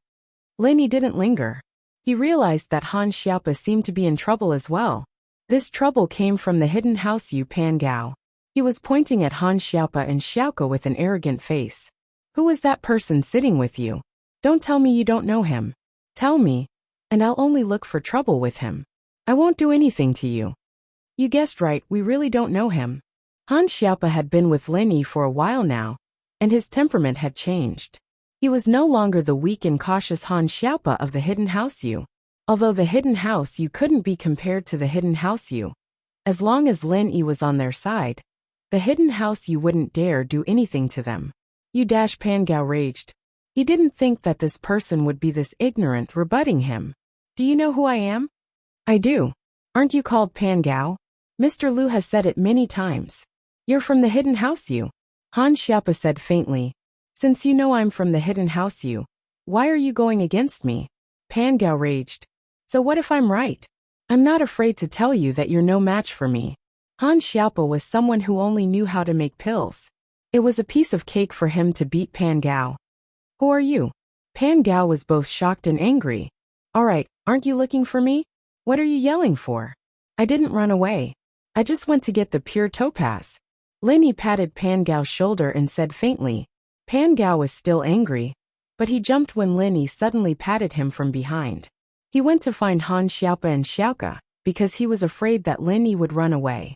Speaker 1: Lin Yi didn't linger. He realized that Han Xiaopa seemed to be in trouble as well. This trouble came from the hidden house Yu Pan Gao. He was pointing at Han Xiaopa and Xiaoko with an arrogant face. Who is that person sitting with you? Don't tell me you don't know him. Tell me, and I'll only look for trouble with him. I won't do anything to you. You guessed right, we really don't know him. Han Xiaopa had been with Lin Yi for a while now, and his temperament had changed. He was no longer the weak and cautious Han Xiaopa of the hidden house Yu. Although the hidden house Yu couldn't be compared to the hidden house Yu. As long as Lin Yi was on their side, the hidden house Yu wouldn't dare do anything to them. Pan Gao raged. He didn't think that this person would be this ignorant, rebutting him. Do you know who I am? I do. Aren't you called Pan Gao? Mr. Lu has said it many times. You're from the hidden house Yu. Han Xiaopa said faintly. Since you know I'm from the hidden house Yu, why are you going against me? Pan Gao raged. So what if I'm right? I'm not afraid to tell you that you're no match for me. Han Xiaopa was someone who only knew how to make pills. It was a piece of cake for him to beat Pan Gao. Who are you? Pan Gao was both shocked and angry. Alright, aren't you looking for me? What are you yelling for? I didn't run away. I just went to get the pure topaz. Lin Yi patted Pan Gao's shoulder and said faintly. Pan Gao was still angry, but he jumped when Lin Yi suddenly patted him from behind. He went to find Han Xiaopa and Xiaoka, because he was afraid that Lin Yi would run away.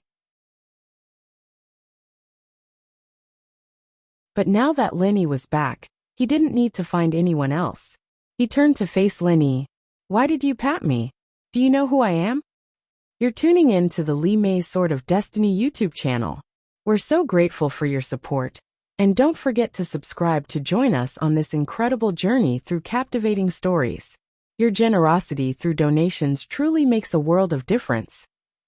Speaker 1: But now that Lin Yi was back, he didn't need to find anyone else. He turned to face Lin Yi. Why did you pat me? Do you know who I am? You're tuning in to the Li Mei's Sword of Destiny YouTube channel. We're so grateful for your support. And don't forget to subscribe to join us on this incredible journey through captivating stories. Your generosity through donations truly makes a world of difference,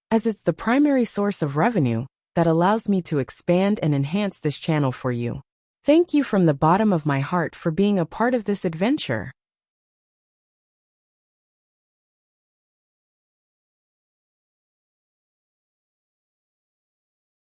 Speaker 1: as it's the primary source of revenue that allows me to expand and enhance this channel for you. Thank you from the bottom of my heart for being a part of this adventure.